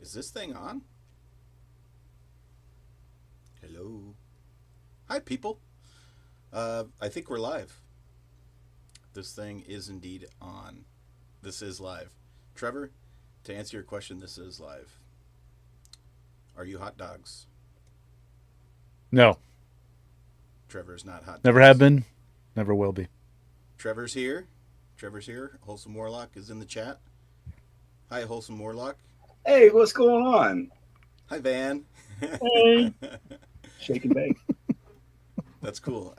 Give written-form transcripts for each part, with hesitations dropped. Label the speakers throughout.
Speaker 1: Is this thing on? Hello. Hi, people. I think we're live. This thing is indeed on. This is live. Trevor, to answer your question, this is live. Are you hot dogs?
Speaker 2: No,
Speaker 1: Trevor's not hot
Speaker 2: never have
Speaker 1: dogs.
Speaker 2: been, never will be.
Speaker 1: Trevor's here. Trevor's here. Wholesome Warlock is in the chat. Hi, Wholesome Warlock.
Speaker 3: Hey, what's going on?
Speaker 1: Hi, Van.
Speaker 3: Hey. Shake and bake.
Speaker 1: That's cool.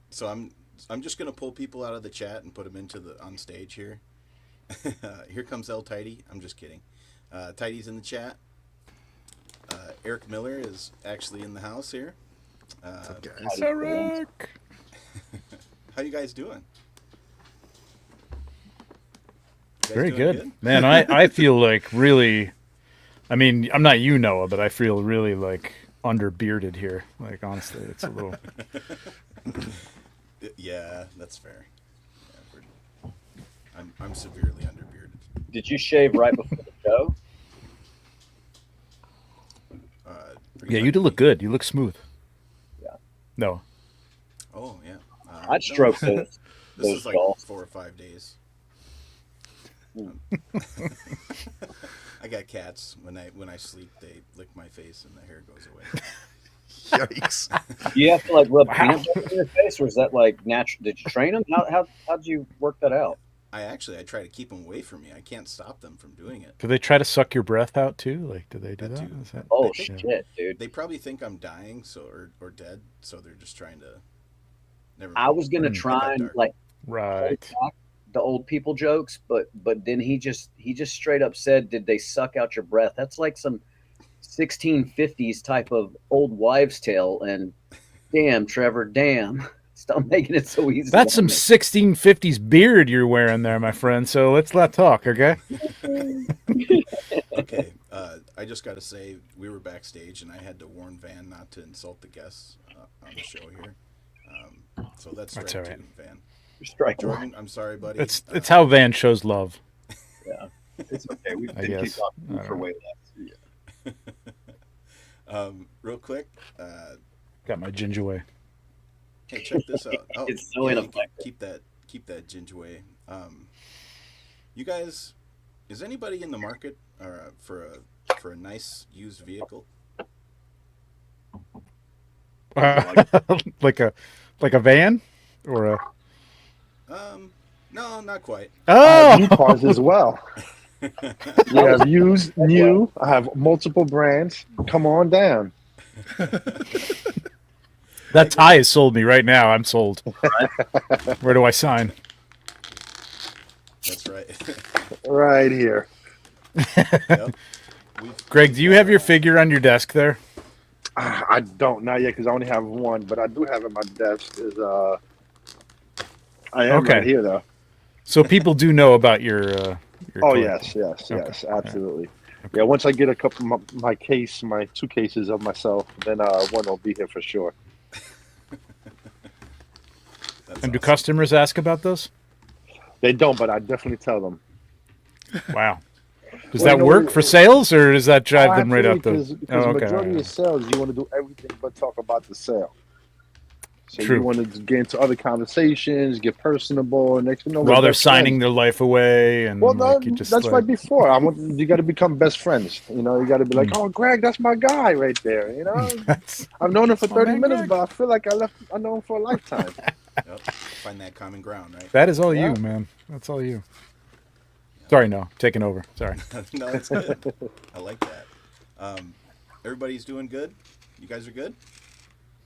Speaker 1: So I'm just gonna pull people out of the chat and put them into the on stage here. Here comes El Tidy. I'm just kidding. Tidy's in the chat. Eric Miller is actually in the house here.
Speaker 4: What's up, guys?
Speaker 2: Eric.
Speaker 1: How you guys doing? You guys
Speaker 2: Very
Speaker 1: doing
Speaker 2: good. Man, I feel like really, I mean, I'm not you, Noah, but I feel really like under-bearded here. Like, honestly, it's a little...
Speaker 1: Yeah, that's fair. Yeah, I'm severely underbearded.
Speaker 3: Did you shave right before the show?
Speaker 2: Yeah, you do look good. You look smooth.
Speaker 3: Yeah.
Speaker 2: No.
Speaker 1: Oh yeah.
Speaker 3: I'd stroke
Speaker 1: no,
Speaker 3: those.
Speaker 1: This
Speaker 3: those
Speaker 1: is like
Speaker 3: balls.
Speaker 1: 4 or 5 days.
Speaker 3: Mm.
Speaker 1: I got cats. When I sleep, they lick my face and the hair goes away.
Speaker 4: Yikes.
Speaker 3: Do you have to like rub
Speaker 2: Wow.
Speaker 3: peanut butter in your face, or is that like natural? Did you train them? How'd you work that out?
Speaker 1: I try to keep them away from me. I can't stop them from doing it.
Speaker 2: Do they try to suck your breath out too? Like, do they do
Speaker 1: That
Speaker 2: that?
Speaker 1: too.
Speaker 2: Is that...
Speaker 3: Oh
Speaker 1: I think-
Speaker 3: shit, dude!
Speaker 1: They probably think I'm dying, or dead, so they're just trying to. Never.
Speaker 3: I was gonna
Speaker 2: Mm.
Speaker 3: try and
Speaker 1: Dark.
Speaker 3: like hold
Speaker 2: Right.
Speaker 3: back the old people jokes, but then he just straight up said, "Did they suck out your breath?" That's like some 1650s type of old wives' tale. And damn, Trevor, damn, stop making it so easy.
Speaker 2: That's some 1650s beard you're wearing there, my friend. So let's not talk, okay?
Speaker 1: Okay. I just got to say, we were backstage, and I had to warn Van not to insult the guests on the show here. So that's
Speaker 2: That's
Speaker 1: strike
Speaker 2: all right.
Speaker 1: two, Van.
Speaker 3: strike one.
Speaker 1: Jordan, I'm sorry, buddy.
Speaker 2: It's how Van shows love.
Speaker 3: Yeah, it's okay. We've
Speaker 2: I
Speaker 3: been
Speaker 2: guess.
Speaker 3: kicked off
Speaker 2: I don't
Speaker 3: for
Speaker 2: know.
Speaker 3: way less.
Speaker 1: Real quick.
Speaker 2: Got my ginger way.
Speaker 1: Hey, check this out. Oh,
Speaker 3: It's so
Speaker 1: yeah,
Speaker 3: ineffective.
Speaker 1: keep that ginger way. You guys, is anybody in the market for a nice used vehicle?
Speaker 2: like a van or a...
Speaker 1: No, not quite.
Speaker 4: I have new
Speaker 2: Oh,
Speaker 4: cars as well. We have used, new. I have multiple brands. Come on down.
Speaker 2: that tie has sold me right now. I'm sold. Where do I sign?
Speaker 1: That's right.
Speaker 4: Right here.
Speaker 1: Yep.
Speaker 2: Greg, do you have your figure on your desk there?
Speaker 4: I don't, not yet, because I only have one, but I do have at my desk. I am
Speaker 2: Okay.
Speaker 4: right here, though.
Speaker 2: So people do know about your
Speaker 4: Oh,
Speaker 2: collection.
Speaker 4: yes,
Speaker 2: Okay.
Speaker 4: absolutely. Yeah, once I get a couple of my 2 cases of myself, then one will be here for sure.
Speaker 1: That's
Speaker 2: And do
Speaker 1: awesome.
Speaker 2: customers ask about those?
Speaker 4: They don't, but I definitely tell them.
Speaker 2: Wow. Does
Speaker 4: Well,
Speaker 2: that
Speaker 4: you know,
Speaker 2: work for sales, or does that drive them right up the...
Speaker 4: Because
Speaker 2: Oh, okay.
Speaker 4: majority of sales, you want to do everything but talk about the sale. So
Speaker 2: True.
Speaker 4: you want to get into other conversations, get personable, and next thing you know, we're
Speaker 2: While they're
Speaker 4: best
Speaker 2: signing
Speaker 4: friends.
Speaker 2: their life away, and
Speaker 4: Well,
Speaker 2: like, you just
Speaker 4: that's
Speaker 2: like...
Speaker 4: right before. You got to become best friends. You know, you got to be like, oh, Greg, that's my guy right there. You know,
Speaker 2: That's-
Speaker 4: I've known him for
Speaker 2: That's my
Speaker 4: 30
Speaker 2: man,
Speaker 4: minutes,
Speaker 2: Greg.
Speaker 4: but I feel like I know him for a lifetime.
Speaker 1: Yep. Find that common ground, right?
Speaker 2: that is all
Speaker 4: Yeah.
Speaker 2: you, man. That's all you. Sorry, no. Taking over. Sorry.
Speaker 1: No, it's good. I like that. Everybody's doing good. You guys are good.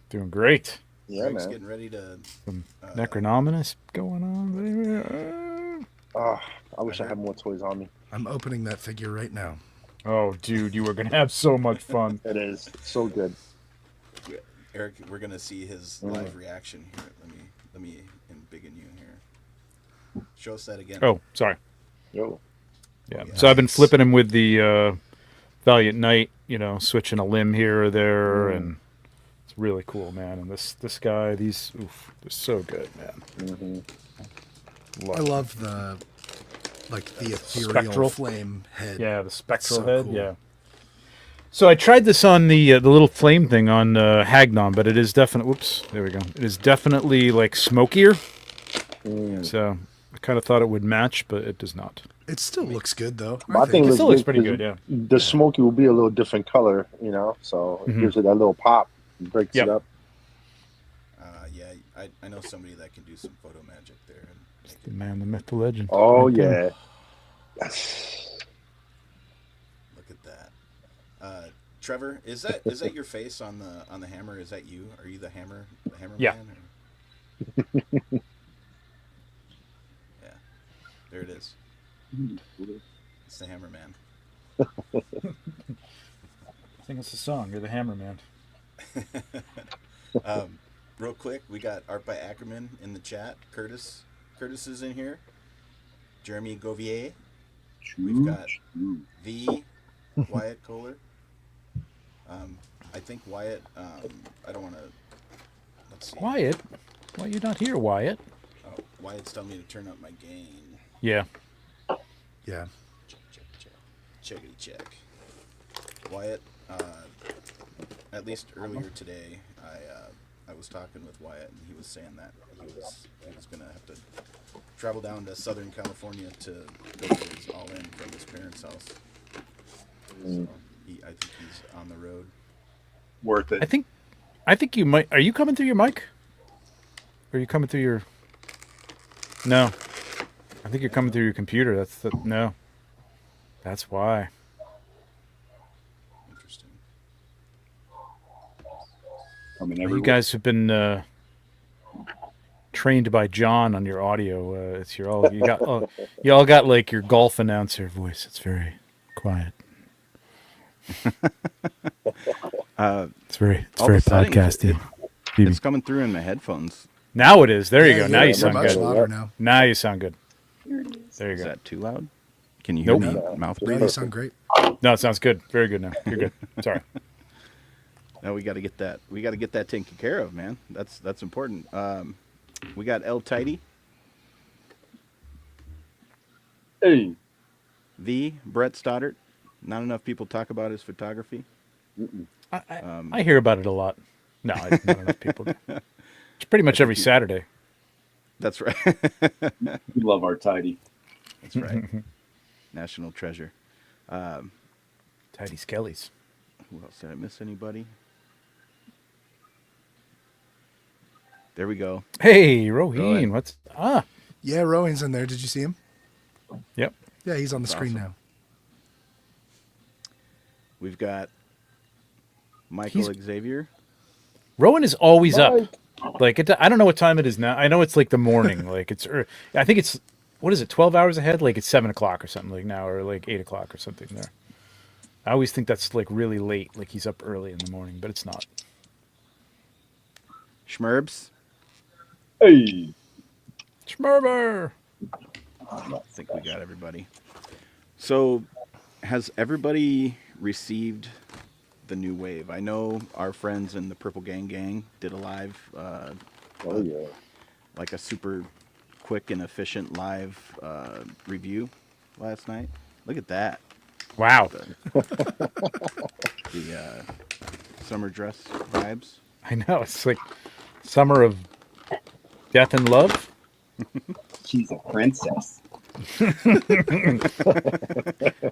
Speaker 2: Doing great.
Speaker 4: Yeah,
Speaker 1: Greg's
Speaker 4: man.
Speaker 1: getting ready to.
Speaker 2: Some Necronominus going on, baby.
Speaker 4: Oh, I wish I had more toys on me.
Speaker 5: I'm opening that figure right now.
Speaker 2: Oh, dude, you were going to have so much fun.
Speaker 4: It is so good.
Speaker 1: Eric, we're gonna see his live reaction here. Let me embiggen you here. Show us that again.
Speaker 2: Oh, sorry.
Speaker 4: Yo.
Speaker 2: Yeah.
Speaker 1: Yeah.
Speaker 2: So I've been flipping him with the Valiant Knight, switching a limb here or there, and it's really cool, man. And this guy, they're so good, man.
Speaker 4: Mm-hmm.
Speaker 5: I love the ethereal
Speaker 2: Spectral?
Speaker 5: flame head.
Speaker 2: Yeah, the spectral
Speaker 5: So
Speaker 2: head.
Speaker 5: cool.
Speaker 2: Yeah. So I tried this on the little flame thing on Hagnon, but it is definitely. Whoops, there we go. It is definitely like smokier. So I kind of thought it would match, but it does not.
Speaker 5: It still looks good though.
Speaker 4: But I think
Speaker 2: It
Speaker 4: it
Speaker 2: still
Speaker 4: looks
Speaker 2: looks pretty
Speaker 4: 'cause
Speaker 2: good, yeah.
Speaker 4: The smoky will be a little different color, so it gives it that little pop, breaks
Speaker 2: Yep.
Speaker 4: it up.
Speaker 1: Yeah, I know somebody that can do some photo magic there. And make
Speaker 2: The
Speaker 1: it,
Speaker 2: man, the myth, the legend.
Speaker 4: Oh
Speaker 2: Right there.
Speaker 4: yeah. Yes.
Speaker 1: look at that. Trevor, is that your face on the hammer? Is that you? Are you the hammer
Speaker 2: Yeah.
Speaker 1: man? Yeah. There it is. It's the hammer man.
Speaker 2: Sing us a song. You're the hammer man.
Speaker 1: Real quick, we got Art by Ackerman in the chat. Curtis is in here. Jeremy Govier. We've got the Wyatt Kohler. I think Wyatt. I don't want to. Let's see.
Speaker 2: Wyatt, why are you not here, Wyatt?
Speaker 1: Oh, Wyatt's telling me to turn up my gain.
Speaker 2: Yeah.
Speaker 5: Yeah.
Speaker 1: Checkity check. Wyatt. At least earlier today, I was talking with Wyatt, and he was saying that he was gonna have to travel down to Southern California to go to his all-in from his parents' house. So I think he's on the road.
Speaker 6: Worth it.
Speaker 2: I think you might. Are you coming through your mic? Or are you coming through your? No. I think you're coming through your computer. No. That's why.
Speaker 1: Interesting.
Speaker 6: Coming
Speaker 2: You
Speaker 6: everywhere.
Speaker 2: guys have been trained by John on your audio. You all got like your golf announcer voice. It's very quiet. It's very
Speaker 1: all of a sudden,
Speaker 2: podcasty.
Speaker 1: It's coming through in my headphones.
Speaker 2: Now it is. There you go. Now you
Speaker 5: you're
Speaker 2: sound
Speaker 5: much
Speaker 2: good.
Speaker 5: louder now.
Speaker 2: Now you sound good. There you
Speaker 1: Is
Speaker 2: go.
Speaker 1: that too loud? Can you hear
Speaker 2: Nope.
Speaker 1: me mouth
Speaker 5: No,
Speaker 1: breathing?
Speaker 5: you sound great.
Speaker 2: No, it sounds good. Very good now. You're good. Sorry.
Speaker 1: No, we got to get that. We got to get that taken care of, man. That's important. We got El Tidy,
Speaker 6: Hey.
Speaker 1: the Brett Stoddard. Not enough people talk about his photography.
Speaker 2: I hear about it a lot. No, not enough people. It's pretty much every Saturday.
Speaker 1: That's right.
Speaker 6: We love our tidy.
Speaker 1: That's right. National treasure.
Speaker 2: Tidy Skellies.
Speaker 1: Who else? Did I miss anybody? There we go.
Speaker 2: Hey,
Speaker 1: Go
Speaker 2: Roheen.
Speaker 1: ahead.
Speaker 2: What's
Speaker 5: Yeah, Rowan's in there. Did you see him?
Speaker 2: Yep.
Speaker 5: Yeah, he's on the
Speaker 1: That's
Speaker 5: screen
Speaker 1: awesome.
Speaker 5: now.
Speaker 1: We've got Michael
Speaker 2: He's-
Speaker 1: Xavier.
Speaker 2: Rowan is always up.
Speaker 4: Mike.
Speaker 2: Like I don't know what time it is now. I know it's like the morning. Like I think it's what is it? 12 hours ahead. Like it's 7 o'clock or something like now, or like 8 o'clock or something there. I always think that's like really late. Like he's up early in the morning, but it's not.
Speaker 1: Schmerbs.
Speaker 6: Hey.
Speaker 2: Schmerber.
Speaker 1: I think we got everybody. So, has everybody received the new wave? I know our friends in the Purple Gang did a live,
Speaker 4: Oh yeah.
Speaker 1: like a super quick and efficient live review last night. Look at that.
Speaker 2: Wow.
Speaker 1: The summer dress vibes.
Speaker 2: I know. It's like summer of death and love.
Speaker 6: She's a princess.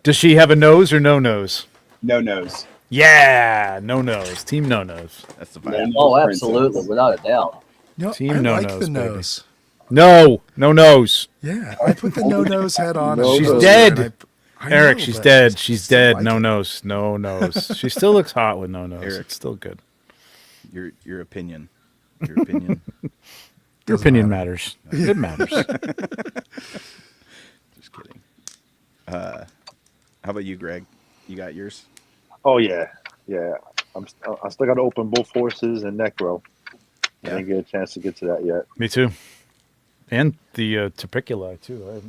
Speaker 2: Does she have a nose or no nose?
Speaker 6: No nose.
Speaker 2: Yeah, no nose. Team no nose.
Speaker 1: That's the
Speaker 6: No
Speaker 1: vibe.
Speaker 3: Oh,
Speaker 6: princess.
Speaker 3: absolutely, without a doubt.
Speaker 5: You know,
Speaker 2: Team
Speaker 5: I
Speaker 2: no
Speaker 5: like
Speaker 2: nose,
Speaker 5: the
Speaker 2: baby.
Speaker 5: nose.
Speaker 2: No nose.
Speaker 5: Yeah, I put the no nose head on.
Speaker 4: No
Speaker 2: She's
Speaker 4: nose.
Speaker 2: dead.
Speaker 5: I
Speaker 2: Eric,
Speaker 5: know,
Speaker 2: she's
Speaker 5: but
Speaker 2: dead.
Speaker 5: I
Speaker 2: She's
Speaker 5: still
Speaker 2: dead.
Speaker 5: like
Speaker 2: No
Speaker 5: it.
Speaker 2: nose. No nose. She still looks hot with no nose.
Speaker 1: Eric.
Speaker 2: It's still good.
Speaker 1: Your opinion. Your opinion.
Speaker 2: Your
Speaker 5: Doesn't
Speaker 2: opinion
Speaker 5: matter.
Speaker 2: matters. It matters.
Speaker 1: Just kidding. How about you, Greg? You got yours?
Speaker 4: Oh yeah. Yeah. I still got to open both horses and necro. I
Speaker 1: Yeah.
Speaker 4: didn't get a chance to get to that yet.
Speaker 2: Me too. And the Topicula too.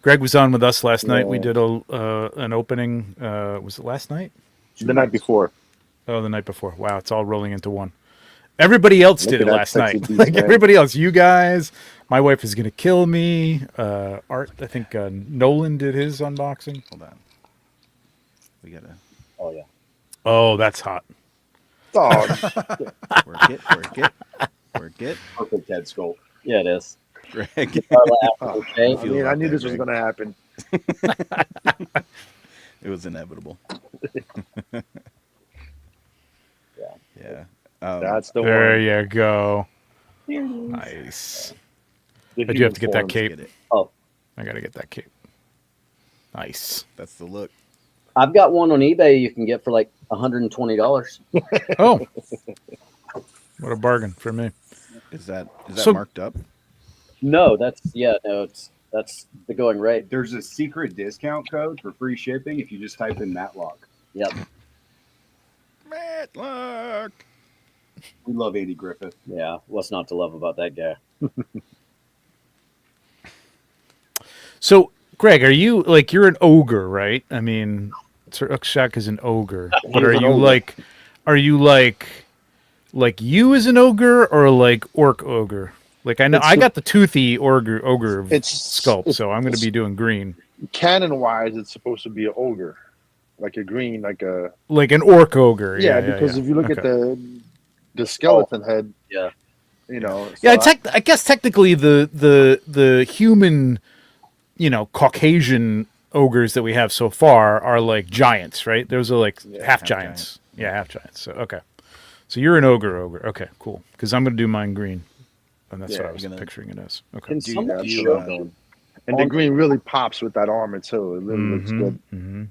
Speaker 2: Greg was on with us last night. We
Speaker 4: Yeah.
Speaker 2: did an opening. Was it last night?
Speaker 4: The night before.
Speaker 2: Oh, the night before. Wow, it's all rolling into one. Everybody else
Speaker 4: Look
Speaker 2: did
Speaker 4: at
Speaker 2: it
Speaker 4: that
Speaker 2: last
Speaker 4: sexy
Speaker 2: night.
Speaker 4: beast,
Speaker 2: Like
Speaker 4: man.
Speaker 2: everybody else, you guys. My wife is gonna kill me. Art, I think Nolan did his unboxing.
Speaker 1: Hold on. We gotta.
Speaker 3: Oh yeah.
Speaker 2: Oh, that's hot.
Speaker 4: Oh,
Speaker 1: Work it, work it, work it.
Speaker 6: Perfect head sculpt.
Speaker 3: Yeah, it is.
Speaker 1: Greg.
Speaker 3: Okay.
Speaker 1: How
Speaker 4: I
Speaker 1: feel
Speaker 4: mean, I
Speaker 1: about
Speaker 4: knew
Speaker 1: that,
Speaker 4: this was
Speaker 1: Greg?
Speaker 4: going to happen.
Speaker 1: It was inevitable.
Speaker 3: Yeah.
Speaker 1: Yeah.
Speaker 4: That's the
Speaker 2: There
Speaker 4: one.
Speaker 2: you go.
Speaker 3: Here it is.
Speaker 2: Nice.
Speaker 4: The
Speaker 2: But you have to get that
Speaker 4: human form.
Speaker 2: cape.
Speaker 1: Get it.
Speaker 3: Oh,
Speaker 2: I gotta get that cape. Nice.
Speaker 1: That's the look.
Speaker 3: I've got one on eBay you can get for like $120.
Speaker 2: Oh, what a bargain for me.
Speaker 1: Is that
Speaker 2: So-
Speaker 1: marked up?
Speaker 3: No, that's that's the going rate.
Speaker 6: There's a secret discount code for free shipping if you just type in Matlock.
Speaker 3: Yep.
Speaker 1: Matlock.
Speaker 6: We love Andy Griffith.
Speaker 3: Yeah. What's not to love about that guy?
Speaker 2: So, Greg, are you like you're an ogre, right? I mean, Sir Ukshak is an ogre, but
Speaker 4: He's
Speaker 2: are
Speaker 4: an
Speaker 2: you
Speaker 4: ogre.
Speaker 2: like you as an ogre or like orc ogre? Like I know
Speaker 4: It's
Speaker 2: I
Speaker 4: a-
Speaker 2: got the toothy ogre
Speaker 4: It's
Speaker 2: sculpt, so I'm going to
Speaker 4: it's-
Speaker 2: be doing green,
Speaker 4: Canon wise, it's supposed to be an ogre, like a green, like a
Speaker 2: like an orc ogre.
Speaker 4: yeah. Because if you look at
Speaker 2: Okay.
Speaker 4: the skeleton head,
Speaker 3: Yeah.
Speaker 4: you know,
Speaker 2: Yeah,
Speaker 4: so
Speaker 2: I guess technically the human, Caucasian ogres that we have so far are like giants, right? Those are like half
Speaker 1: half
Speaker 2: giants. Yeah, half giants. So okay, so you're an ogre. Okay, cool. Because I'm gonna do mine green, and that's
Speaker 4: Yeah,
Speaker 2: what I was
Speaker 1: you're gonna-
Speaker 2: picturing it as. Okay.
Speaker 3: Can
Speaker 1: Do you-
Speaker 3: someone
Speaker 1: do you,
Speaker 3: show
Speaker 1: uh,
Speaker 3: me?
Speaker 4: and the green really pops with that armor too. It really looks good.
Speaker 2: Mm-hmm.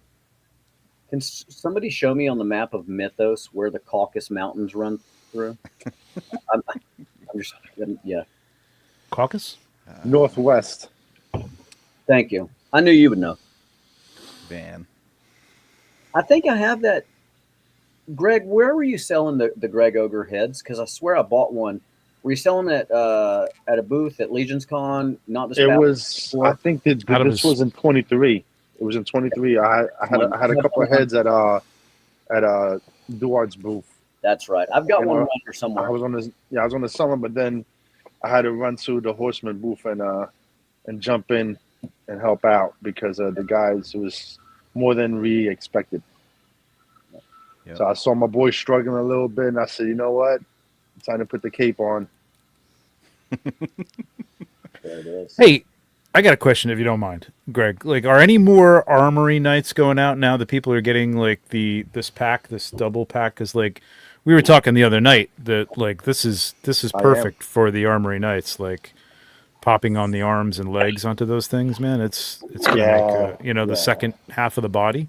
Speaker 3: Can somebody show me on the map of Mythos where the Caucasus Mountains run through? I'm just yeah.
Speaker 2: Caucus.
Speaker 4: Northwest.
Speaker 3: Thank you. I knew you would know.
Speaker 1: Van.
Speaker 3: I think I have that. Greg, where were you selling the Greg Ogre heads? Because I swear I bought one. Were you selling it at a booth at Legion's Con? Not this
Speaker 4: It
Speaker 3: past
Speaker 4: was.
Speaker 3: before?
Speaker 4: I think that
Speaker 2: Out of
Speaker 4: this
Speaker 2: his-
Speaker 4: was in 23. It was in 23. I had a couple of heads at Duard's booth.
Speaker 3: That's right. I've got
Speaker 4: You
Speaker 3: one
Speaker 4: know,
Speaker 3: around here somewhere.
Speaker 4: I was on the summer, but then I had to run to the Horseman booth and jump in and help out because the guys, it was more than we expected.
Speaker 1: Yep.
Speaker 4: So I saw my boy struggling a little bit, and I said, you know what, it's time to put the cape on.
Speaker 3: There it is.
Speaker 2: Hey, I got a question if you don't mind, Greg. Like, are any more armory nights going out now that people are getting like this double pack? Because like we were talking the other night that like this is
Speaker 4: I am.
Speaker 2: perfect for the armory nights. Like popping on the arms and legs onto those things, man. It's gonna
Speaker 4: Yeah,
Speaker 2: make the
Speaker 4: yeah.
Speaker 2: second half of the body.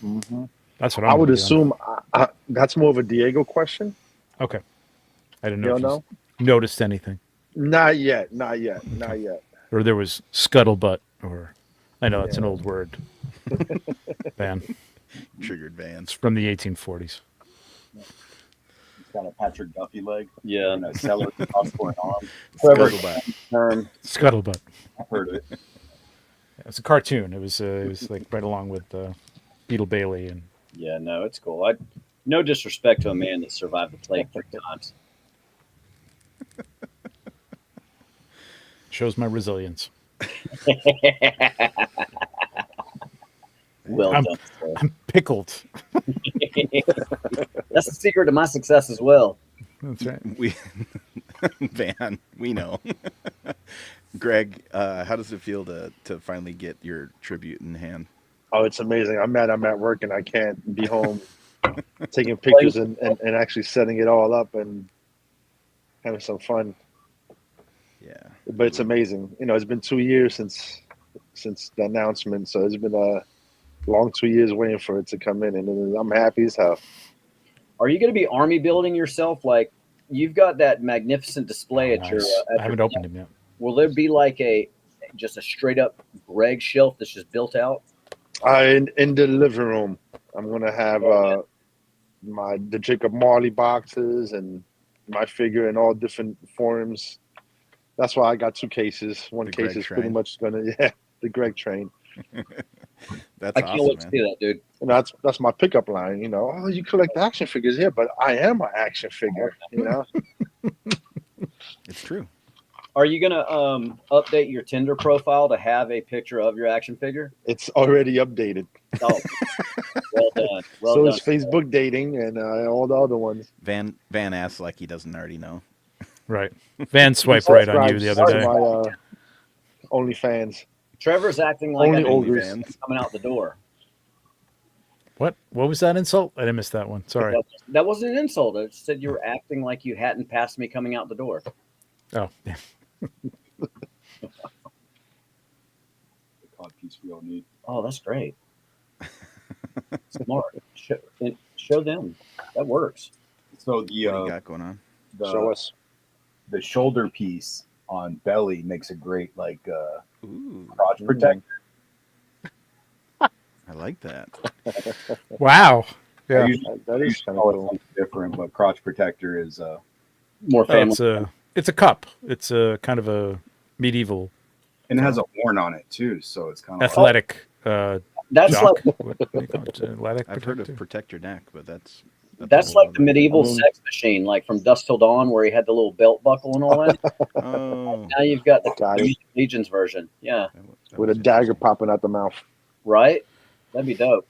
Speaker 4: Mm-hmm.
Speaker 2: That's what I'm
Speaker 4: I would
Speaker 2: gonna be on.
Speaker 4: assume that's more of a Diego question.
Speaker 2: Okay, I didn't
Speaker 4: You
Speaker 2: know
Speaker 4: don't
Speaker 2: if
Speaker 4: know?
Speaker 2: you noticed anything,
Speaker 4: Not yet. Not yet.
Speaker 2: or there was scuttlebutt, or I know it's an
Speaker 4: Yeah.
Speaker 2: old word. Man,
Speaker 1: Triggered Vans.
Speaker 2: it's from the 1840s.
Speaker 6: He's got a Patrick Duffy leg.
Speaker 3: Yeah.
Speaker 6: And a celery cross for an arm. Trevor
Speaker 1: Scuttlebutt.
Speaker 6: term.
Speaker 2: Scuttlebutt.
Speaker 6: I've heard of it.
Speaker 2: It's a cartoon. It was like right along with Beetle Bailey, and
Speaker 3: Yeah, no, it's cool. No disrespect to a man that survived the plague 3 times.
Speaker 2: shows my resilience.
Speaker 3: Well
Speaker 2: I'm-
Speaker 3: done, sir.
Speaker 2: I'm pickled.
Speaker 3: That's the secret to my success as well.
Speaker 2: That's right.
Speaker 1: We Van. We know. Greg, how does it feel to finally get your tribute in hand?
Speaker 4: Oh, it's amazing. I'm at work and I can't be home taking pictures and actually setting it all up and having some fun.
Speaker 1: Yeah.
Speaker 4: But it's amazing. You know, it's been 2 years since the announcement, so it's been a long 2 years waiting for it to come in, and I'm happy as hell.
Speaker 3: Are you going to be army building yourself? Like you've got that magnificent display at your.
Speaker 2: Nice.
Speaker 3: At
Speaker 2: I haven't
Speaker 3: your
Speaker 2: opened him yet.
Speaker 3: Will there be like just a straight up Greg shelf that's just built out?
Speaker 4: In the living room, I'm gonna have the Jacob Marley boxes and my figure in all different forms. That's why I got 2 cases. One
Speaker 1: The
Speaker 4: case
Speaker 1: Greg
Speaker 4: is pretty
Speaker 1: train.
Speaker 4: much the Greg train.
Speaker 1: That's
Speaker 3: I can't
Speaker 1: awesome,
Speaker 3: wait to
Speaker 1: man.
Speaker 3: see that, dude.
Speaker 4: And that's my pickup line. You know, oh, you collect action figures here, but I am an action figure. You know,
Speaker 1: It's true.
Speaker 3: Are you gonna update your Tinder profile to have a picture of your action figure?
Speaker 4: it's already updated.
Speaker 3: Oh, Well done. Well
Speaker 4: So
Speaker 3: done.
Speaker 4: is Facebook dating and all the other ones.
Speaker 1: Van asks like he doesn't already know.
Speaker 2: Right. Van swiped right on you the other
Speaker 4: Subscribes
Speaker 2: day.
Speaker 4: to my OnlyFans.
Speaker 3: Trevor's acting like
Speaker 4: Only
Speaker 3: I know
Speaker 4: ogres.
Speaker 1: Fans.
Speaker 3: coming out the door.
Speaker 2: What? What was that insult? I didn't miss that one. Sorry.
Speaker 3: That wasn't an insult. I said you were acting like you hadn't passed me coming out the door.
Speaker 2: Oh, yeah.
Speaker 6: The cod piece we all need.
Speaker 3: Oh, that's great. Smart. Show them. That works.
Speaker 6: So
Speaker 1: What do you got going on?
Speaker 4: Show
Speaker 6: the
Speaker 4: us.
Speaker 6: the shoulder piece on belly makes a great
Speaker 1: Ooh,
Speaker 6: crotch protector.
Speaker 1: I like that.
Speaker 2: Wow.
Speaker 6: I
Speaker 2: Yeah.
Speaker 6: usually
Speaker 4: That is kind of
Speaker 6: call it
Speaker 4: cool.
Speaker 6: something different, but crotch protector is
Speaker 3: More
Speaker 2: Oh,
Speaker 3: family.
Speaker 2: it's a cup. It's a kind of a medieval
Speaker 6: and it has a horn on it too, so it's kind of
Speaker 2: athletic
Speaker 3: That's
Speaker 2: jock.
Speaker 3: like
Speaker 2: What do you call it? Athletic
Speaker 1: I've heard
Speaker 2: protector?
Speaker 1: of protect your neck, but that's a
Speaker 3: that's
Speaker 1: whole
Speaker 3: like the
Speaker 1: other-
Speaker 3: medieval
Speaker 4: I mean-
Speaker 3: sex machine, like from Dusk Till Dawn, where he had the little belt buckle and all that.
Speaker 1: Oh,
Speaker 3: Now you've got
Speaker 4: Got
Speaker 3: the
Speaker 4: it.
Speaker 3: Legion's version. Yeah,
Speaker 1: that
Speaker 4: With a
Speaker 1: was
Speaker 4: dagger
Speaker 1: interesting.
Speaker 4: popping out the mouth.
Speaker 3: right. That'd be dope.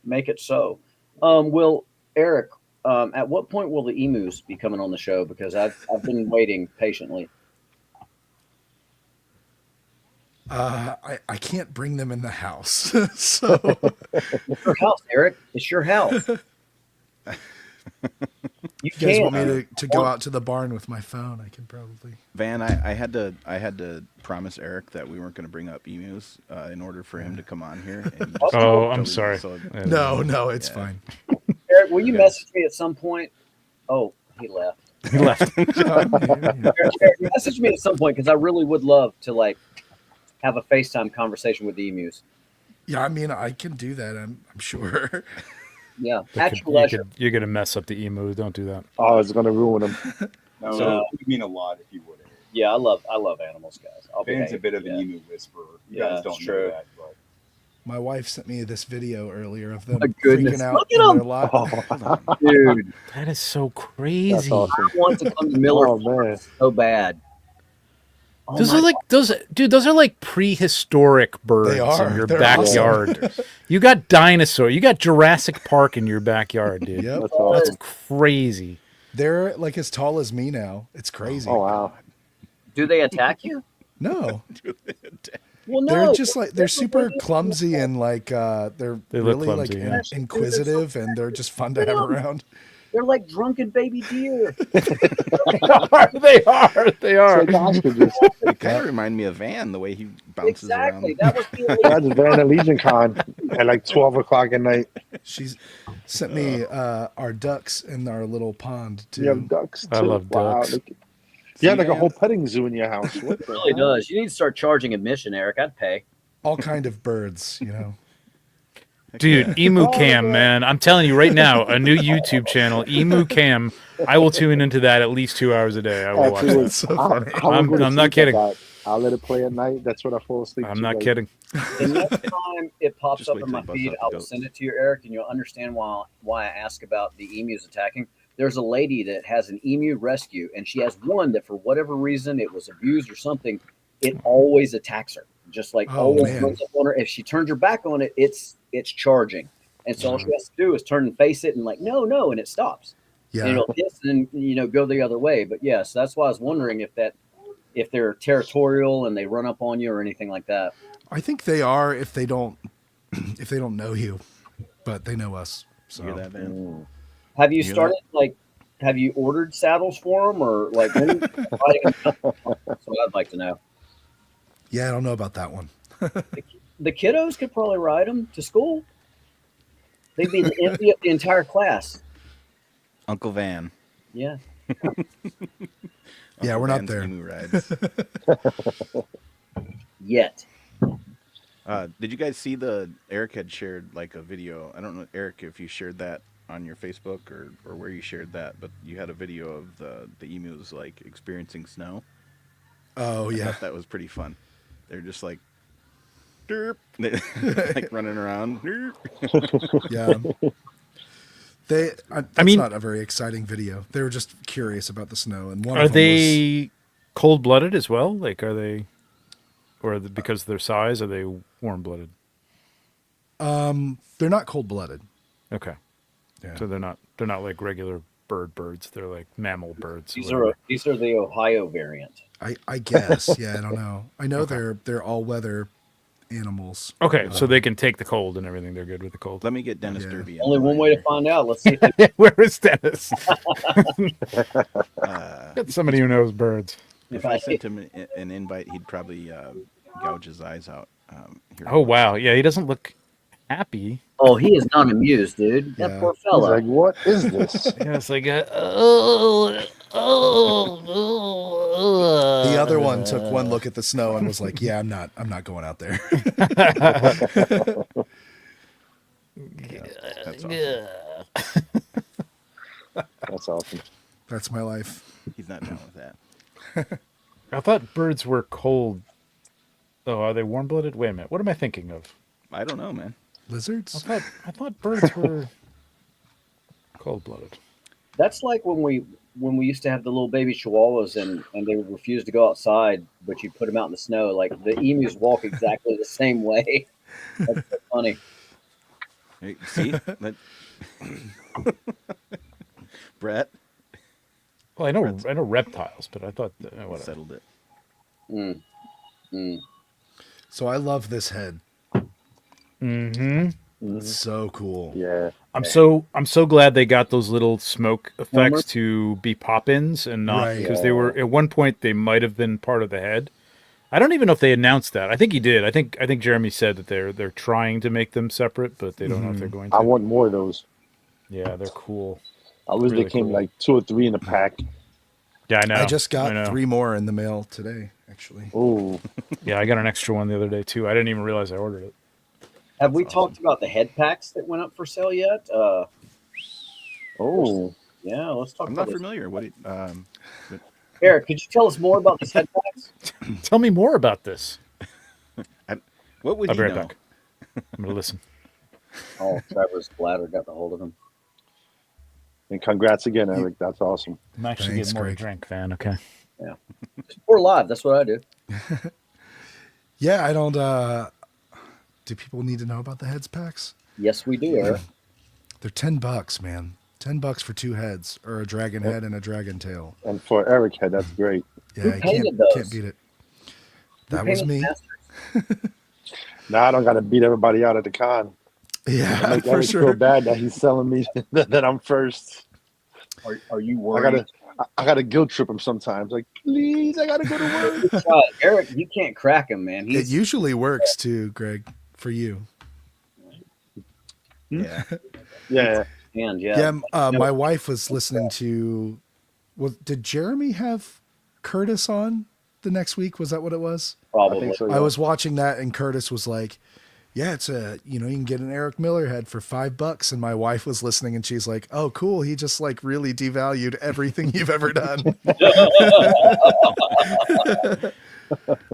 Speaker 3: Make it so. Will Eric? At what point will the emus be coming on the show? Because I've been waiting patiently.
Speaker 5: I can't bring them in the house, so
Speaker 3: It's your house, Eric. It's your house. You
Speaker 5: you guys
Speaker 3: can't.
Speaker 5: want me to go out to the barn with my phone? I can probably.
Speaker 1: Van, I had to promise Eric that we weren't going to bring up emus in order for him to come on here. And he just
Speaker 2: Oh, I'm
Speaker 1: totally-
Speaker 2: sorry.
Speaker 1: so-
Speaker 2: Yeah.
Speaker 5: No, it's
Speaker 1: Yeah.
Speaker 5: fine.
Speaker 3: Eric, will you
Speaker 1: Yes.
Speaker 3: message me at some point? Oh, he left.
Speaker 2: He left.
Speaker 3: Eric, message me at some point because I really would love to have a FaceTime conversation with the emus.
Speaker 5: Yeah, I mean, I can do that. I'm sure.
Speaker 3: Yeah,
Speaker 2: That
Speaker 3: at
Speaker 2: could-
Speaker 3: your leisure.
Speaker 2: you're gonna mess up the emu. Don't do that.
Speaker 4: Oh, it's gonna ruin them.
Speaker 6: no,
Speaker 3: So-
Speaker 6: it would mean a lot if you would.
Speaker 3: Yeah, I love animals, guys. I'll
Speaker 6: Van's a
Speaker 3: behave.
Speaker 6: bit of
Speaker 3: Yeah.
Speaker 6: an emu whisperer. You
Speaker 3: Yeah,
Speaker 6: guys don't
Speaker 3: it's
Speaker 6: know
Speaker 3: true.
Speaker 6: that, but
Speaker 5: My wife sent me this video earlier of them
Speaker 3: My goodness.
Speaker 5: freaking out
Speaker 3: Look
Speaker 5: in
Speaker 3: at
Speaker 5: their
Speaker 3: 'em.
Speaker 5: lot.
Speaker 1: Hold on.
Speaker 3: Dude,
Speaker 2: That is so
Speaker 4: That's
Speaker 2: crazy.
Speaker 4: awesome.
Speaker 3: I want to come to Miller
Speaker 4: Oh man.
Speaker 3: so bad. Oh
Speaker 2: Those
Speaker 3: my
Speaker 2: are like those are like prehistoric birds
Speaker 5: They are.
Speaker 2: in your
Speaker 5: They're
Speaker 2: backyard. You got dinosaur. You got Jurassic Park in your backyard, dude.
Speaker 5: Yep,
Speaker 4: That's awesome.
Speaker 2: That's crazy.
Speaker 5: they're like as tall as me now. It's crazy.
Speaker 4: Oh wow.
Speaker 3: Do they attack you?
Speaker 5: No,
Speaker 3: Well, no.
Speaker 5: they're just like they're super clumsy and like they're
Speaker 2: They look
Speaker 5: really
Speaker 2: clumsy,
Speaker 5: like
Speaker 2: yeah.
Speaker 5: inquisitive and they're just fun to have around.
Speaker 3: They're like drunken baby deer.
Speaker 2: They are. They are.
Speaker 4: It's like ostriches.
Speaker 1: They kind of remind me of Van the way he bounces
Speaker 3: Exactly.
Speaker 1: around.
Speaker 3: That was the
Speaker 4: That's Van at Legion Con at like 12 o'clock at night.
Speaker 5: She's sent me our ducks in our little pond too.
Speaker 4: You have ducks too.
Speaker 2: I love ducks.
Speaker 4: Look at- You have like a whole petting zoo in your house. What
Speaker 3: It
Speaker 4: the
Speaker 3: really
Speaker 4: hell?
Speaker 3: does. You need to start charging admission, Eric. I'd pay.
Speaker 5: All kind of birds,
Speaker 2: Dude, Emu Cam, man. I'm telling you right now, a new YouTube channel, Emu Cam. I will tune into that at least 2 hours a day. I will watch
Speaker 4: Actually,
Speaker 2: that.
Speaker 5: so funny.
Speaker 2: I'm not kidding.
Speaker 4: I'll let it play at night. That's when I fall asleep.
Speaker 2: I'm
Speaker 4: too
Speaker 2: not
Speaker 4: late.
Speaker 2: kidding.
Speaker 3: The next time it pops
Speaker 1: Just
Speaker 3: up
Speaker 1: wait
Speaker 3: in
Speaker 1: till
Speaker 3: my
Speaker 1: it busts
Speaker 3: feed,
Speaker 1: out the
Speaker 3: I will
Speaker 1: goats.
Speaker 3: send it to you, Eric, and you'll understand why I ask about the emus attacking. There's a lady that has an emu rescue, and she has one that, for whatever reason, it was abused or something. It always attacks her, just like
Speaker 5: Oh,
Speaker 3: always
Speaker 5: man.
Speaker 3: runs up on her. If she turns her back on it, it's charging, and so all she has to do is turn and face it, and no, and it stops. And
Speaker 5: Yeah,
Speaker 3: it'll hiss and go the other way. But yes, that's why I was wondering if they're territorial and they run up on you or anything like that.
Speaker 5: I think they are if they don't know you, but they know us. So
Speaker 1: You hear that, Van?
Speaker 3: Have you
Speaker 1: hear
Speaker 3: started have you ordered saddles for them or like? When that's what I'd like to know.
Speaker 5: yeah, I don't know about that one.
Speaker 3: The kiddos could probably ride them to school. They'd be the envy of the entire class.
Speaker 1: Uncle Van.
Speaker 3: Yeah.
Speaker 5: Yeah,
Speaker 1: Uncle
Speaker 5: we're not
Speaker 1: Van's
Speaker 5: there.
Speaker 1: Emu rides.
Speaker 3: Yet.
Speaker 1: Did you guys see Eric had shared like a video? I don't know, Eric, if you shared that on your Facebook or where you shared that, but you had a video of the emus like experiencing snow.
Speaker 5: Oh
Speaker 1: I
Speaker 5: yeah,
Speaker 1: thought that was pretty fun. They're just like, derp, like running around. Derp.
Speaker 5: yeah. That's
Speaker 2: mean-
Speaker 5: not a very exciting video. They were just curious about the snow, and one
Speaker 2: Are
Speaker 5: of them was
Speaker 2: they cold-blooded as well? Like, are they, or because of their size, are they warm-blooded?
Speaker 5: They're not cold blooded.
Speaker 2: Okay.
Speaker 5: Yeah.
Speaker 2: So they're not like regular birds. They're like mammal birds.
Speaker 3: These
Speaker 2: whatever.
Speaker 3: are the Ohio variant.
Speaker 5: I guess. Yeah, I don't know. I know
Speaker 2: Okay.
Speaker 5: they're all weather animals.
Speaker 2: Okay, so they can take the cold and everything. They're good with the cold.
Speaker 1: Let me get Dennis
Speaker 5: Yeah.
Speaker 1: Derby.
Speaker 3: Only one way to find out. Let's see.
Speaker 2: Where is Dennis?
Speaker 1: Uh,
Speaker 2: Get somebody who knows birds.
Speaker 1: if I sent him an invite, he'd probably gouge his eyes out. Here
Speaker 2: Oh
Speaker 1: he goes.
Speaker 2: wow, yeah, he doesn't look happy.
Speaker 3: Oh, he is not amused, dude. That
Speaker 5: Yeah.
Speaker 3: poor
Speaker 4: He's
Speaker 3: fella.
Speaker 4: like, what is this?
Speaker 2: Yeah, it's like
Speaker 5: The
Speaker 2: the
Speaker 5: other one took one look at the snow and was like, "Yeah, I'm not going out there."
Speaker 1: That's awesome.
Speaker 4: That's awesome.
Speaker 5: That's my life.
Speaker 1: He's not down with that.
Speaker 2: I thought birds were cold. Oh, are they warm blooded? Wait a minute. What am I thinking of?
Speaker 1: I don't know, man.
Speaker 5: Lizards?
Speaker 2: I thought birds were cold blooded.
Speaker 3: That's like when we used to have the little baby chihuahuas and they would refuse to go outside, but you put them out in the snow. Like the emus walk exactly the same way. That's so funny.
Speaker 1: Hey, see, that... Brett
Speaker 2: Well, I know reptiles, but I thought whatever.
Speaker 1: settled it.
Speaker 3: Mm. Mm.
Speaker 5: So I love this head.
Speaker 2: Mm-hmm.
Speaker 5: It's so cool.
Speaker 4: Yeah.
Speaker 2: I'm so glad they got those little smoke effects to be pop-ins and not
Speaker 5: Right.
Speaker 2: because they were at one point they might have been part of the head. I don't even know if they announced that. I think he did. I think Jeremy said that they're trying to make them separate, but they don't know if they're going to.
Speaker 4: I want more of those.
Speaker 2: Yeah, they're cool.
Speaker 4: I wish
Speaker 2: Really
Speaker 4: they came
Speaker 2: cool.
Speaker 4: like 2 or 3 in a pack.
Speaker 2: Yeah, I know.
Speaker 5: I just got
Speaker 2: know.
Speaker 5: 3 more in the mail today, actually.
Speaker 4: Ooh.
Speaker 2: Yeah, I got an extra one the other day too. I didn't even realize I ordered it.
Speaker 3: Have we talked about the head packs that went up for sale yet?
Speaker 4: Oh.
Speaker 3: Yeah, let's talk
Speaker 1: I'm
Speaker 3: about
Speaker 1: not
Speaker 3: this.
Speaker 1: familiar. What?
Speaker 3: Eric, could you tell us more about these head packs?
Speaker 2: Tell me more about this.
Speaker 1: What would
Speaker 2: I'll
Speaker 1: you
Speaker 2: be right
Speaker 1: know?
Speaker 2: back. I'm gonna listen.
Speaker 3: Oh, Trevor's bladder got the hold of him.
Speaker 4: And congrats again, Eric. That's awesome.
Speaker 2: I'm actually
Speaker 5: Thanks,
Speaker 2: getting more
Speaker 5: Greg.
Speaker 2: to drink, Van. Okay.
Speaker 3: We're live. That's what I do.
Speaker 5: Yeah, I don't do people need to know about the heads packs?
Speaker 3: Yes, we do, Eric.
Speaker 5: They're $10, man. $10 for 2 heads or a dragon head and a dragon tail.
Speaker 4: And for Eric head, that's great.
Speaker 5: Yeah,
Speaker 3: Who
Speaker 5: you
Speaker 3: painted those?
Speaker 5: can't beat it.
Speaker 3: Who
Speaker 5: That was
Speaker 3: painted
Speaker 5: me.
Speaker 3: the masters?
Speaker 4: Now I don't got to beat everybody out at the con.
Speaker 5: Yeah,
Speaker 4: Make
Speaker 5: for
Speaker 4: Eric feel
Speaker 5: sure.
Speaker 4: bad that he's selling me that I'm first.
Speaker 6: Are you
Speaker 4: I
Speaker 6: worried?
Speaker 4: gotta guilt trip him sometimes. Like, please, I gotta go to work.
Speaker 3: Good shot. Eric, you can't crack him, man.
Speaker 5: It
Speaker 3: He's
Speaker 5: usually works too, Greg, for you.
Speaker 1: Yeah.
Speaker 4: Yeah.
Speaker 3: and
Speaker 5: Yeah, my wife was listening to. Well, did Jeremy have Curtis on the next week? Was that what it was?
Speaker 4: I
Speaker 3: probably.
Speaker 4: think so.
Speaker 5: I
Speaker 4: Yeah.
Speaker 5: was watching that, and Curtis was like, "Yeah, it's you can get an Eric Miller head for $5." And my wife was listening, and she's like, "Oh, cool. He just like really devalued everything you've ever done."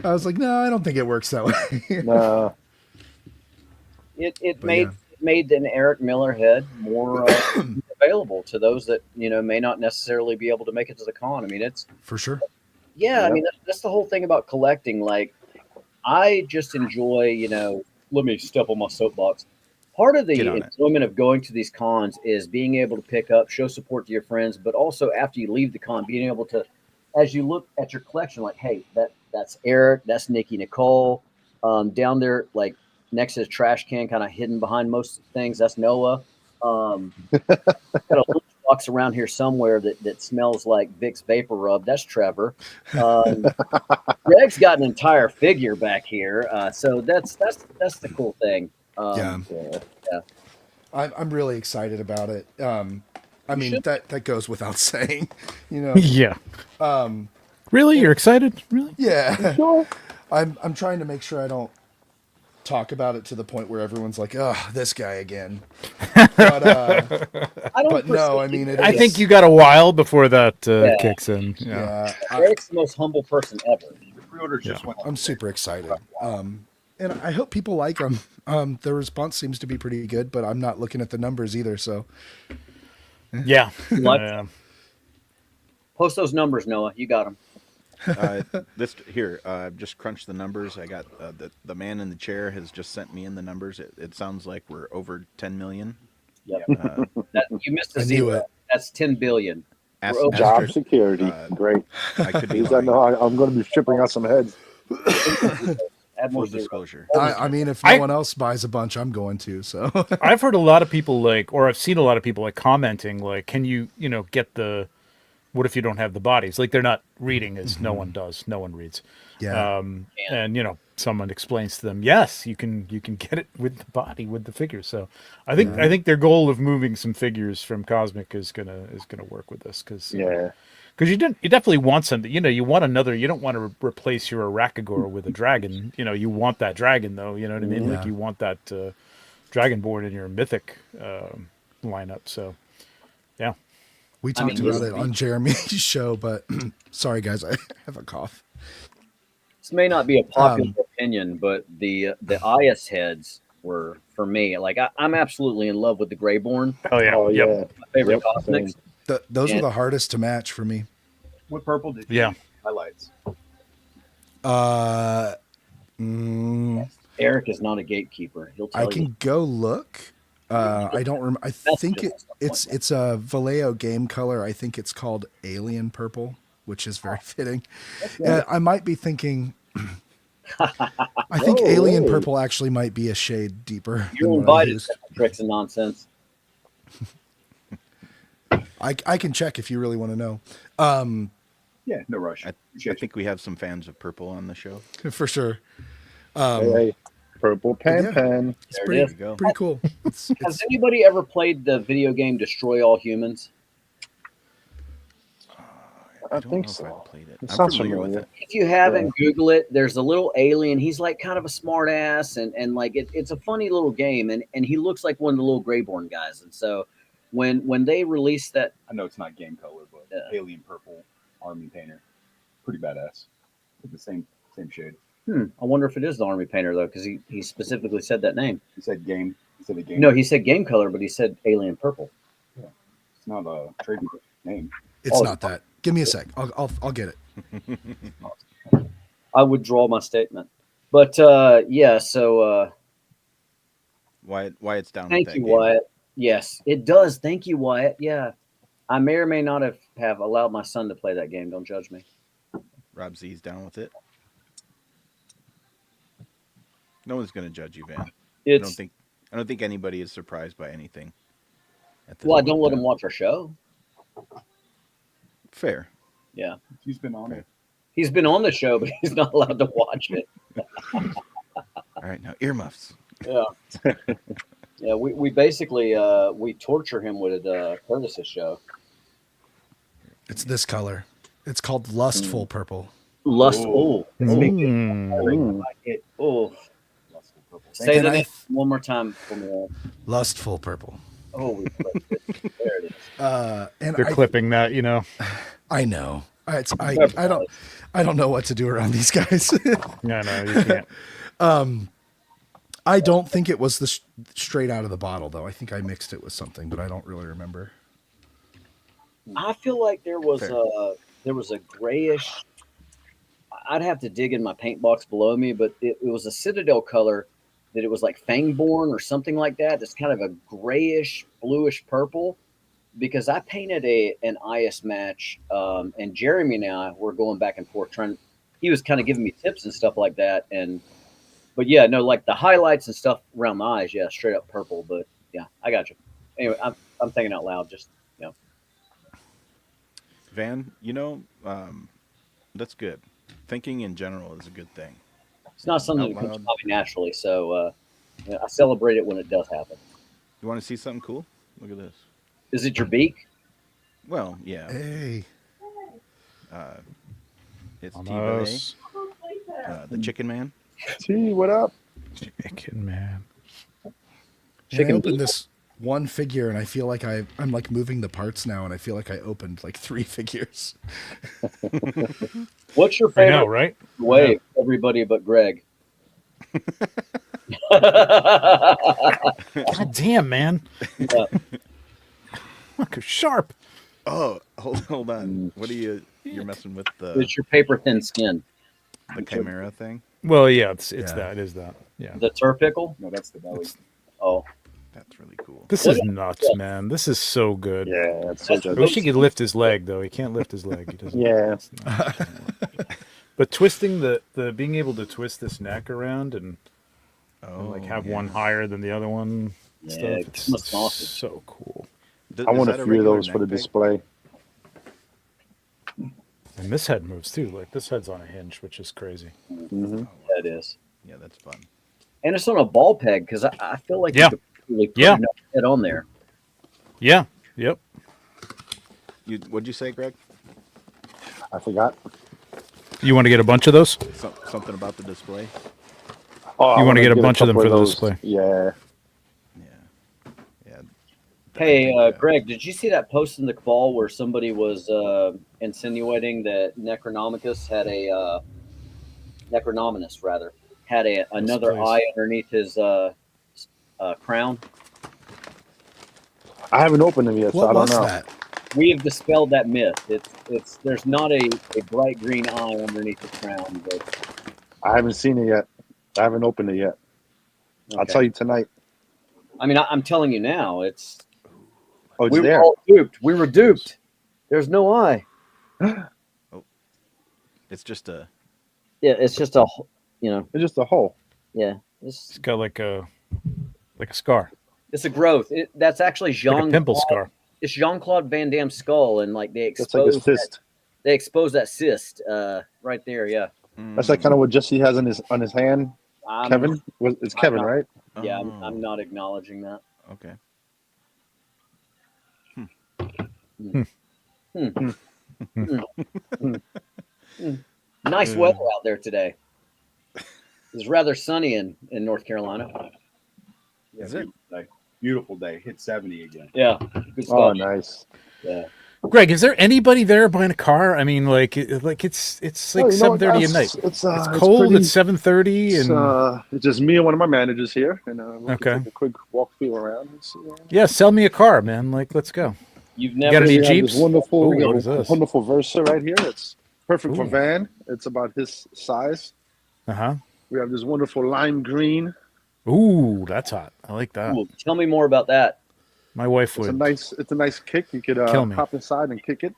Speaker 5: I was like, "No, I don't think it works that way."
Speaker 4: Nah.
Speaker 3: It
Speaker 5: But
Speaker 3: made
Speaker 5: yeah.
Speaker 3: made an Eric Miller head more available to those that may not necessarily be able to make it to the con. I mean, it's
Speaker 5: For sure.
Speaker 3: yeah. I
Speaker 4: Yep.
Speaker 3: mean, that's the whole thing about collecting. Like, I just enjoy. Let me step on my soapbox. Part of the
Speaker 1: Get on it.
Speaker 3: enjoyment of going to these cons is being able to pick up, show support to your friends, but also after you leave the con, being able to, as you look at your collection, like, hey, that's Eric, that's Nikki Nicole, down there, like next to the trash can, kind of hidden behind most things, that's Noah. Got a lunchbox around here somewhere that smells like Vicks Vapor Rub. That's Trevor. Greg's got an entire figure back here, so that's the cool thing.
Speaker 5: Yeah.
Speaker 4: Yeah.
Speaker 5: I'm really excited about it. I mean,
Speaker 3: should.
Speaker 5: that goes without saying,
Speaker 2: Yeah. Really? You're excited? Really?
Speaker 5: Yeah.
Speaker 4: Sure.
Speaker 5: I'm trying to make sure I don't talk about it to the point where everyone's like, "Oh, this guy again." But
Speaker 3: I don't.
Speaker 5: but no, I
Speaker 3: foresee-
Speaker 5: mean, it
Speaker 2: I
Speaker 5: is-
Speaker 2: think you got a while before that
Speaker 3: Yeah.
Speaker 2: kicks in. Yeah.
Speaker 5: Yeah,
Speaker 3: Eric's the most humble person ever.
Speaker 6: Your pre-orders just went.
Speaker 5: I'm super excited. And I hope people like them. The response seems to be pretty good, but I'm not looking at the numbers either. So
Speaker 2: Yeah.
Speaker 3: Like-
Speaker 2: Yeah.
Speaker 3: Post those numbers, Noah. You got them.
Speaker 1: This here, I've just crunched the numbers. I got the man in the chair has just sent me in the numbers. It sounds like we're over 10 million.
Speaker 3: Yep.
Speaker 1: Uh,
Speaker 3: You missed a
Speaker 5: I knew
Speaker 3: zero.
Speaker 5: it.
Speaker 3: That's 10 billion.
Speaker 1: Ast-
Speaker 3: We're over
Speaker 4: Job
Speaker 1: Asterisk,
Speaker 4: security. Great.
Speaker 1: I could be
Speaker 4: At least I
Speaker 1: lying.
Speaker 4: know I'm going to be shipping out some heads.
Speaker 3: Add more
Speaker 1: Full
Speaker 3: zeros.
Speaker 1: disclosure.
Speaker 5: I mean, if no
Speaker 2: I-
Speaker 5: one else buys a bunch, I'm going to. So
Speaker 2: I've heard a lot of people or I've seen a lot of people commenting, can you, get the, what if you don't have the bodies? Like they're not reading as no one does. No one reads.
Speaker 5: yeah,
Speaker 2: And someone explains to them, yes, you can get it with the body, with the figures. So I think their goal of moving some figures from Cosmic is gonna work with this because
Speaker 4: Yeah.
Speaker 2: you definitely want something. You want another. You don't want to replace your Arachagor with a dragon. You want that dragon though. You know what I mean? Like
Speaker 5: Yeah.
Speaker 2: you want that dragonborn in your mythic lineup. So yeah.
Speaker 5: we talked
Speaker 3: mean,
Speaker 5: about it on Jeremy's show, but sorry guys, I have a cough.
Speaker 3: This may not be a popular opinion, but the IS heads were, for me, like I'm absolutely in love with the Greyborn.
Speaker 2: Oh yeah.
Speaker 4: Oh,
Speaker 2: Yep.
Speaker 4: yeah.
Speaker 3: My favorite
Speaker 4: Yep,
Speaker 3: Cosmics.
Speaker 5: Those were
Speaker 3: And-
Speaker 5: the hardest to match for me.
Speaker 6: What purple did you
Speaker 2: Yeah.
Speaker 6: use? Highlights.
Speaker 3: Eric is not a gatekeeper. He'll tell
Speaker 5: I
Speaker 3: you.
Speaker 5: can go look. I don't remember. I think it's a Vallejo game color. I think it's called Alien Purple, which is very fitting. I might be thinking. I think
Speaker 3: Whoa,
Speaker 5: Alien
Speaker 3: whoa.
Speaker 5: Purple actually might be a shade deeper.
Speaker 3: You're
Speaker 5: than what I
Speaker 3: invited
Speaker 5: used.
Speaker 3: to tricks and nonsense.
Speaker 5: I can check if you really want to know.
Speaker 6: Yeah, no rush.
Speaker 1: I
Speaker 6: Appreciate you.
Speaker 1: think we have some fans of purple on the show.
Speaker 5: For sure.
Speaker 4: Hey, purple pen
Speaker 5: yeah.
Speaker 4: pen.
Speaker 5: It's
Speaker 3: There it
Speaker 5: pretty,
Speaker 3: is.
Speaker 1: There you go.
Speaker 5: pretty cool.
Speaker 3: Has anybody ever played the video game Destroy All Humans?
Speaker 4: I
Speaker 1: don't
Speaker 4: think
Speaker 1: know if
Speaker 4: so.
Speaker 1: I've played it.
Speaker 4: It
Speaker 1: I'm
Speaker 4: sounds
Speaker 1: familiar with
Speaker 4: familiar.
Speaker 1: it.
Speaker 3: If you haven't, Google it. There's a little alien. He's like kind of a smart ass, and like it's a funny little game, and he looks like one of the little Greyborn guys. And so when they released that,
Speaker 6: I know it's not game color, but
Speaker 3: Yeah.
Speaker 6: alien purple army painter, pretty badass. With the same shade.
Speaker 3: I wonder if it is the Army Painter though, because he specifically said that name.
Speaker 6: He said game. He said a game.
Speaker 3: No, he said game color, but he said alien purple.
Speaker 6: It's not a trademark name.
Speaker 5: It's
Speaker 3: Oh,
Speaker 5: not that. Give me a sec. I'll get it.
Speaker 3: I would draw my statement, but yeah. So
Speaker 1: Wyatt's down
Speaker 3: thank
Speaker 1: with that
Speaker 3: you,
Speaker 1: game.
Speaker 3: Wyatt. Yes, it does. Thank you, Wyatt. Yeah, I may or may not have allowed my son to play that game. Don't judge me.
Speaker 1: Rob Z's down with it. No one's going to judge you, Van. I
Speaker 3: It's
Speaker 1: don't think anybody is surprised by anything. At this
Speaker 3: well, I
Speaker 1: point
Speaker 3: don't
Speaker 1: in
Speaker 3: let him
Speaker 1: time.
Speaker 3: watch our show.
Speaker 1: Fair.
Speaker 3: Yeah,
Speaker 6: He's been on it.
Speaker 3: he's been on the show, but he's not allowed to watch it.
Speaker 1: All right, now earmuffs.
Speaker 3: Yeah, yeah. We basically we torture him with Curtis's show.
Speaker 5: It's this color. It's called Lustful Purple.
Speaker 3: Lust.
Speaker 6: Ooh.
Speaker 3: Oh,
Speaker 6: I like it.
Speaker 3: oh.
Speaker 6: Lustful purple.
Speaker 3: Say
Speaker 5: And
Speaker 3: that
Speaker 5: I-
Speaker 3: name one more time for me.
Speaker 5: Lustful Purple.
Speaker 3: Oh, we clicked it. There it is.
Speaker 5: And
Speaker 2: They're clipping that,
Speaker 5: I know. I don't know what to do around these guys.
Speaker 2: No, you can't.
Speaker 5: I don't think it was the straight out of the bottle though. I think I mixed it with something, but I don't really remember.
Speaker 3: I feel like there was
Speaker 1: Fair.
Speaker 3: a grayish. I'd have to dig in my paint box below me, but it was a Citadel color that it was like Fangborn or something like that. It's kind of a grayish, bluish purple. Because I painted an IS match, and Jeremy and I were going back and forth trying. He was kind of giving me tips and stuff like that, but yeah, no, like the highlights and stuff around the eyes, yeah, straight up purple. But yeah, I got you. Anyway, I'm thinking out loud, just
Speaker 1: Van, that's good. Thinking in general is a good thing.
Speaker 3: it's not something
Speaker 1: Out
Speaker 3: that comes
Speaker 1: loud.
Speaker 3: to me naturally. So I celebrate it when it does happen.
Speaker 1: You want to see something cool? Look at this.
Speaker 3: Is it your beak?
Speaker 1: Well, yeah.
Speaker 5: Hey,
Speaker 1: It's
Speaker 2: Almost.
Speaker 1: TVA, the Chicken Man.
Speaker 4: T, what up?
Speaker 2: Chicken man.
Speaker 5: I
Speaker 3: Chicken
Speaker 5: opened
Speaker 3: beak?
Speaker 5: this one figure and I feel like I'm like moving the parts now, and I feel like I opened like 3 figures.
Speaker 3: What's your
Speaker 2: I
Speaker 3: favorite
Speaker 2: know, right?
Speaker 3: way? Everybody but Greg.
Speaker 2: God damn, man.
Speaker 3: Yeah.
Speaker 2: Look, sharp.
Speaker 1: Oh, hold on. What do you? You're messing with
Speaker 3: It's your paper thin skin.
Speaker 1: the chimera thing.
Speaker 2: Well, yeah, it's
Speaker 5: Yeah.
Speaker 2: that. It is that. Yeah.
Speaker 3: The Turpickle?
Speaker 6: No, that's the belly.
Speaker 3: Oh.
Speaker 1: That's really cool.
Speaker 2: This is nuts, man. This is so good.
Speaker 4: Yeah, it's so
Speaker 3: That's
Speaker 2: I
Speaker 4: good.
Speaker 2: wish he could lift his leg though. He can't lift his leg. He doesn't.
Speaker 4: Yeah.
Speaker 2: But twisting the being able to twist this neck around and like have one
Speaker 1: yeah.
Speaker 2: higher than the other one.
Speaker 3: Yeah,
Speaker 2: Stuff.
Speaker 3: it's almost
Speaker 2: It's
Speaker 3: awesome.
Speaker 2: so cool.
Speaker 1: Th-
Speaker 4: I
Speaker 1: is
Speaker 4: want a
Speaker 1: that
Speaker 4: few of
Speaker 1: regular
Speaker 4: those for the
Speaker 1: neck peg?
Speaker 4: display.
Speaker 2: And this head moves too. Like this head's on a hinge, which is crazy.
Speaker 4: Hmm
Speaker 3: Yeah, it is.
Speaker 1: Yeah, that's fun.
Speaker 3: And it's on a ball peg because I feel like
Speaker 2: Yeah.
Speaker 3: you could really put
Speaker 2: Yeah.
Speaker 3: enough head on there.
Speaker 2: Yeah. Yep.
Speaker 1: What'd you say, Greg?
Speaker 4: I forgot.
Speaker 2: You want to get a bunch of those?
Speaker 1: Something about the display?
Speaker 4: Oh, I
Speaker 2: You wanna
Speaker 4: wanna
Speaker 2: get a bunch of them
Speaker 4: couple
Speaker 2: for the
Speaker 4: those.
Speaker 2: display.
Speaker 4: Yeah.
Speaker 1: Yeah.
Speaker 3: Hey, Greg, did you see that post in the Cabal where somebody was insinuating that Necronomicus had a Necronominus rather had another
Speaker 2: please.
Speaker 3: eye underneath his crown?
Speaker 4: I haven't opened them yet, so I
Speaker 5: What
Speaker 4: don't
Speaker 5: was
Speaker 4: know.
Speaker 5: that?
Speaker 3: We have dispelled that myth. It's there's not a bright green eye underneath the crown, but
Speaker 4: I haven't seen it yet. I haven't opened it yet. I'll
Speaker 3: okay.
Speaker 4: tell you tonight.
Speaker 3: I mean, I'm telling you now. It's
Speaker 4: Oh, it's
Speaker 3: we were
Speaker 4: there.
Speaker 3: all duped. We were duped. There's no eye.
Speaker 1: It's just a.
Speaker 3: Yeah, it's just a
Speaker 4: It's just a hole.
Speaker 3: yeah.
Speaker 2: It's got like a scar,
Speaker 3: It's a growth. That's actually
Speaker 2: like a
Speaker 3: Jean.
Speaker 2: pimple scar.
Speaker 3: It's Jean-Claude Van Damme's skull, and like they
Speaker 4: That's like a
Speaker 3: exposed
Speaker 4: cyst.
Speaker 3: they exposed that cyst right there. Yeah,
Speaker 4: That's like kind of what Jesse has on his hand.
Speaker 3: I'm,
Speaker 4: Kevin, it's Kevin,
Speaker 3: not-
Speaker 4: right?
Speaker 3: Yeah,
Speaker 1: Oh,
Speaker 3: I'm not acknowledging that.
Speaker 1: Okay.
Speaker 3: Nice weather out there today. It's rather sunny in North Carolina.
Speaker 6: Yeah,
Speaker 1: Is it?
Speaker 6: Like, beautiful day. Hit 70 again.
Speaker 3: Yeah, good stuff.
Speaker 4: Oh, nice.
Speaker 3: Yeah.
Speaker 2: Greg, is there anybody there buying a car? I mean, like it's like
Speaker 4: Oh, you know
Speaker 2: 7:30
Speaker 4: what,
Speaker 2: at night.
Speaker 4: It's
Speaker 2: It's cold.
Speaker 4: pretty-
Speaker 2: It's 7:30,
Speaker 4: It's,
Speaker 2: and
Speaker 4: it's just me and one of my managers here, and we
Speaker 2: Okay.
Speaker 4: can take a quick walkthrough around. And see,
Speaker 2: yeah, sell me a car, man. Like, let's go.
Speaker 3: You've
Speaker 2: got
Speaker 3: never
Speaker 2: any
Speaker 4: we have
Speaker 2: Jeeps?
Speaker 4: this wonderful,
Speaker 2: Ooh,
Speaker 4: we have
Speaker 2: what
Speaker 4: a
Speaker 2: is this?
Speaker 4: wonderful Versa right here. It's perfect for
Speaker 2: Ooh.
Speaker 4: van. It's about his size.
Speaker 2: Uh huh.
Speaker 4: We have this wonderful lime green.
Speaker 2: Ooh, that's hot. I like that.
Speaker 3: Ooh, tell me more about that.
Speaker 2: My wife
Speaker 4: It's a
Speaker 2: would.
Speaker 4: nice kick. You could
Speaker 2: Kill me.
Speaker 4: hop inside and kick it.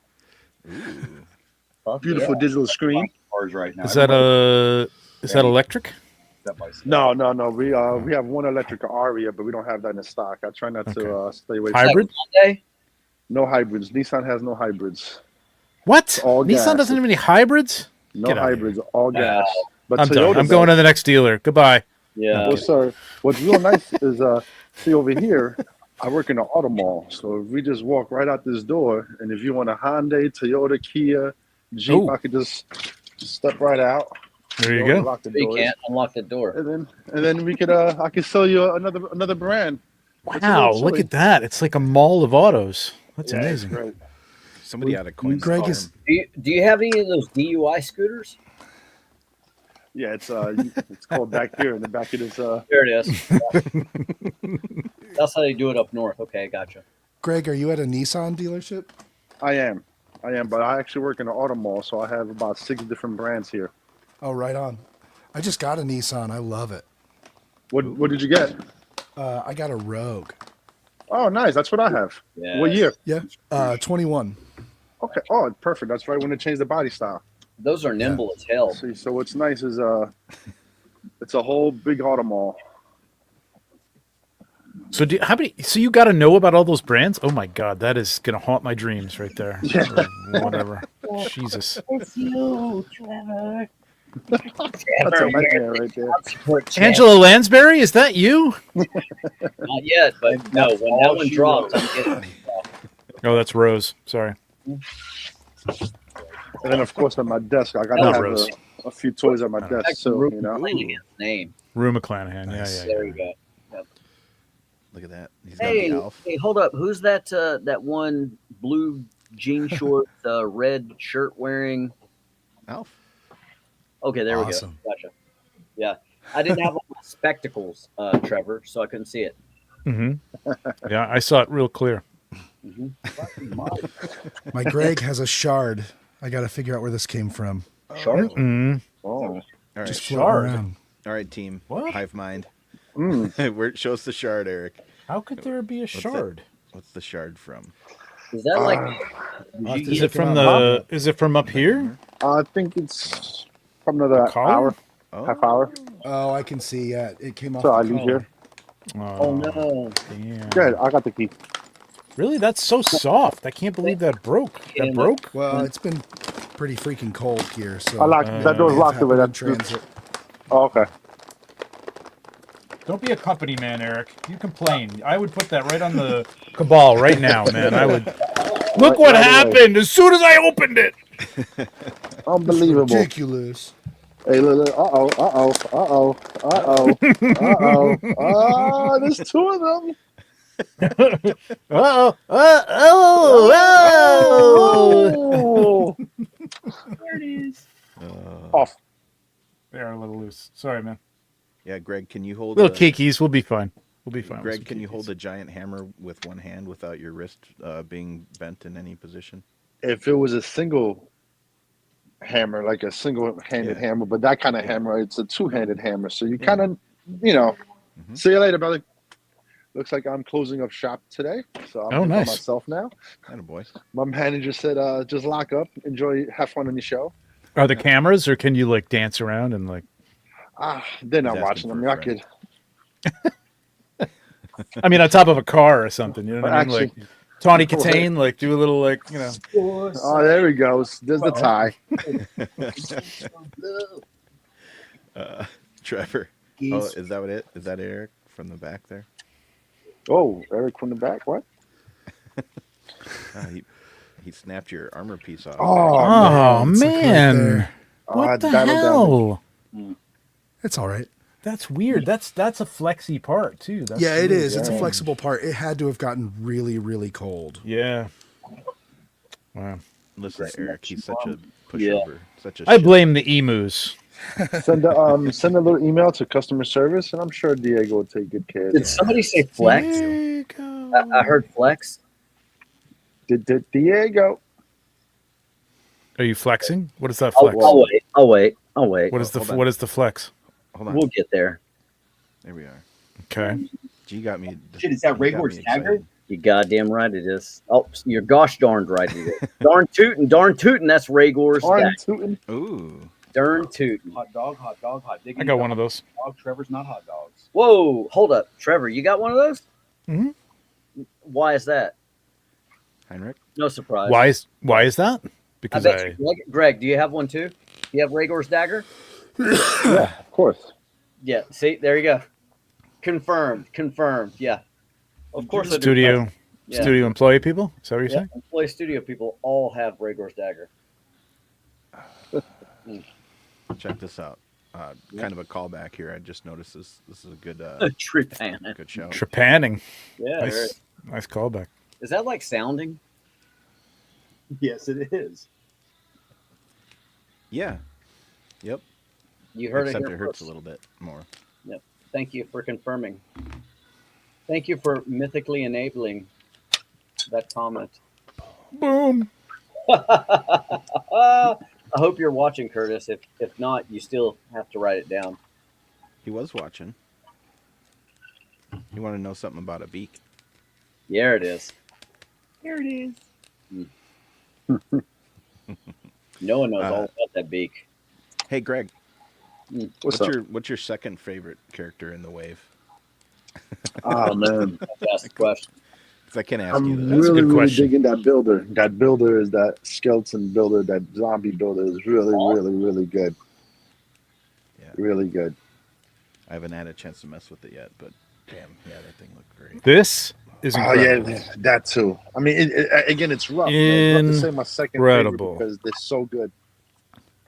Speaker 3: Fuck
Speaker 4: Beautiful
Speaker 3: yeah.
Speaker 4: digital screen.
Speaker 6: Cars right now.
Speaker 2: Is that electric?
Speaker 6: Step by step.
Speaker 4: No. We have one electric Aria, but we don't have that in stock. I try not to
Speaker 2: Okay.
Speaker 4: stay away.
Speaker 2: Hybrid?
Speaker 3: Monday?
Speaker 4: No hybrids. Nissan has no hybrids.
Speaker 2: What?
Speaker 4: all
Speaker 2: Nissan
Speaker 4: gas.
Speaker 2: doesn't have any hybrids?
Speaker 4: No
Speaker 2: Get outta
Speaker 4: hybrids. All gas. But
Speaker 2: I'm
Speaker 4: Toyota
Speaker 2: done. I'm going to the next dealer. Goodbye.
Speaker 3: Yeah.
Speaker 4: Well, sir, what's real nice is see over here. I work in an auto mall, so if we just walk right out this door, and if you want a Hyundai, Toyota, Kia, Jeep,
Speaker 2: Ooh.
Speaker 4: I could just step right out.
Speaker 2: There you
Speaker 4: know,
Speaker 2: go.
Speaker 4: Lock the
Speaker 3: You
Speaker 4: doors,
Speaker 3: can't unlock the door.
Speaker 4: and then we could I could sell you another brand. It's a
Speaker 2: Wow,
Speaker 4: little
Speaker 2: look
Speaker 4: silly.
Speaker 2: at that. It's like a mall of autos. That's
Speaker 4: Yeah, it's
Speaker 2: amazing.
Speaker 4: great.
Speaker 1: Somebody had a coin.
Speaker 5: Greg
Speaker 1: farm.
Speaker 5: is-
Speaker 3: Do you have any of those DUI scooters?
Speaker 4: Yeah, it's called back here in the back of this.
Speaker 3: There it is. That's how they do it up north. Okay, gotcha.
Speaker 5: Greg, are you at a Nissan dealership?
Speaker 4: I am, but I actually work in an auto mall, so I have about 6 different brands here.
Speaker 5: Oh, right on. I just got a Nissan. I love it.
Speaker 4: What did you get?
Speaker 5: I got a Rogue.
Speaker 4: Oh, nice. That's what I have.
Speaker 3: Yeah.
Speaker 4: What year?
Speaker 5: Yeah, 21.
Speaker 4: Okay. Oh, perfect. That's right when they changed the body style.
Speaker 3: Those are nimble as hell.
Speaker 4: See, so what's nice is it's a whole big auto mall.
Speaker 2: So how many? So you got to know about all those brands? Oh my God, that is gonna haunt my dreams right there.
Speaker 4: Yeah.
Speaker 2: Or whatever. Jesus.
Speaker 3: It's you, Trevor.
Speaker 4: That's a nightmare right there.
Speaker 2: Angela Lansbury, is that you?
Speaker 3: Not yet, but no. When that
Speaker 4: all
Speaker 3: one
Speaker 4: she
Speaker 3: drops,
Speaker 4: wrote.
Speaker 3: I'm getting.
Speaker 2: Oh, that's Rose. Sorry.
Speaker 4: And then of course on my desk, I
Speaker 2: No,
Speaker 4: gotta have
Speaker 2: Rose.
Speaker 4: a few toys on my desk too. You know.
Speaker 3: Name.
Speaker 2: Rue McClanahan.
Speaker 5: Nice.
Speaker 2: Yeah,
Speaker 3: There
Speaker 2: yeah.
Speaker 3: you go.
Speaker 1: Look at that. He's got
Speaker 3: Hey,
Speaker 1: the Alf.
Speaker 3: hey, hold up. Who's that? That one blue jean short, red shirt wearing.
Speaker 1: Alf.
Speaker 3: Okay, there
Speaker 5: Awesome.
Speaker 3: we go. Gotcha. Yeah, I didn't have my spectacles, Trevor, so I couldn't see it.
Speaker 2: Mm-hmm. Yeah, I saw it real clear.
Speaker 5: My Greg has a Shard. I got to figure out where this came from.
Speaker 3: Shark?
Speaker 2: Mm.
Speaker 4: Oh.
Speaker 1: All right.
Speaker 5: Just floating
Speaker 2: shard.
Speaker 5: around.
Speaker 1: All right, team.
Speaker 2: What?
Speaker 1: Hive mind.
Speaker 4: Mm.
Speaker 1: Show us the shard, Eric.
Speaker 2: How could there be a
Speaker 1: that?
Speaker 2: shard?
Speaker 1: What's the shard from?
Speaker 3: Is that like?
Speaker 5: I'll have to
Speaker 2: Is
Speaker 5: check
Speaker 2: it from
Speaker 5: out.
Speaker 2: the? Is it from up here?
Speaker 4: I think it's from another
Speaker 2: collar?
Speaker 4: hour,
Speaker 1: Oh.
Speaker 4: half hour.
Speaker 5: Oh, I can see. Yeah, it came off
Speaker 4: So I
Speaker 5: the
Speaker 4: leave
Speaker 5: collar.
Speaker 4: here.
Speaker 3: Oh no!
Speaker 2: Damn.
Speaker 4: Good. I got the key.
Speaker 2: Really? That's so soft. I can't believe that broke. That broke?
Speaker 5: Well, it's been pretty freaking cold here, so
Speaker 4: I locked that door's
Speaker 5: may have
Speaker 4: locked over.
Speaker 5: happened in
Speaker 4: That's
Speaker 5: transit.
Speaker 4: Oh, okay.
Speaker 2: Don't be a company man, Eric. You complain. I would put that right on the cabal right now, man. I would. Look what
Speaker 4: right away.
Speaker 2: happened as soon as I opened it.
Speaker 4: Unbelievable.
Speaker 5: Ridiculous.
Speaker 4: Hey, look. Oh, there's two of them.
Speaker 2: Oh.
Speaker 4: Oh.
Speaker 3: There it is.
Speaker 4: Off.
Speaker 2: They are a little loose. Sorry, man.
Speaker 1: Yeah, Greg, can you hold?
Speaker 2: Little kikis. We'll be fine. We'll be fine. with
Speaker 1: Greg,
Speaker 2: some
Speaker 1: can you
Speaker 2: kikis.
Speaker 1: hold a giant hammer with one hand without your wrist being bent in any position?
Speaker 4: If it was a single hammer, like a single-handed
Speaker 1: Yeah.
Speaker 4: hammer, but that kind of hammer, it's a two-handed hammer. So you
Speaker 1: Yeah.
Speaker 4: kind of, you know,
Speaker 1: Mhm.
Speaker 4: see you later, brother. Looks like I'm closing up shop today, so I'm
Speaker 2: Oh,
Speaker 4: here
Speaker 2: nice.
Speaker 4: for myself now.
Speaker 1: Attaboy.
Speaker 4: My manager said, just lock up, enjoy, have fun on your show.
Speaker 2: Are the cameras, or can you like dance around and like?
Speaker 4: They're not
Speaker 1: He's
Speaker 4: watching.
Speaker 1: asking
Speaker 4: I
Speaker 1: for
Speaker 4: mean,
Speaker 1: a
Speaker 4: I
Speaker 1: friend.
Speaker 4: could.
Speaker 2: I mean, on top of a car or something. You know what I mean?
Speaker 4: Actually,
Speaker 2: Like Tawny Katane, like do a little like you know.
Speaker 4: oh, there he goes. There's the tie.
Speaker 1: Trevor. Oh, is that what it? Is that Eric from the back there?
Speaker 4: Oh, Eric from the back. What?
Speaker 1: He snapped your armor piece off.
Speaker 2: Oh
Speaker 5: It's like right
Speaker 2: man!
Speaker 5: there.
Speaker 2: What the
Speaker 4: that'll
Speaker 2: hell?
Speaker 5: It's all right.
Speaker 2: That's weird. That's a flexy part too. That's
Speaker 5: Yeah, it
Speaker 2: really
Speaker 5: is. It's a
Speaker 2: strange.
Speaker 5: flexible part. It had to have gotten really, really cold.
Speaker 2: Yeah. Wow.
Speaker 1: Listen to Eric. He's such a
Speaker 3: Yeah.
Speaker 1: pushover. Such a
Speaker 2: I
Speaker 1: shit.
Speaker 2: blame the emus.
Speaker 4: Send a little email to customer service, and I'm sure Diego will take good care of
Speaker 3: Did
Speaker 4: it.
Speaker 3: somebody say flex?
Speaker 2: Diego.
Speaker 3: I heard flex.
Speaker 4: Did Diego?
Speaker 2: Are you flexing? What is that
Speaker 3: I'll
Speaker 2: flex?
Speaker 3: wait.
Speaker 2: What is the
Speaker 1: Hold on.
Speaker 2: what is the flex?
Speaker 1: Hold on.
Speaker 3: We'll get there.
Speaker 1: There we are.
Speaker 2: Okay.
Speaker 1: G got me.
Speaker 6: Shit, is that
Speaker 1: G got
Speaker 6: Raygor's
Speaker 1: me
Speaker 6: dagger?
Speaker 1: excited.
Speaker 3: You goddamn right it is. Oh, you're gosh darned right it is. darn tootin'. That's Raygor's
Speaker 4: Arn
Speaker 3: stack.
Speaker 4: Tootin?
Speaker 1: Ooh.
Speaker 3: Darn tootin'.
Speaker 6: Hot dog, hot diggity.
Speaker 2: I got one of those.
Speaker 6: Dog. Trevor's not hot dogs.
Speaker 3: Whoa, hold up, Trevor. You got one of those?
Speaker 2: Mhm.
Speaker 3: Why is that?
Speaker 1: Heinrich.
Speaker 3: No surprise.
Speaker 2: Why is that?
Speaker 3: I
Speaker 2: Because
Speaker 3: bet you like it. Greg, do you have one too? Do you have Raygor's dagger?
Speaker 4: Yeah, of course.
Speaker 3: Yeah. See, there you go. Confirmed. Yeah. Of course I do.
Speaker 2: studio
Speaker 3: Yeah.
Speaker 2: studio employee people. Is that what you're
Speaker 3: Yeah.
Speaker 2: saying?
Speaker 3: Employee studio people all have Raygor's dagger.
Speaker 1: Check this out. Kind of a callback here. I just noticed this. This is a good
Speaker 3: Trepanning.
Speaker 1: good show.
Speaker 2: Trepanning.
Speaker 3: Yeah.
Speaker 2: Nice callback.
Speaker 3: Is that like sounding?
Speaker 6: Yes, it is.
Speaker 1: Yeah. Yep.
Speaker 3: You heard
Speaker 1: Except
Speaker 3: it here
Speaker 1: it hurts
Speaker 3: first.
Speaker 1: a little bit more.
Speaker 3: Thank you for confirming. Thank you for mythically enabling that comment.
Speaker 2: Boom.
Speaker 3: I hope you're watching, Curtis. If not, you still have to write it down.
Speaker 1: He was watching. You want to know something about a beak?
Speaker 3: Yeah, it is.
Speaker 6: Here it is.
Speaker 3: No one knows all about that beak.
Speaker 1: Hey, Greg.
Speaker 4: What's up?
Speaker 1: What's your second favorite character in the wave?
Speaker 4: Oh man,
Speaker 3: That's the question.
Speaker 1: Because I can't ask
Speaker 4: I'm
Speaker 1: you that.
Speaker 2: That's a
Speaker 4: really,
Speaker 2: good
Speaker 4: really
Speaker 2: question.
Speaker 4: digging that builder. That builder is that skeleton builder. That zombie builder is really, really, really good.
Speaker 1: Yeah.
Speaker 4: Really good.
Speaker 1: I haven't had a chance to mess with it yet, but damn, yeah, that thing looked great.
Speaker 2: This is
Speaker 4: Oh
Speaker 2: incredible.
Speaker 4: yeah, that too. I mean, again, it's rough. It's rough to say my second favorite
Speaker 2: Incredible.
Speaker 4: because they're so good.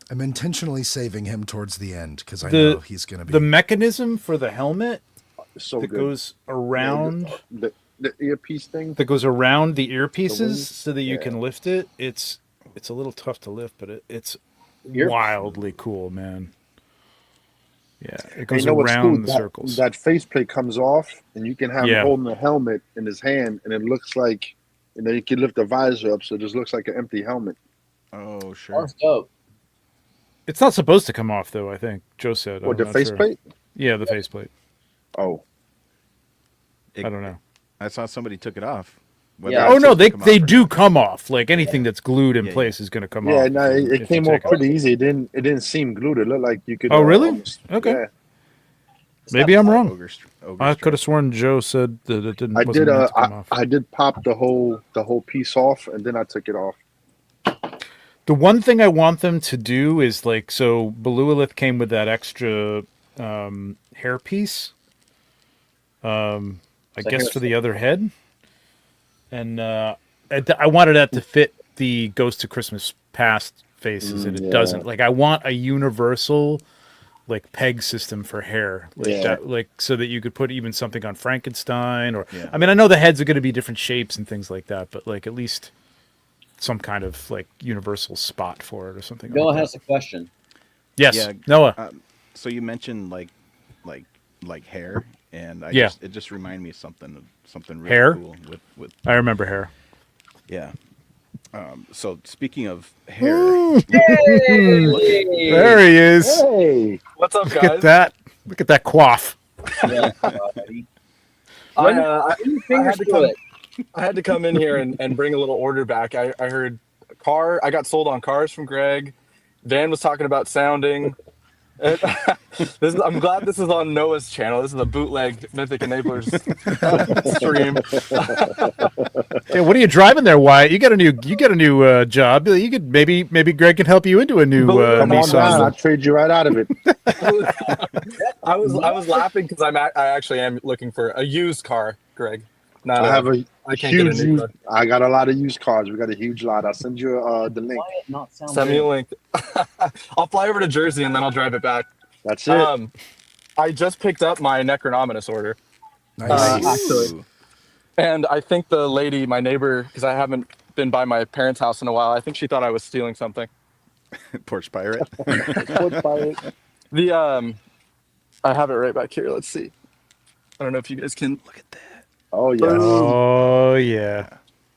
Speaker 5: I'm intentionally saving him towards the end because I
Speaker 2: The-
Speaker 5: know he's going to be.
Speaker 2: The mechanism for the helmet
Speaker 4: So
Speaker 2: that
Speaker 4: good.
Speaker 2: goes around
Speaker 4: The earpiece thing.
Speaker 2: that goes around the earpieces
Speaker 4: wings?
Speaker 2: so that you
Speaker 4: Yeah.
Speaker 2: can lift it. It's a little tough to lift, but it's
Speaker 3: Ear-
Speaker 2: wildly cool, man. Yeah, it
Speaker 4: And
Speaker 2: goes
Speaker 4: you know what's
Speaker 2: around
Speaker 4: cool?
Speaker 2: the circles.
Speaker 4: That faceplate comes off, and you can have
Speaker 2: Yeah.
Speaker 4: him holding the helmet in his hand, and it looks like, you can lift the visor up, so it just looks like an empty helmet.
Speaker 1: Oh, sure.
Speaker 3: That's dope.
Speaker 2: It's not supposed to come off though. I think Joe said.
Speaker 4: What,
Speaker 2: I'm
Speaker 4: the
Speaker 2: not sure.
Speaker 4: faceplate?
Speaker 2: Yeah, the faceplate.
Speaker 4: Oh,
Speaker 2: I don't know.
Speaker 1: I saw somebody took it off.
Speaker 3: Yeah.
Speaker 2: Oh
Speaker 1: it's
Speaker 2: no,
Speaker 1: supposed to
Speaker 2: they
Speaker 1: come
Speaker 2: they
Speaker 1: off or
Speaker 2: do
Speaker 1: not.
Speaker 2: come off. Like anything that's glued in
Speaker 1: Yeah,
Speaker 2: place is going to come
Speaker 4: yeah.
Speaker 2: off.
Speaker 4: No,
Speaker 2: if you
Speaker 4: it came off
Speaker 2: take it.
Speaker 4: pretty easy. It didn't seem glued. It looked like you could.
Speaker 2: Oh really?
Speaker 4: Almost,
Speaker 2: Okay.
Speaker 4: Yeah.
Speaker 2: Maybe I'm wrong.
Speaker 1: Ogre
Speaker 2: I could have
Speaker 1: strike.
Speaker 2: sworn Joe said that it didn't.
Speaker 4: I
Speaker 2: wasn't
Speaker 4: did.
Speaker 2: meant to come off.
Speaker 4: I did pop the whole piece off, and then I took it off.
Speaker 2: The one thing I want them to do is like, so Belualith came with that extra hair piece. I
Speaker 3: It's a
Speaker 2: guess
Speaker 3: hair
Speaker 2: for the other head, and I wanted that to fit the Ghost of Christmas Past faces, and it
Speaker 4: yeah.
Speaker 2: doesn't. Like, I want a universal like peg system for hair, like
Speaker 4: Yeah.
Speaker 2: that, like so that you could put even something on Frankenstein, or
Speaker 1: Yeah.
Speaker 2: I mean, I know the heads are going to be different shapes and things like that, but like at least some kind of like universal spot for it or something.
Speaker 3: Noah
Speaker 2: like
Speaker 3: has a question.
Speaker 2: Yes,
Speaker 1: Yeah.
Speaker 2: Noah.
Speaker 1: So you mentioned like hair, and
Speaker 2: Yeah.
Speaker 1: it just reminded me of something really
Speaker 2: Hair?
Speaker 1: cool with
Speaker 2: I remember hair.
Speaker 1: yeah. So speaking of hair,
Speaker 2: There he is.
Speaker 4: Hey,
Speaker 7: What's up,
Speaker 2: Look at
Speaker 7: guys?
Speaker 2: that. Look at that quaff.
Speaker 3: Yeah, buddy.
Speaker 7: I
Speaker 3: Run your fingers
Speaker 7: had to
Speaker 3: through
Speaker 7: come.
Speaker 3: it.
Speaker 7: I had to come in here and bring a little order back. I heard a car. I got sold on cars from Greg. Dan was talking about sounding. I'm glad this is on Noah's channel. This is a bootleg Mythic Enablers stream.
Speaker 2: Okay, what are you driving there, Wyatt? You got a new job. You could maybe Greg can help you into a new
Speaker 7: Come on
Speaker 4: come on down. I'll
Speaker 2: Nissan.
Speaker 4: trade you right out of it.
Speaker 7: I was laughing because I actually am looking for a used car, Greg. Not
Speaker 4: I have a
Speaker 7: I can't get a
Speaker 4: huge.
Speaker 7: new car.
Speaker 4: I got a lot of used cars. We got a huge lot. I'll send you the link.
Speaker 3: Why it not sound
Speaker 7: Send me a
Speaker 3: good?
Speaker 7: link. I'll fly over to Jersey and then I'll drive it back.
Speaker 4: That's it.
Speaker 7: I just picked up my Necronominus order.
Speaker 5: Nice.
Speaker 7: Actually.
Speaker 1: Ooh.
Speaker 7: And I think the lady, my neighbor, because I haven't been by my parents' house in a while, I think she thought I was stealing something.
Speaker 1: Porch pirate.
Speaker 7: The I have it right back here. Let's see. I don't know if you guys can look at that.
Speaker 4: Oh yes.
Speaker 2: Oh yeah.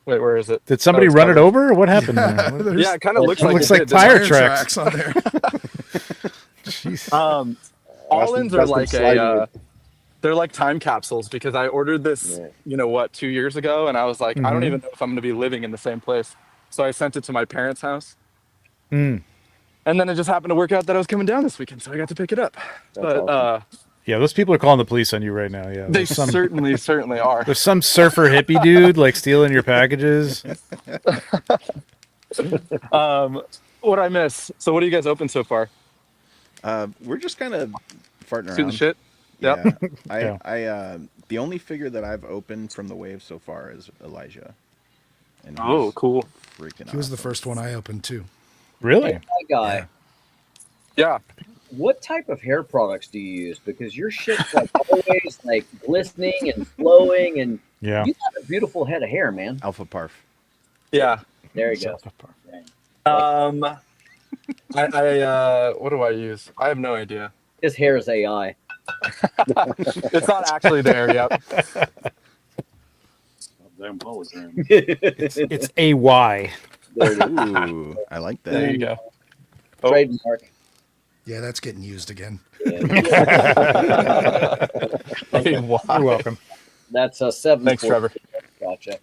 Speaker 7: Wait, where is it?
Speaker 2: Did somebody
Speaker 7: it's
Speaker 2: run it
Speaker 7: covered.
Speaker 2: over? Or what happened there?
Speaker 5: There's
Speaker 7: Yeah, it kind of looks
Speaker 2: It
Speaker 7: like
Speaker 2: looks
Speaker 7: it
Speaker 2: like
Speaker 7: did.
Speaker 2: tire
Speaker 5: tire
Speaker 2: tracks.
Speaker 5: tracks on there.
Speaker 2: Jeez.
Speaker 7: All-ins are
Speaker 4: that's
Speaker 7: like
Speaker 4: sliding
Speaker 7: they're like time capsules because I ordered this,
Speaker 4: Yeah.
Speaker 7: 2 years ago, and I was like, I don't
Speaker 2: Mhm.
Speaker 7: even know if I'm going to be living in the same place. So I sent it to my parents' house,
Speaker 2: Mm.
Speaker 7: and then it just happened to work out that I was coming down this weekend, so I got to pick it up. But
Speaker 4: awesome.
Speaker 2: Yeah, those people are calling the police on you right now. Yeah,
Speaker 7: they certainly are.
Speaker 2: there's some surfer hippie dude like stealing your packages.
Speaker 7: What I miss? So what do you guys open so far?
Speaker 1: We're just kind of farting
Speaker 7: Shooting
Speaker 1: around.
Speaker 7: shit.
Speaker 1: Yeah.
Speaker 7: Yep.
Speaker 2: Yeah.
Speaker 1: The only figure that I've opened from the wave so far is Elijah. And
Speaker 7: Oh,
Speaker 1: he's
Speaker 7: cool.
Speaker 1: freaking
Speaker 5: He was the
Speaker 1: awesome.
Speaker 5: first one I opened too.
Speaker 2: Really?
Speaker 3: Hey, my guy,
Speaker 7: Yeah.
Speaker 3: what type of hair products do you use? Because your shit's like always like glistening and flowing, and
Speaker 2: Yeah.
Speaker 3: you got a beautiful head of hair, man.
Speaker 1: Alpha Parf.
Speaker 7: Yeah.
Speaker 3: There you go.
Speaker 7: I what do I use? I have no idea.
Speaker 3: His hair is AI.
Speaker 7: It's not actually there yet.
Speaker 6: Damn well is in.
Speaker 2: It's AY.
Speaker 3: There it is.
Speaker 1: Ooh, I like
Speaker 7: There
Speaker 1: that.
Speaker 7: you go. Oh.
Speaker 3: Trademark.
Speaker 5: Yeah, that's getting used again.
Speaker 7: Hey, wow.
Speaker 2: You're welcome.
Speaker 3: That's a 7.
Speaker 7: Thanks, Trevor.
Speaker 3: Gotcha.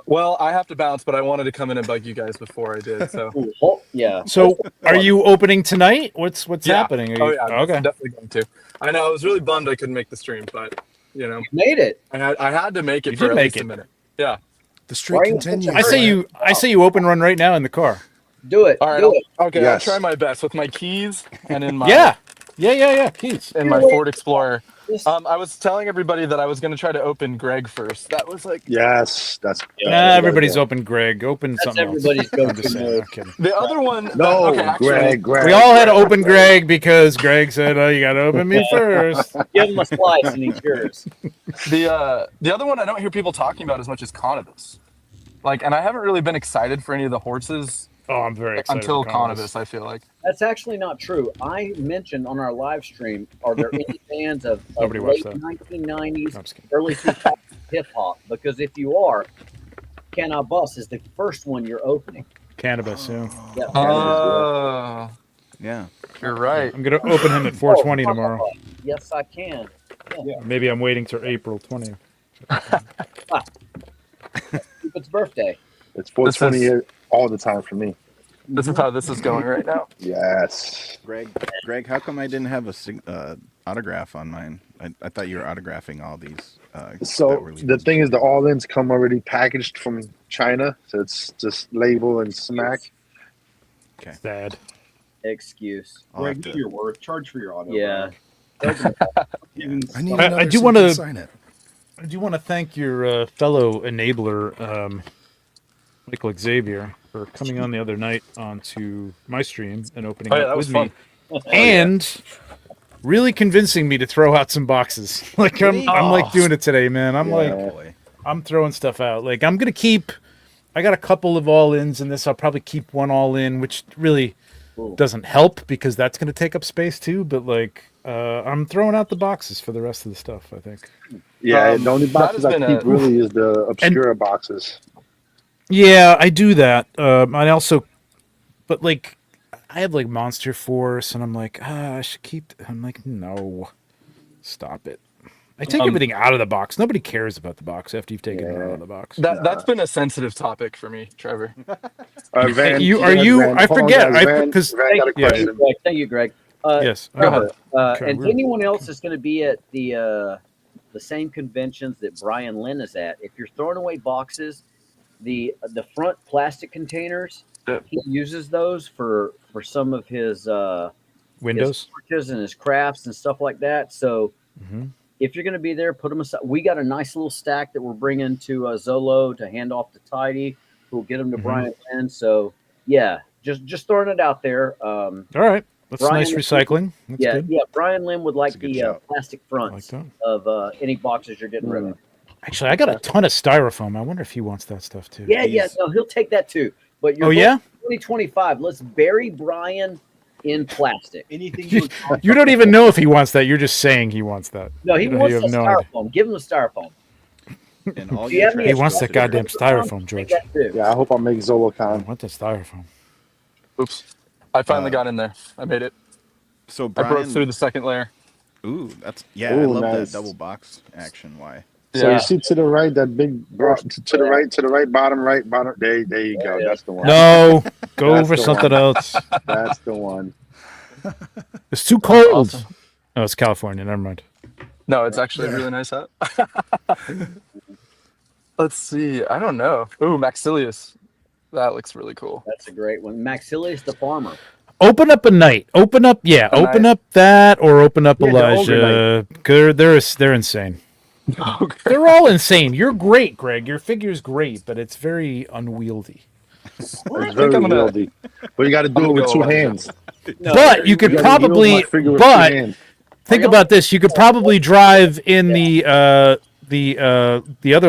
Speaker 7: Well, I have to bounce, but I wanted to come in and bug you guys before I did. So
Speaker 3: Ooh, oh, yeah.
Speaker 2: So, are you opening tonight? What's
Speaker 7: Yeah.
Speaker 2: happening? Are
Speaker 7: Oh
Speaker 2: you-
Speaker 7: yeah,
Speaker 2: Okay.
Speaker 7: definitely going to. I know I was really bummed I couldn't make the stream, but
Speaker 3: You made it.
Speaker 7: I had to make it
Speaker 2: You
Speaker 7: for
Speaker 2: did
Speaker 7: at
Speaker 2: make
Speaker 7: least
Speaker 2: it.
Speaker 7: a minute. Yeah.
Speaker 5: The streak
Speaker 3: Why are you such a
Speaker 5: continues.
Speaker 2: I say you open run right now in the car.
Speaker 3: Do it.
Speaker 7: All right.
Speaker 3: Do it.
Speaker 7: Okay.
Speaker 4: Yes.
Speaker 7: I'll try my best with my keys and in my
Speaker 2: Yeah. Keys.
Speaker 7: in my Ford Explorer.
Speaker 3: Just-
Speaker 7: I was telling everybody that I was going to try to open Greg first. That was like
Speaker 4: Yes, that's.
Speaker 2: Everybody's open. Greg, open
Speaker 3: That's
Speaker 2: something
Speaker 3: everybody's
Speaker 2: else. I'm
Speaker 3: go-to
Speaker 2: just saying.
Speaker 3: move.
Speaker 2: I'm kidding.
Speaker 7: the other one.
Speaker 4: No,
Speaker 7: okay, actually,
Speaker 4: Greg.
Speaker 2: We all had to open Greg because Greg said, "Oh, you got to open me first."
Speaker 3: Give him a slice and he's yours.
Speaker 7: The other one I don't hear people talking about as much as Conibus. And I haven't really been excited for any of the horses
Speaker 2: Oh, I'm very excited
Speaker 7: until
Speaker 2: for Conibus.
Speaker 7: Conibus. I feel like.
Speaker 3: That's actually not true. I mentioned on our live stream, are there any fans of
Speaker 2: Nobody
Speaker 3: late
Speaker 2: watched that.
Speaker 3: 1990s,
Speaker 2: No, I'm just kidding.
Speaker 3: early 2000s hip hop? Because if you are, Can I Bus is the first one you're opening.
Speaker 2: cannabis. Yeah,
Speaker 3: Yeah.
Speaker 7: Oh,
Speaker 1: Yeah.
Speaker 7: you're right.
Speaker 2: I'm gonna open him at 420 tomorrow.
Speaker 3: Yes, I can.
Speaker 2: Maybe I'm waiting till April 20th.
Speaker 3: It's birthday.
Speaker 4: It's
Speaker 7: This
Speaker 4: 420
Speaker 7: is-
Speaker 4: all the time for me.
Speaker 7: This is how this is going right now.
Speaker 4: Yes.
Speaker 1: Greg, how come I didn't have a autograph on mine? I thought you were autographing all these. that
Speaker 4: So
Speaker 1: were
Speaker 4: the thing is, the all-ins come already packaged from China, so it's just label and smack.
Speaker 2: Sad.
Speaker 3: Excuse.
Speaker 1: I'll have
Speaker 6: Greg, do
Speaker 1: to-
Speaker 6: your worth. Charge for your auto.
Speaker 3: Yeah.
Speaker 6: Even
Speaker 5: I need
Speaker 2: I
Speaker 5: another
Speaker 2: do
Speaker 5: so
Speaker 2: wanna-
Speaker 5: you can sign it.
Speaker 2: I do want to thank your fellow enabler, Michael Xavier, for coming on the other night onto my stream and opening
Speaker 7: Oh, yeah,
Speaker 2: up
Speaker 7: that
Speaker 2: with
Speaker 7: was
Speaker 2: me,
Speaker 7: fun.
Speaker 2: and really convincing me to throw out some boxes. Like I'm like doing it today, man. I'm like
Speaker 1: boy.
Speaker 2: I'm throwing stuff out. Like I'm gonna keep. I got a couple of all ins in this. I'll probably keep one all in, which really doesn't help because that's gonna take up space too. But like I'm throwing out the boxes for the rest of the stuff. I think.
Speaker 4: Yeah, the only
Speaker 7: that
Speaker 4: boxes
Speaker 7: has
Speaker 4: I
Speaker 7: been
Speaker 4: keep
Speaker 7: a-
Speaker 4: really is the obscure boxes.
Speaker 2: Yeah, I do that. I also, but like, I have like Monster Force, and I'm like, I should keep. I'm like, no, stop it. I take everything out of the box. Nobody cares about the box after you've taken it out of the box.
Speaker 7: That's been a sensitive topic for me, Trevor.
Speaker 4: Van,
Speaker 2: you-
Speaker 4: go
Speaker 2: are
Speaker 4: ahead,
Speaker 2: you-
Speaker 4: Van.
Speaker 2: I
Speaker 4: Hold on,
Speaker 2: forget,
Speaker 4: guys.
Speaker 2: I-
Speaker 4: Van,
Speaker 2: 'cause-
Speaker 4: Van got a
Speaker 2: Yeah,
Speaker 4: question.
Speaker 3: Thank you, Greg.
Speaker 2: Yes.
Speaker 7: Go ahead.
Speaker 2: Okay,
Speaker 3: And
Speaker 2: we're-
Speaker 3: anyone else is going to be at the same conventions that Brian Lynn is at. If you're throwing away boxes, the front plastic containers,
Speaker 7: Yeah.
Speaker 3: he uses those for some of his
Speaker 2: Windows.
Speaker 3: torches and his crafts and stuff like that. So
Speaker 2: Mhm.
Speaker 3: if you're going to be there, put them aside. We got a nice little stack that we're bringing to Zolo to hand off to Tidy, who'll get them to
Speaker 2: Mhm.
Speaker 3: Brian Lynn. So yeah, just throwing it out there.
Speaker 2: All right, that's
Speaker 3: Brian-
Speaker 2: nice recycling. That's
Speaker 3: Yeah,
Speaker 2: good.
Speaker 3: yeah. Brian Lynn would like
Speaker 1: That's a good
Speaker 3: the
Speaker 1: shout.
Speaker 3: plastic
Speaker 2: I like
Speaker 3: fronts
Speaker 2: that.
Speaker 3: of any boxes you're getting rid of.
Speaker 2: Actually, I got a ton of styrofoam. I wonder if he wants that stuff too.
Speaker 3: Yeah, yeah.
Speaker 1: He's-
Speaker 3: No, he'll take that too. But you're
Speaker 2: Oh yeah.
Speaker 3: 2025. Let's bury Brian in plastic.
Speaker 6: anything
Speaker 2: You,
Speaker 6: you would
Speaker 2: you don't even know if he wants that. You're just saying he wants that.
Speaker 3: No, he
Speaker 2: You don't-
Speaker 3: wants
Speaker 2: you
Speaker 3: the
Speaker 2: have no idea.
Speaker 3: styrofoam. Give him the styrofoam.
Speaker 1: And all
Speaker 3: Do you
Speaker 1: your
Speaker 3: have any
Speaker 2: He
Speaker 1: trash
Speaker 2: wants
Speaker 1: goes
Speaker 2: that
Speaker 1: to the
Speaker 2: goddamn
Speaker 1: garbage.
Speaker 2: styrofoam,
Speaker 3: Take
Speaker 2: George.
Speaker 3: that too.
Speaker 4: Yeah, I hope I make
Speaker 2: I
Speaker 4: ZoloCon.
Speaker 2: want that styrofoam.
Speaker 7: Oops. I finally got in there. I made it.
Speaker 1: So
Speaker 7: I broke
Speaker 1: Brian,
Speaker 7: through the second layer.
Speaker 1: ooh, that's I
Speaker 4: Ooh,
Speaker 1: love
Speaker 4: nice.
Speaker 1: that double box action. Why?
Speaker 4: So
Speaker 7: Yeah.
Speaker 4: you see to the right, that big to the right, bottom right, bottom. There you go. That's the one.
Speaker 2: No, go
Speaker 4: That's
Speaker 2: for
Speaker 4: the
Speaker 2: something
Speaker 4: one.
Speaker 2: else.
Speaker 4: That's the one.
Speaker 2: It's too cold.
Speaker 7: awesome.
Speaker 2: Oh, it's California. Never mind.
Speaker 7: No, it's actually a really nice hat. Let's see. I don't know. Ooh, Maxilius. That looks really cool.
Speaker 3: That's a great one. Maxilius the farmer.
Speaker 2: Open up a night. Open up, yeah.
Speaker 7: A
Speaker 2: Open
Speaker 7: night.
Speaker 2: up that, or open up
Speaker 7: Yeah, the ogre
Speaker 2: Elijah. They're insane.
Speaker 7: Okay.
Speaker 2: They're all insane. You're great, Greg. Your figure's great, but it's very unwieldy.
Speaker 4: It's
Speaker 7: think
Speaker 4: very
Speaker 7: I'm gonna-
Speaker 4: wieldy. But you got to do
Speaker 7: I'm
Speaker 4: it with
Speaker 7: gonna
Speaker 4: two
Speaker 7: go
Speaker 4: hands.
Speaker 3: No,
Speaker 2: But you could
Speaker 4: You gotta wield my
Speaker 2: probably.
Speaker 4: figure with two
Speaker 2: But
Speaker 4: hands.
Speaker 2: think about this. You could probably drive in the other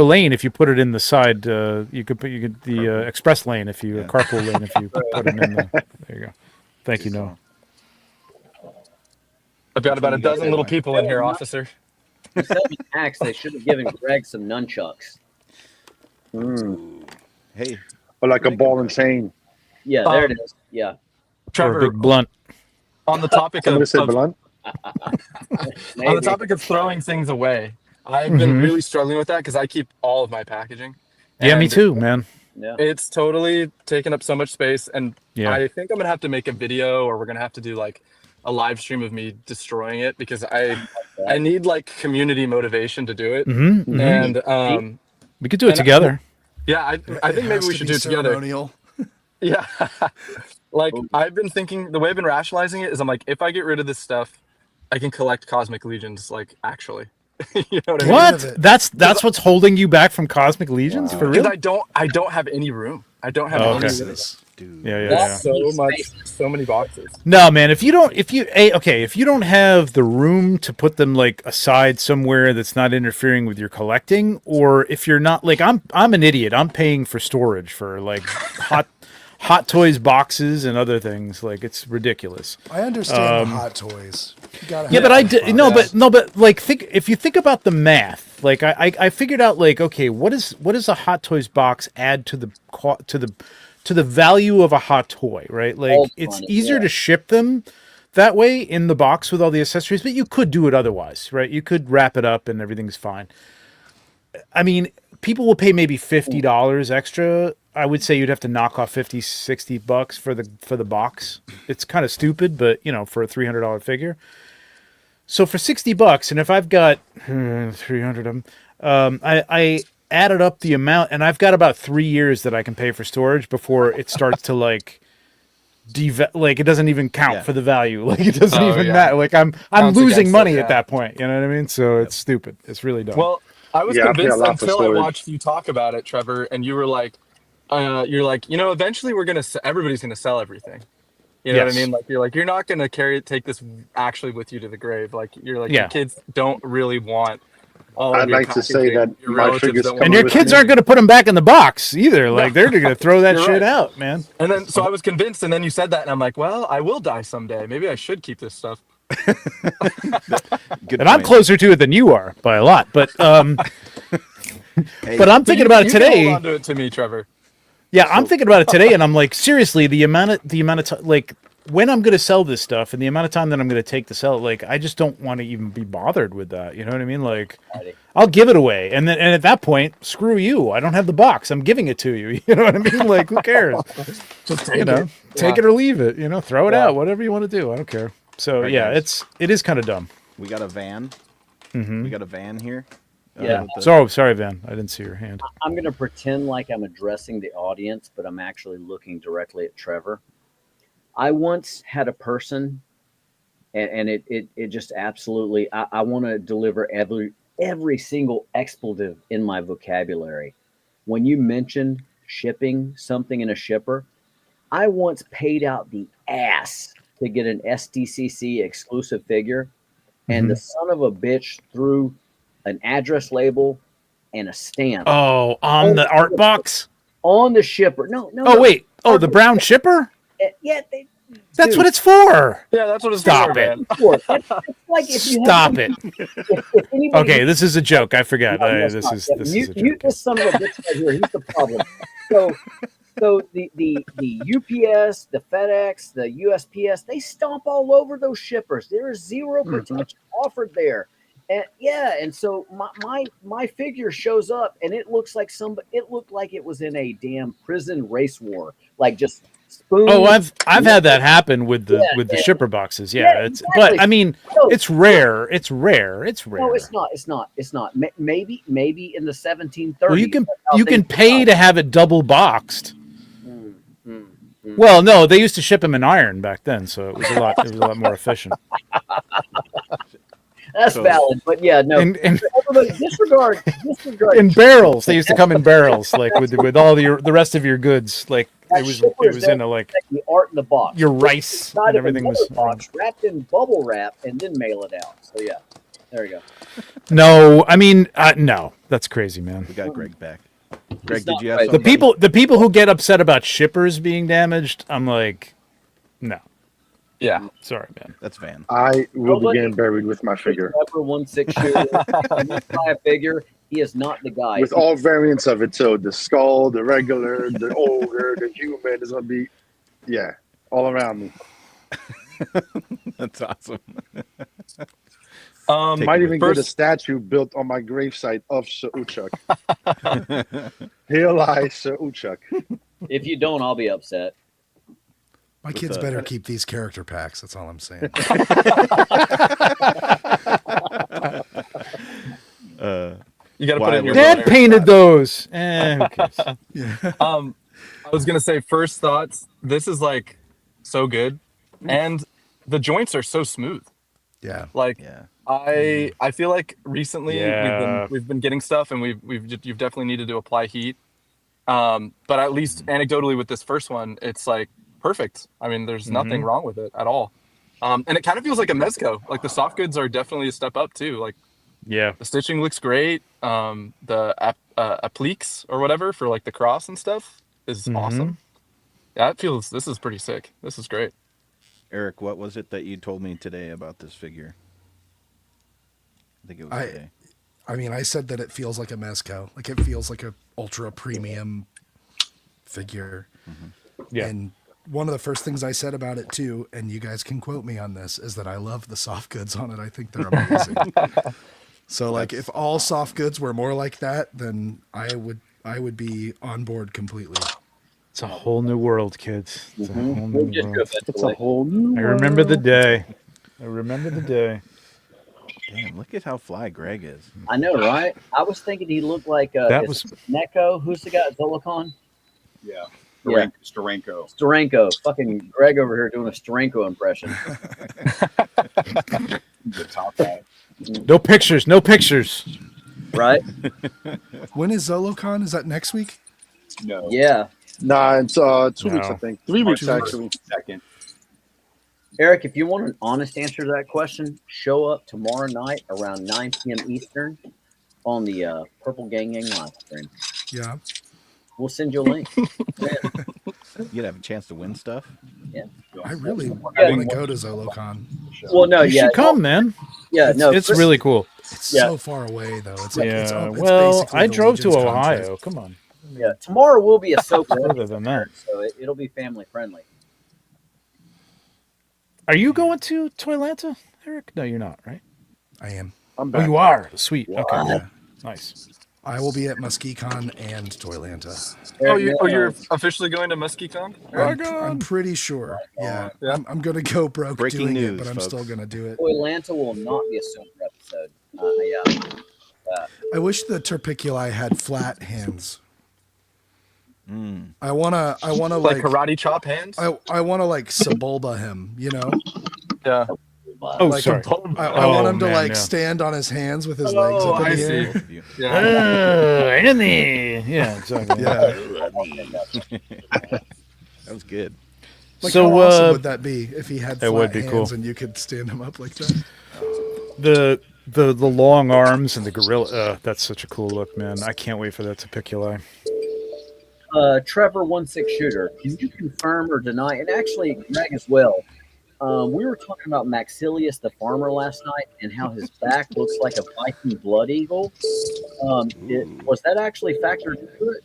Speaker 2: lane if you put it in the side. You could the express lane if you carpool lane if you put it in the. There you go. Thank you, Noah.
Speaker 7: I've got about a
Speaker 1: You guys
Speaker 7: dozen
Speaker 1: had
Speaker 7: little
Speaker 1: one.
Speaker 7: people in here, officer.
Speaker 3: instead of an axe, they should have given Greg some nunchucks.
Speaker 1: Hey,
Speaker 4: Or like a ball and chain.
Speaker 3: Yeah, there it is. Yeah.
Speaker 2: Or a
Speaker 7: Trevor,
Speaker 2: big blunt.
Speaker 7: on the topic
Speaker 4: Somebody
Speaker 7: of,
Speaker 4: said
Speaker 7: of
Speaker 4: blunt.
Speaker 7: on
Speaker 3: Maybe.
Speaker 7: the topic of throwing things away, I've been really struggling with that because I keep all of my packaging.
Speaker 2: Yeah, me
Speaker 7: And
Speaker 2: too, man.
Speaker 3: Yeah.
Speaker 7: It's totally taken up so much space, and
Speaker 2: Yeah.
Speaker 7: I think I'm gonna have to make a video, or we're gonna have to do like a live stream of me destroying it because I need like community motivation to do it.
Speaker 2: Mm-hmm.
Speaker 7: And
Speaker 2: We could do it
Speaker 7: and
Speaker 2: together.
Speaker 7: yeah, I think
Speaker 5: It
Speaker 7: maybe
Speaker 5: has
Speaker 7: we
Speaker 5: to
Speaker 7: should
Speaker 5: be
Speaker 7: do it together.
Speaker 5: ceremonial.
Speaker 7: Yeah. Like I've been thinking, the way I've been rationalizing it is I'm like, if I get rid of this stuff, I can collect Cosmic Legions, like actually. You know what I mean?
Speaker 5: rid of
Speaker 2: What?
Speaker 5: it.
Speaker 2: That's what's holding you back from Cosmic Legions for
Speaker 7: Because
Speaker 2: real?
Speaker 7: I don't have any room. I don't have
Speaker 2: Oh,
Speaker 7: any
Speaker 2: okay.
Speaker 7: room.
Speaker 1: dude.
Speaker 2: Yeah, yeah,
Speaker 7: There's
Speaker 2: yeah.
Speaker 7: so many boxes.
Speaker 2: No, man. If you don't have the room to put them like aside somewhere that's not interfering with your collecting, or if you're not like I'm an idiot. I'm paying for storage for like hot toys boxes and other things. Like it's ridiculous.
Speaker 5: I understand the hot toys. You gotta
Speaker 2: Yeah,
Speaker 5: have
Speaker 2: but I
Speaker 5: fun.
Speaker 2: did no, but like if you think about the math, like I figured out like okay, what does a Hot Toys box add to to the value of a hot toy, right? Like
Speaker 3: All
Speaker 2: it's
Speaker 3: fun,
Speaker 2: easier
Speaker 3: yeah.
Speaker 2: to ship them that way in the box with all the accessories, but you could do it otherwise, right? You could wrap it up and everything's fine. I mean, people will pay maybe $50 extra. I would say you'd have to knock off 50, $60 for the box. It's kind of stupid, but you know, for a $300 figure. So for $60, and if I've got 300 of them, I added up the amount, and I've got about 3 years that I can pay for storage before it starts to like like it doesn't even count
Speaker 1: Yeah.
Speaker 2: for the value. Like it doesn't
Speaker 7: Oh,
Speaker 2: even
Speaker 7: yeah.
Speaker 2: matter. Like I'm
Speaker 7: Counts
Speaker 2: losing
Speaker 7: against
Speaker 2: money
Speaker 7: it,
Speaker 2: at
Speaker 7: yeah.
Speaker 2: that point. You know what I mean? So it's stupid. It's really dumb.
Speaker 7: Well, I was
Speaker 4: Yeah, I pay a
Speaker 7: convinced
Speaker 4: lot for
Speaker 7: until I
Speaker 4: storage.
Speaker 7: watched you talk about it, Trevor, and you were like, you're like, you know, eventually everybody's gonna sell everything. You know what I
Speaker 2: Yes.
Speaker 7: mean? Like you're not gonna take this actually with you to the grave. Like you're like
Speaker 2: Yeah.
Speaker 7: your kids don't really want all of
Speaker 4: I'd
Speaker 7: your
Speaker 4: like to say
Speaker 7: packaging.
Speaker 4: that
Speaker 7: Your
Speaker 4: my
Speaker 7: relatives
Speaker 4: figures
Speaker 7: don't
Speaker 4: come
Speaker 7: want
Speaker 2: And your
Speaker 4: with
Speaker 2: kids
Speaker 4: me.
Speaker 2: aren't going to put them back in the box either. Like they're going to throw that
Speaker 7: You're
Speaker 2: shit
Speaker 7: right.
Speaker 2: out, man.
Speaker 7: And then so I was convinced, and then you said that, and I'm like, well, I will die someday. Maybe I should keep this stuff.
Speaker 1: Good
Speaker 2: And I'm
Speaker 1: point.
Speaker 2: closer to it than you are by a lot. But
Speaker 1: Hey,
Speaker 2: but I'm thinking about it
Speaker 7: You can
Speaker 2: today.
Speaker 7: hold on to it to me, Trevor.
Speaker 2: Yeah, I'm thinking about it today, and I'm like, seriously, the amount of time, like when I'm going to sell this stuff, and the amount of time that I'm going to take to sell it, like I just don't want to even be bothered with that. You know what I mean? Like, I'll give it away, and at that point, screw you. I don't have the box. I'm giving it to you. You know what I mean? Like, who cares?
Speaker 7: Just
Speaker 2: You know, take it or leave it. You know, throw it
Speaker 7: Yeah.
Speaker 2: out. Whatever you want to do. I don't care. So
Speaker 1: Right,
Speaker 2: yeah,
Speaker 1: guys.
Speaker 2: it is kind of dumb.
Speaker 1: we got a van. We got a van here.
Speaker 3: Yeah.
Speaker 1: with the-
Speaker 2: Sorry, Van. I didn't see your hand.
Speaker 3: I'm going to pretend like I'm addressing the audience, but I'm actually looking directly at Trevor. I once had a person, and it just absolutely, I want to deliver every single expletive in my vocabulary. When you mentioned shipping something in a shipper, I once paid out the ass to get an SDCC exclusive figure, and the son of a bitch threw an address label and a stamp
Speaker 2: Oh, on the art box.
Speaker 3: on the shipper. No.
Speaker 2: Oh wait. Oh, the brown shipper.
Speaker 3: Yeah,
Speaker 2: That's
Speaker 3: dude,
Speaker 2: what it's for.
Speaker 7: Yeah, that's what it's
Speaker 2: Stop
Speaker 7: for,
Speaker 2: it.
Speaker 7: man.
Speaker 3: It's like if you
Speaker 2: Stop it.
Speaker 3: If anybody,
Speaker 2: Okay, this is a joke. I forgot.
Speaker 3: No, it's
Speaker 2: This
Speaker 3: not.
Speaker 2: is
Speaker 3: Yeah,
Speaker 2: this is
Speaker 3: mute,
Speaker 2: a
Speaker 3: mute
Speaker 2: joke.
Speaker 3: this son of a bitch right here. He's the problem. So the UPS, the FedEx, the USPS, they stomp all over those shippers. There is zero protection offered there. And yeah, and so my figure shows up, and it looks like it looked like it was in a damn prison race war, like just spoon.
Speaker 2: Oh, I've had that happen with the
Speaker 3: Yeah.
Speaker 2: shipper boxes. Yeah,
Speaker 3: Yeah,
Speaker 2: it's
Speaker 3: exactly.
Speaker 2: but I mean,
Speaker 3: No,
Speaker 2: it's rare. It's rare. It's rare.
Speaker 3: No, it's not. Maybe in the 1730s.
Speaker 2: Well, you can
Speaker 3: that's how
Speaker 2: can
Speaker 3: things
Speaker 2: pay
Speaker 3: were
Speaker 2: to have it double boxed.
Speaker 3: done.
Speaker 2: Well, no, they used to ship them in iron back then, so it was a lot more efficient.
Speaker 3: That's
Speaker 1: So-
Speaker 3: valid, but yeah, no.
Speaker 2: And
Speaker 3: Everybody disregard.
Speaker 2: in barrels, they used to come in barrels, like with all the rest of your goods. Like
Speaker 3: That
Speaker 2: it
Speaker 3: shipper
Speaker 2: was
Speaker 3: is
Speaker 2: in a like
Speaker 3: the art in the box.
Speaker 2: your rice
Speaker 3: Inside
Speaker 2: and
Speaker 3: of
Speaker 2: everything
Speaker 3: another
Speaker 2: was.
Speaker 3: box, wrapped in bubble wrap, and then mail it out. So yeah, there you go.
Speaker 2: No, I mean no, that's crazy, man.
Speaker 1: We got Greg back. Greg,
Speaker 3: not
Speaker 1: did you have
Speaker 3: right.
Speaker 1: something?
Speaker 2: The people who get upset about shippers being damaged, I'm like, no,
Speaker 7: Yeah.
Speaker 2: sorry, man.
Speaker 1: That's Van.
Speaker 4: I will be
Speaker 3: Nobody-
Speaker 4: getting buried with my figure.
Speaker 3: Trevor 1/6 shooter. Buy a figure. He is not the guy.
Speaker 4: With all variants of it, so the skull, the regular, the ogre, the human is gonna be, yeah, all around me.
Speaker 1: That's awesome.
Speaker 4: Might even get a
Speaker 7: First,
Speaker 4: statue built on my gravesite of Sir Uchuk. Here lies Sir Uchuk.
Speaker 3: If you don't, I'll be upset.
Speaker 5: My kids better keep these character packs. That's all I'm saying.
Speaker 7: you got to put
Speaker 1: Why
Speaker 7: it in your
Speaker 1: would-
Speaker 2: Dad
Speaker 7: boner.
Speaker 2: painted those. Who cares?
Speaker 7: I was gonna say first thoughts. This is like so good, and the joints are so smooth.
Speaker 5: Yeah.
Speaker 7: Like
Speaker 1: Yeah.
Speaker 7: I feel like recently
Speaker 2: Yeah.
Speaker 7: we've been getting stuff, and you've definitely needed to apply heat. But at least anecdotally with this first one, it's like perfect. I mean, there's nothing wrong with it at all. And it kind of feels like a mezco. Like the soft goods are definitely a step up too. Like
Speaker 2: Yeah.
Speaker 7: the stitching looks great. The appliques or whatever for like the cross and stuff is awesome. Yeah, this is pretty sick. This is great.
Speaker 1: Eric, what was it that you told me today about this figure? I think it was today.
Speaker 5: I mean, I said that it feels like a mezco. Like it feels like a ultra premium figure.
Speaker 2: Yeah.
Speaker 5: And one of the first things I said about it too, and you guys can quote me on this, is that I love the soft goods on it. I think they're amazing. So like if all soft goods were more like that, then I would be on board completely.
Speaker 2: It's a whole new world, kids. It's a whole
Speaker 3: We'll
Speaker 2: new
Speaker 3: get to
Speaker 2: world.
Speaker 3: it
Speaker 6: It's a
Speaker 3: eventually.
Speaker 6: whole new
Speaker 2: I remember the day. I remember the day.
Speaker 1: Damn, look at how fly Greg is.
Speaker 3: I know, right? I was thinking he looked like
Speaker 2: That
Speaker 3: is
Speaker 2: was
Speaker 3: it Neko. Who's the guy at Zolicon?
Speaker 6: Yeah.
Speaker 3: Yeah.
Speaker 6: Starenko.
Speaker 3: Starenko. Fucking Greg over here doing a Starenko impression.
Speaker 6: The top guy.
Speaker 2: no pictures. No pictures.
Speaker 3: Right?
Speaker 5: When is Zolocon? Is that next week?
Speaker 6: No.
Speaker 3: Yeah.
Speaker 4: Nah, it's 2 weeks, I
Speaker 2: No.
Speaker 4: think. 3 weeks,
Speaker 5: 2 weeks.
Speaker 4: actually.
Speaker 6: Second.
Speaker 3: Eric, if you want an honest answer to that question, show up tomorrow night around 9 p.m. Eastern on the Purple Gang Gang live stream.
Speaker 5: Yeah.
Speaker 3: We'll send you a link.
Speaker 1: You'd have a chance to win stuff.
Speaker 5: I really want
Speaker 3: Yeah.
Speaker 5: to go to Zolocon.
Speaker 3: Well, no,
Speaker 2: You
Speaker 3: yeah.
Speaker 2: should come, man.
Speaker 3: Yeah, no.
Speaker 2: It's
Speaker 3: Chris-
Speaker 2: really cool.
Speaker 5: It's
Speaker 3: Yeah.
Speaker 5: so far away though. It's like it's,
Speaker 2: Yeah.
Speaker 5: it's
Speaker 2: Well,
Speaker 5: basically
Speaker 2: I
Speaker 5: the
Speaker 2: drove to
Speaker 5: Legion's
Speaker 2: Ohio.
Speaker 5: contract.
Speaker 2: Come on.
Speaker 3: Yeah, tomorrow will be a soap
Speaker 2: Further than that.
Speaker 3: so it'll be family friendly.
Speaker 2: Are you going to Toylanta, Eric? No, you're not, right?
Speaker 5: I am.
Speaker 4: I'm
Speaker 2: Oh,
Speaker 4: back.
Speaker 2: you are. Sweet. Okay.
Speaker 5: Yeah.
Speaker 2: Nice.
Speaker 5: I will be at MuskeCon and Toylanta.
Speaker 3: Eric,
Speaker 7: You're officially going to MuskeCon?
Speaker 5: I'm pretty sure. Yeah.
Speaker 7: Yeah.
Speaker 5: I'm going to go broke
Speaker 1: Breaking
Speaker 5: doing
Speaker 1: news,
Speaker 5: it, but I'm
Speaker 1: folks.
Speaker 5: still going to do it.
Speaker 3: Atlanta will not be a super episode. Yeah.
Speaker 5: I wish the Terpiculi had flat hands.
Speaker 1: Mm.
Speaker 5: I wanna
Speaker 7: Like
Speaker 5: like
Speaker 7: karate chop hands?
Speaker 5: I wanna like Sebulba him, you know?
Speaker 7: Yeah.
Speaker 2: Oh,
Speaker 5: Like,
Speaker 2: sorry.
Speaker 5: I want him to
Speaker 2: man,
Speaker 5: like
Speaker 2: yeah.
Speaker 5: stand on his hands with his legs
Speaker 7: Oh,
Speaker 5: up in
Speaker 7: I
Speaker 5: the
Speaker 7: see.
Speaker 5: air.
Speaker 1: Both of you.
Speaker 7: Yeah.
Speaker 2: Enemy. Yeah, exactly.
Speaker 5: Yeah.
Speaker 1: That was good.
Speaker 5: Like
Speaker 2: So,
Speaker 5: how awesome would that be if he had
Speaker 2: that
Speaker 5: flat
Speaker 2: would be
Speaker 5: hands
Speaker 2: cool.
Speaker 5: and you could stand him up like that?
Speaker 2: The long arms and the gorilla. That's such a cool look, man. I can't wait for that to pick your eye.
Speaker 3: Trevor 16 shooter. Can you confirm or deny? And actually, Greg as well. We were talking about Maxilius the farmer last night and how his back looks like a Viking blood eagle. Was that actually factored into it?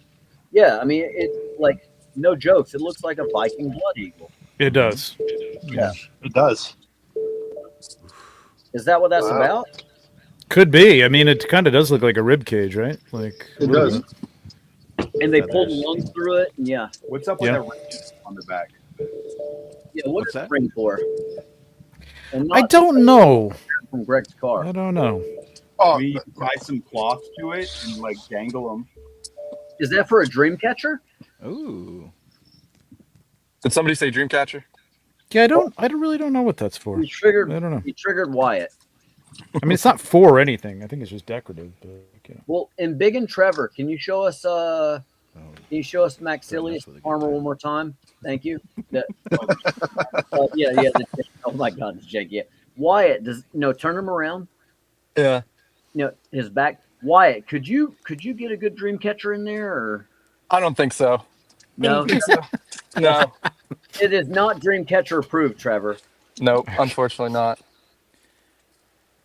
Speaker 3: Yeah, I mean, it like no jokes. It looks like a Viking blood eagle.
Speaker 2: It does.
Speaker 3: Yeah.
Speaker 4: It does.
Speaker 3: Is that what that's
Speaker 4: Wow.
Speaker 3: about?
Speaker 2: Could be. I mean, it kind of does look like a rib cage, right? Like
Speaker 4: It does.
Speaker 3: And they pulled lungs through it. And yeah.
Speaker 6: What's up with
Speaker 2: Yeah.
Speaker 6: the ridges on the back?
Speaker 3: Yeah. What
Speaker 1: What's
Speaker 3: is
Speaker 1: that?
Speaker 3: spring for? And
Speaker 2: I
Speaker 3: not
Speaker 2: don't know.
Speaker 3: from Greg's car.
Speaker 2: I don't know.
Speaker 4: Oh,
Speaker 6: We tie some cloth to it and like dangle them.
Speaker 3: Is that for a dream catcher?
Speaker 1: Ooh.
Speaker 7: Did somebody say Dreamcatcher?
Speaker 2: Yeah, I really don't know what that's for.
Speaker 3: He triggered.
Speaker 2: I don't know.
Speaker 3: He triggered Wyatt.
Speaker 2: I mean, it's not for anything. I think it's just decorative. But, you know.
Speaker 3: Well, and Big and Trevor, can you show us? Can you show us Maxilius
Speaker 1: with a good
Speaker 3: Farmer
Speaker 1: time.
Speaker 3: one more time? Thank you. Yeah. Oh my God, it's Jake. Yeah, Wyatt. Turn him around.
Speaker 7: Yeah.
Speaker 3: His back. Wyatt, could you get a good dream catcher in there or
Speaker 7: I don't think so.
Speaker 3: no?
Speaker 7: No.
Speaker 3: It is not dream catcher approved, Trevor.
Speaker 7: Nope. Unfortunately not.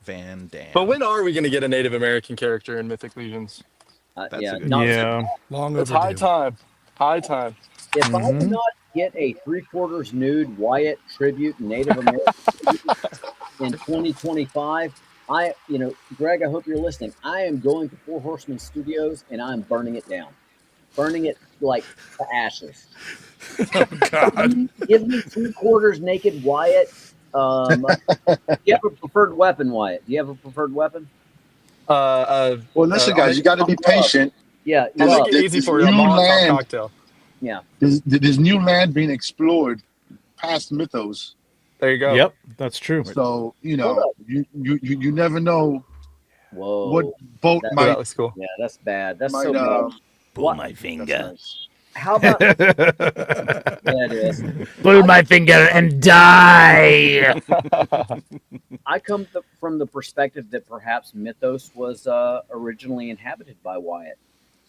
Speaker 1: Van Dam.
Speaker 7: But when are we going to get a Native American character in Mythic Legions?
Speaker 1: That's
Speaker 3: Yeah,
Speaker 1: a good
Speaker 3: not,
Speaker 2: Yeah.
Speaker 5: Long
Speaker 7: It's
Speaker 5: overdue.
Speaker 7: high time. High time.
Speaker 3: If I
Speaker 2: Mhm.
Speaker 3: did not get a 3/4 nude Wyatt tribute Native American in 2025, Greg, I hope you're listening. I am going to Four Horsemen Studios and I'm burning it down, burning it like to ashes.
Speaker 5: Oh God.
Speaker 3: Give me 3/4 naked Wyatt. Do you have a preferred weapon, Wyatt? Do you have a preferred weapon?
Speaker 4: well, listen,
Speaker 7: I'll
Speaker 4: guys,
Speaker 7: make-
Speaker 4: you got to be patient.
Speaker 3: Yeah,
Speaker 7: I'll
Speaker 3: love.
Speaker 7: make it easy for you.
Speaker 4: New
Speaker 7: A Molotov
Speaker 4: land.
Speaker 7: cocktail.
Speaker 3: Yeah.
Speaker 4: There's new land being explored past Mythos.
Speaker 7: There you go.
Speaker 2: Yep, that's true.
Speaker 4: So,
Speaker 3: Hold up.
Speaker 4: you never know
Speaker 3: Whoa.
Speaker 4: what boat
Speaker 3: That-
Speaker 7: That
Speaker 4: might,
Speaker 7: was cool.
Speaker 3: Yeah, that's bad. That's
Speaker 4: might
Speaker 3: so bad.
Speaker 1: Pull
Speaker 3: What?
Speaker 1: my
Speaker 4: that's
Speaker 1: finger.
Speaker 4: nice.
Speaker 3: How about that? Is
Speaker 2: Pull my finger and die.
Speaker 3: I come from the perspective that perhaps Mythos was originally inhabited by Wyatt.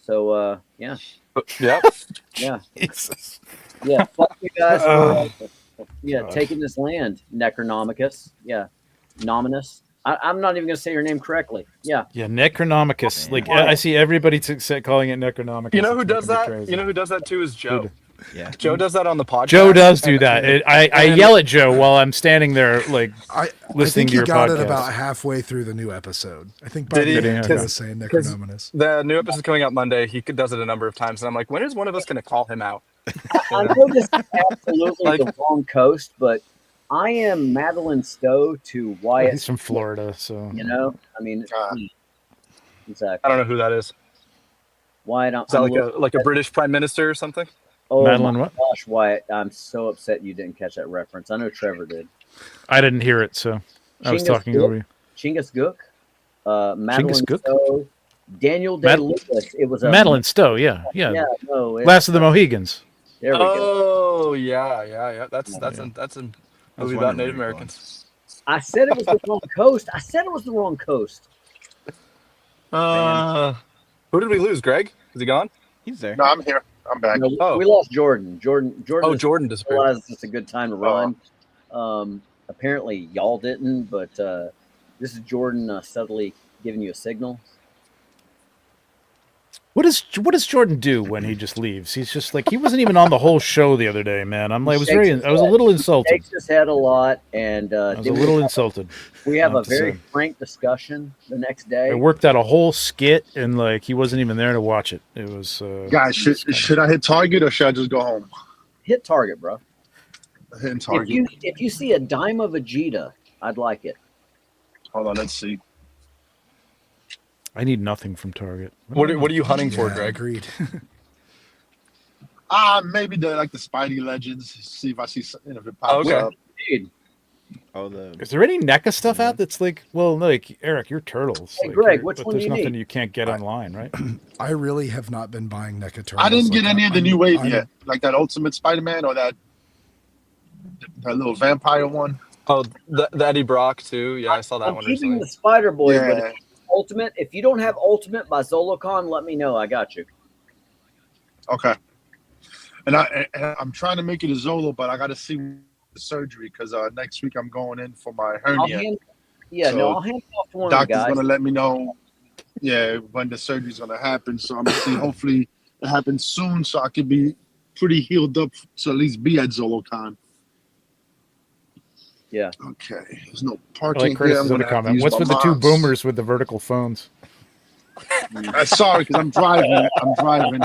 Speaker 3: So yeah,
Speaker 7: Yep.
Speaker 3: yeah,
Speaker 2: Jesus.
Speaker 3: yeah. Fuck you guys for
Speaker 2: Gosh.
Speaker 3: taking this land, Necronomicus. Yeah, Nominus. I'm not even going to say your name correctly. Yeah,
Speaker 2: Yeah, Necronomicus.
Speaker 1: Damn.
Speaker 2: Like I see everybody calling it Necronomicus.
Speaker 7: You know who
Speaker 2: It's
Speaker 7: does
Speaker 2: making me
Speaker 7: that?
Speaker 2: crazy.
Speaker 7: You know who does that too is Joe.
Speaker 1: Yeah.
Speaker 7: Joe does that on the podcast.
Speaker 2: Joe does do that. I yell at Joe while I'm standing there, like
Speaker 5: I
Speaker 2: listening
Speaker 5: think
Speaker 2: to
Speaker 5: he
Speaker 2: your
Speaker 5: got
Speaker 2: podcast.
Speaker 5: it about halfway through the new episode. I think by
Speaker 7: Did he?
Speaker 5: the end he
Speaker 2: Okay.
Speaker 5: was saying
Speaker 7: Because
Speaker 5: Necronominus.
Speaker 7: the new episode coming out Monday, he does it a number of times, and I'm like, when is one of us going to call him out?
Speaker 3: I know this is absolutely
Speaker 7: Like-
Speaker 3: the wrong coast, but I am Madeline Stowe to Wyatt.
Speaker 2: He's from Florida, so
Speaker 3: You know, I mean, exactly.
Speaker 7: I don't know who that is.
Speaker 3: Wyatt,
Speaker 7: Is that like a British prime minister or something?
Speaker 3: oh
Speaker 2: Madeline
Speaker 3: my
Speaker 2: what?
Speaker 3: gosh, Wyatt! I'm so upset you didn't catch that reference. I know Trevor did.
Speaker 2: I didn't hear it, so I was
Speaker 3: Chinggis
Speaker 2: talking
Speaker 3: Cook?
Speaker 2: over you.
Speaker 3: Chinggis Cook, Madeline
Speaker 2: Cook?
Speaker 3: Stowe, Daniel Day Lewis. It was a
Speaker 2: Madeline Stowe, yeah.
Speaker 3: Yeah, no,
Speaker 2: Last of the Mohegans.
Speaker 3: there we go.
Speaker 7: Oh yeah. That's a movie about
Speaker 1: wondering
Speaker 7: Native
Speaker 1: where you're
Speaker 7: Americans.
Speaker 3: I said it was the wrong coast. I said it was the wrong coast.
Speaker 7: Who did we lose? Greg? Is he gone?
Speaker 1: He's there.
Speaker 4: No, I'm here. I'm back.
Speaker 3: No,
Speaker 7: Oh.
Speaker 3: we lost Jordan. Jordan.
Speaker 7: Oh, Jordan disappeared.
Speaker 3: realized it's a good time to run. Apparently, y'all didn't, but this is Jordan subtly giving you a signal.
Speaker 2: What does Jordan do when he just leaves? He's just like he wasn't even on the whole show the other day, man. I was a little insulted.
Speaker 3: Shakes his head a lot, and
Speaker 2: I was a little insulted.
Speaker 3: we have a
Speaker 2: have to
Speaker 3: very
Speaker 2: say.
Speaker 3: frank discussion the next day.
Speaker 2: I worked out a whole skit and like he wasn't even there to watch it. It was
Speaker 4: Guys, should I hit target or should I just go home?
Speaker 3: Hit target, bro.
Speaker 4: Hitting target.
Speaker 3: If you see a dime of Vegeta, I'd like it.
Speaker 4: Hold on, let's see.
Speaker 2: I need nothing from Target.
Speaker 7: What are you hunting for,
Speaker 5: Yeah,
Speaker 7: Greg?
Speaker 5: agreed.
Speaker 4: Maybe the Spidey Legends. See if I see something if it pops
Speaker 7: Okay.
Speaker 4: up.
Speaker 3: Dude,
Speaker 1: Oh, the
Speaker 2: Is there any NECA stuff out that's like, well, no, like Eric, you're turtles.
Speaker 3: Hey,
Speaker 2: Like,
Speaker 3: Greg,
Speaker 2: you're-
Speaker 3: which
Speaker 2: but
Speaker 3: one
Speaker 2: there's
Speaker 3: do you
Speaker 2: nothing
Speaker 3: need?
Speaker 2: you can't get online, right?
Speaker 5: I really have not been buying NECA Turtles.
Speaker 4: I didn't get any of the new wave
Speaker 5: I'm-
Speaker 4: yet, like that Ultimate Spider-Man or that little vampire one.
Speaker 7: Oh, the Eddie Brock too. Yeah, I saw that
Speaker 3: I'm
Speaker 7: one
Speaker 3: keeping
Speaker 7: recently.
Speaker 3: the Spider Boy, but
Speaker 4: Yeah.
Speaker 3: Ultimate. If you don't have Ultimate by Zolocon, let me know. I got you.
Speaker 4: Okay. And I'm trying to make it a Zolo, but I got to see the surgery because next week I'm going in for my
Speaker 3: I'll
Speaker 4: hernia.
Speaker 3: hand it off to one of the
Speaker 4: Doctor's
Speaker 3: guys.
Speaker 4: gonna let me know, when the surgery's gonna happen. So I'm gonna see. Hopefully, it happens soon, so I can be pretty healed up to at least be at ZoloCon.
Speaker 3: Yeah.
Speaker 4: Okay. There's no
Speaker 2: I
Speaker 4: parking
Speaker 2: like
Speaker 4: here.
Speaker 2: Curtis's
Speaker 4: I'm
Speaker 2: other
Speaker 4: gonna have to
Speaker 2: comment.
Speaker 4: use
Speaker 2: What's
Speaker 4: my
Speaker 2: with the two
Speaker 4: mom's.
Speaker 2: boomers with the vertical phones?
Speaker 4: Sorry, because I'm driving.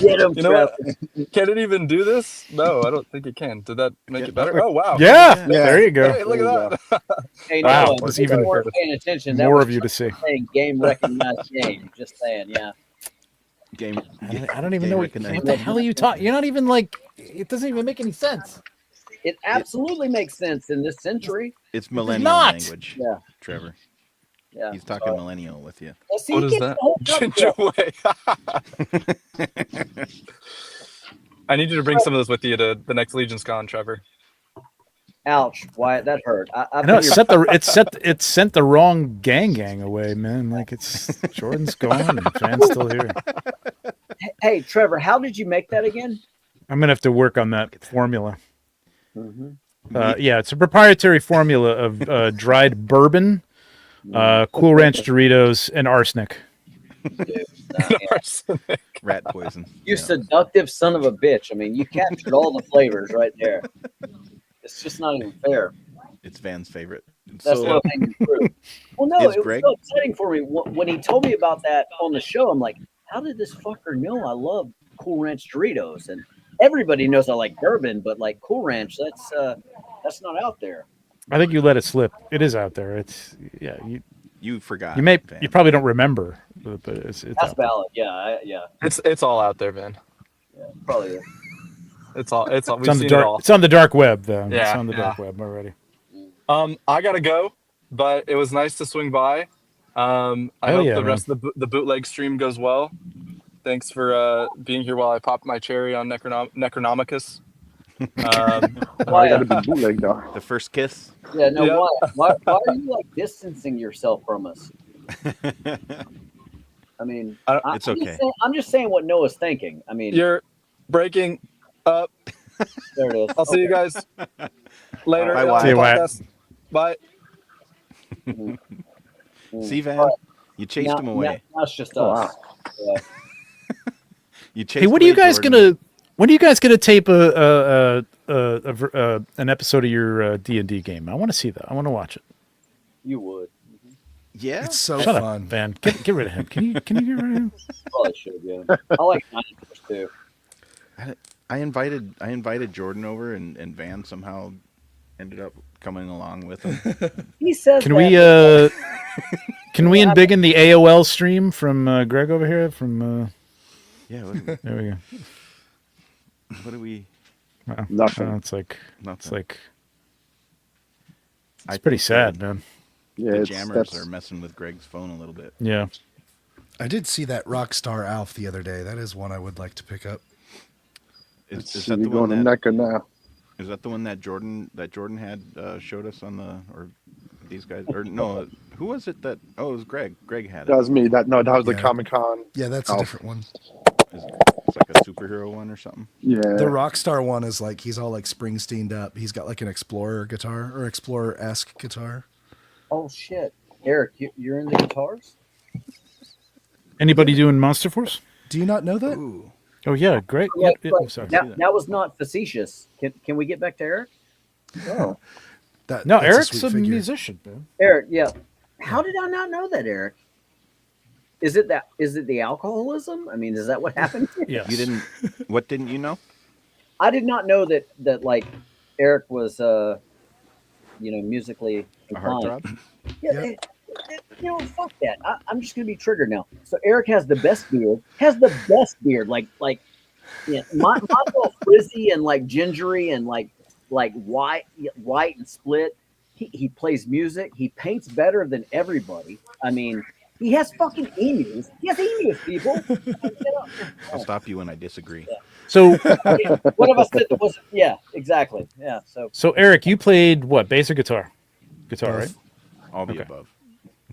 Speaker 3: Get him,
Speaker 7: You know
Speaker 3: Trevor.
Speaker 7: what? Can it even do this? No, I don't think it can. Did that make it better? Oh wow.
Speaker 2: Yeah, there you go.
Speaker 7: Hey, look at that.
Speaker 3: Hey,
Speaker 2: Wow,
Speaker 3: no,
Speaker 2: that's
Speaker 3: if you
Speaker 2: even
Speaker 3: weren't paying attention. That
Speaker 2: More
Speaker 3: was
Speaker 2: of you to see.
Speaker 3: saying game recognized game. Just saying, yeah.
Speaker 1: game.
Speaker 2: I don't even
Speaker 1: game
Speaker 2: know what
Speaker 1: recognized.
Speaker 2: the hell are you talking. You're not even like. It doesn't even make any sense.
Speaker 3: It absolutely makes sense in this century.
Speaker 1: It's millennial
Speaker 2: not.
Speaker 1: language.
Speaker 3: Yeah.
Speaker 1: Trevor.
Speaker 3: Yeah.
Speaker 1: He's talking millennial with you.
Speaker 3: Well, see,
Speaker 7: What
Speaker 3: he
Speaker 7: is
Speaker 3: gets
Speaker 7: that?
Speaker 3: the whole
Speaker 7: Ginger way. I need you to bring some of this with you to the next Legion's Con, Trevor.
Speaker 3: Ouch! Wyatt, that hurt.
Speaker 2: I
Speaker 3: I've
Speaker 2: know
Speaker 3: been your-
Speaker 2: it sent the wrong gang away, man. Like it's Jordan's gone and Fan's still here.
Speaker 3: Hey, Trevor, how did you make that again?
Speaker 2: I'm gonna have to work on that formula.
Speaker 3: Mm-hmm.
Speaker 2: Yeah, it's a proprietary formula of dried bourbon, Cool Ranch Doritos, and arsenic.
Speaker 1: Rat poison.
Speaker 3: You
Speaker 1: Yeah.
Speaker 3: seductive son of a bitch. I mean, you captured all the flavors right there. It's just not even fair.
Speaker 1: It's Van's favorite.
Speaker 3: That's
Speaker 1: So,
Speaker 3: low hanging fruit. Well, no,
Speaker 1: Is
Speaker 3: it was
Speaker 1: Greg-
Speaker 3: so exciting for me when he told me about that on the show. I'm like, how did this fucker know I love Cool Ranch Doritos? And everybody knows I like bourbon, but like Cool Ranch, that's not out there.
Speaker 2: I think you let it slip. It is out there. It's
Speaker 1: you forgot. Van.
Speaker 2: you probably don't remember, but it's
Speaker 3: That's
Speaker 2: out there.
Speaker 3: valid. Yeah, yeah,
Speaker 7: It's all out there, man.
Speaker 3: probably. Is.
Speaker 7: It's all. We've
Speaker 2: It's on the
Speaker 7: seen it
Speaker 2: dark.
Speaker 7: all.
Speaker 2: It's on the dark web, though. It's
Speaker 7: Yeah,
Speaker 2: on the
Speaker 7: yeah.
Speaker 2: dark web already.
Speaker 7: I gotta go, but it was nice to swing by. I hope
Speaker 2: yeah,
Speaker 7: the
Speaker 2: man.
Speaker 7: rest of the bootleg stream goes well. Thanks for being here while I popped my cherry on Necronomicus.
Speaker 3: Why,
Speaker 4: gotta be bootleg though.
Speaker 1: The first kiss.
Speaker 3: yeah, no.
Speaker 7: Yeah.
Speaker 3: Why are you like distancing yourself from us? I mean,
Speaker 1: It's okay.
Speaker 3: I'm just saying what Noah's thinking. I mean,
Speaker 7: You're breaking up.
Speaker 3: there it is.
Speaker 7: I'll see you guys later.
Speaker 1: Bye,
Speaker 7: on
Speaker 1: Wyatt.
Speaker 7: the
Speaker 2: See you, Wyatt.
Speaker 7: podcast. Bye.
Speaker 1: See, Van,
Speaker 3: All right.
Speaker 1: you chased him away.
Speaker 3: Now it's just
Speaker 4: Oh,
Speaker 3: us. Yeah.
Speaker 1: You chased.
Speaker 2: Hey, what are you
Speaker 1: away
Speaker 2: guys
Speaker 1: Jordan.
Speaker 2: gonna? When are you guys going to tape an episode of your D&D game? I want to see that. I want to watch it.
Speaker 3: You would.
Speaker 1: Yeah.
Speaker 5: It's so
Speaker 2: Shut
Speaker 5: fun.
Speaker 2: up, Van. Get rid of him. Can you get rid of him?
Speaker 3: Probably should, yeah. I like dinosaurs too.
Speaker 1: I invited Jordan over, and Van somehow ended up coming along with him.
Speaker 3: He says
Speaker 2: Can
Speaker 3: that,
Speaker 2: we can we embiggen the AOL stream from Greg over here? From
Speaker 1: Yeah.
Speaker 2: there we go.
Speaker 1: What do we?
Speaker 4: Nothing.
Speaker 2: It's like
Speaker 1: Nothing.
Speaker 2: it's pretty sad, man.
Speaker 4: Yeah,
Speaker 1: The
Speaker 4: it's,
Speaker 1: jammers
Speaker 4: that's,
Speaker 1: are messing with Greg's phone a little bit.
Speaker 2: Yeah.
Speaker 5: I did see that Rockstar Alf the other day. That is one I would like to pick up.
Speaker 1: Is
Speaker 4: see
Speaker 1: that
Speaker 4: me
Speaker 1: the
Speaker 4: going
Speaker 1: one
Speaker 4: to
Speaker 1: that?
Speaker 4: Necker now.
Speaker 1: Is that the one that Jordan had showed us on the, or these guys, or no? Who was it that? Oh, it was Greg. Greg had it.
Speaker 4: That was me. That was the
Speaker 5: Yeah.
Speaker 4: Comic Con.
Speaker 5: Yeah, that's a
Speaker 4: Alf.
Speaker 5: different one.
Speaker 1: It's like a superhero one or something.
Speaker 4: Yeah.
Speaker 5: The Rockstar one is like he's all like Springsteened up. He's got like an Explorer guitar or Explorer-esque guitar.
Speaker 3: oh shit, Eric, you're into guitars?
Speaker 2: Anybody doing Monster Force?
Speaker 5: Do you not know that?
Speaker 1: Ooh.
Speaker 2: Oh yeah, great.
Speaker 3: Like,
Speaker 2: Yeah,
Speaker 3: like,
Speaker 2: sorry.
Speaker 3: that was not facetious. Can we get back to Eric? Oh,
Speaker 2: No,
Speaker 5: That's
Speaker 2: Eric's
Speaker 5: sweet
Speaker 2: a
Speaker 5: figure.
Speaker 2: musician, man.
Speaker 3: Eric, yeah. How did I not know that, Eric? Is it the alcoholism? I mean, is that what happened?
Speaker 2: Yes.
Speaker 1: You didn't. What didn't you know?
Speaker 3: I did not know that like Eric was musically
Speaker 1: A
Speaker 3: inclined.
Speaker 1: heartthrob.
Speaker 3: Yeah,
Speaker 5: Yep.
Speaker 3: fuck that. I'm just gonna be triggered now. So Eric has the best beard. Like, yeah, mine all frizzy and like gingery and like white and split. He plays music. He paints better than everybody. I mean, he has fucking emus. He has emus, people.
Speaker 1: I'll stop you when I disagree.
Speaker 2: So
Speaker 3: One of us said that wasn't. Yeah, exactly. Yeah. So
Speaker 2: Eric, you played what? Bass or guitar? Guitar, right?
Speaker 1: All the
Speaker 2: Okay.
Speaker 1: above.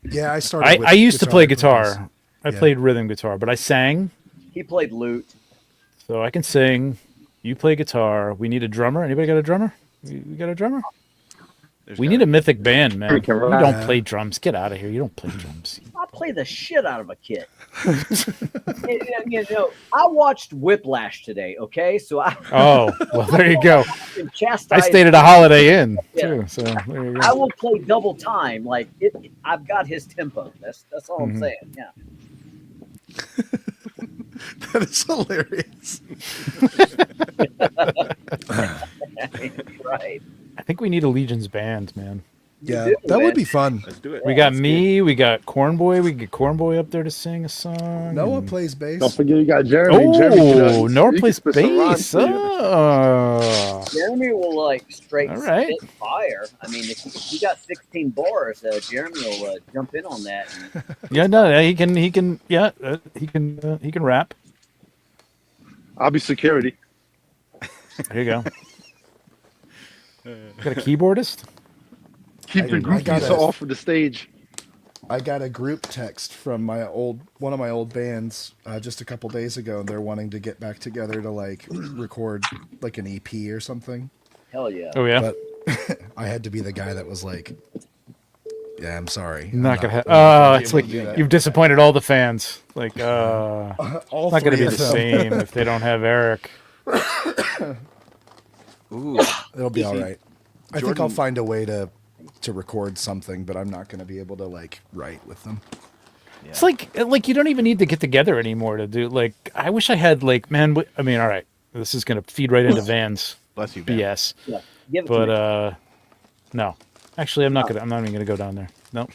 Speaker 5: Yeah, I started.
Speaker 2: I used to play guitar.
Speaker 5: because-
Speaker 2: I
Speaker 5: Yeah.
Speaker 2: played rhythm guitar, but I sang,
Speaker 3: he played lute.
Speaker 2: so I can sing. You play guitar. We need a drummer. Anybody got a drummer? We got a drummer?
Speaker 1: There's
Speaker 2: We
Speaker 1: gotta
Speaker 2: need a mythic band, man. You
Speaker 4: can
Speaker 2: don't
Speaker 5: rap.
Speaker 2: play drums. Get out of here. You don't play drums.
Speaker 3: I play the shit out of a kit. I watched Whiplash today. Okay, so I
Speaker 2: Oh, well, there you go.
Speaker 3: can
Speaker 2: I
Speaker 3: chastise.
Speaker 2: stayed at a Holiday Inn
Speaker 3: Yeah.
Speaker 2: too, so there you
Speaker 3: I
Speaker 2: go.
Speaker 3: will play double time. Like I've got his tempo. That's all I'm
Speaker 2: Mhm.
Speaker 3: saying. Yeah.
Speaker 5: That is hilarious.
Speaker 3: Right.
Speaker 2: I think we need a Legion's band, man.
Speaker 5: Yeah,
Speaker 3: do,
Speaker 5: that
Speaker 3: man.
Speaker 5: would be fun.
Speaker 1: Let's do it.
Speaker 2: We got me. We got Cornboy. We get Cornboy up there to sing a song.
Speaker 5: Noah
Speaker 2: and-
Speaker 5: plays bass.
Speaker 4: Don't forget you got Jeremy. Jeremy
Speaker 2: Oh, Noah
Speaker 4: he
Speaker 2: plays
Speaker 4: can spit some rhymes
Speaker 2: bass.
Speaker 4: for you.
Speaker 2: Oh.
Speaker 3: Jeremy will like straight
Speaker 2: All right.
Speaker 3: spit fire. I mean, if you got 16 bars, Jeremy will jump in on that. And,
Speaker 2: Yeah, no, he can. He can rap.
Speaker 4: I'll be security.
Speaker 2: There you go. Got a keyboardist?
Speaker 4: Keep the
Speaker 5: I got
Speaker 4: groupies
Speaker 5: it.
Speaker 4: off of the stage.
Speaker 5: I got a group text from one of my old bands just a couple days ago, and they're wanting to get back together to like record like an EP or something.
Speaker 3: hell yeah.
Speaker 2: Oh yeah.
Speaker 5: But I had to be the guy that was like, "Yeah, I'm sorry,
Speaker 2: Not gonna.
Speaker 5: I'm
Speaker 2: Oh,
Speaker 5: be
Speaker 2: it's
Speaker 5: able
Speaker 2: like
Speaker 5: to do that."
Speaker 2: you've disappointed all the fans. Like,
Speaker 5: all
Speaker 2: it's not gonna
Speaker 5: three
Speaker 2: be
Speaker 5: of
Speaker 2: the
Speaker 5: them.
Speaker 2: same if they don't have Eric.
Speaker 1: Ooh.
Speaker 5: It'll be
Speaker 1: You
Speaker 5: all
Speaker 1: see,
Speaker 5: right. I think I'll
Speaker 1: Jordan-
Speaker 5: find a way to record something, but I'm not going to be able to like write with them.
Speaker 2: It's like you don't even need to get together anymore to do. Like, I wish I had like, man. I mean, all right, this is gonna feed right into Van's
Speaker 1: Bless you, Van.
Speaker 2: BS.
Speaker 3: Yeah. Give it
Speaker 2: But
Speaker 3: to me.
Speaker 2: no, actually, I'm not even gonna go down there. No.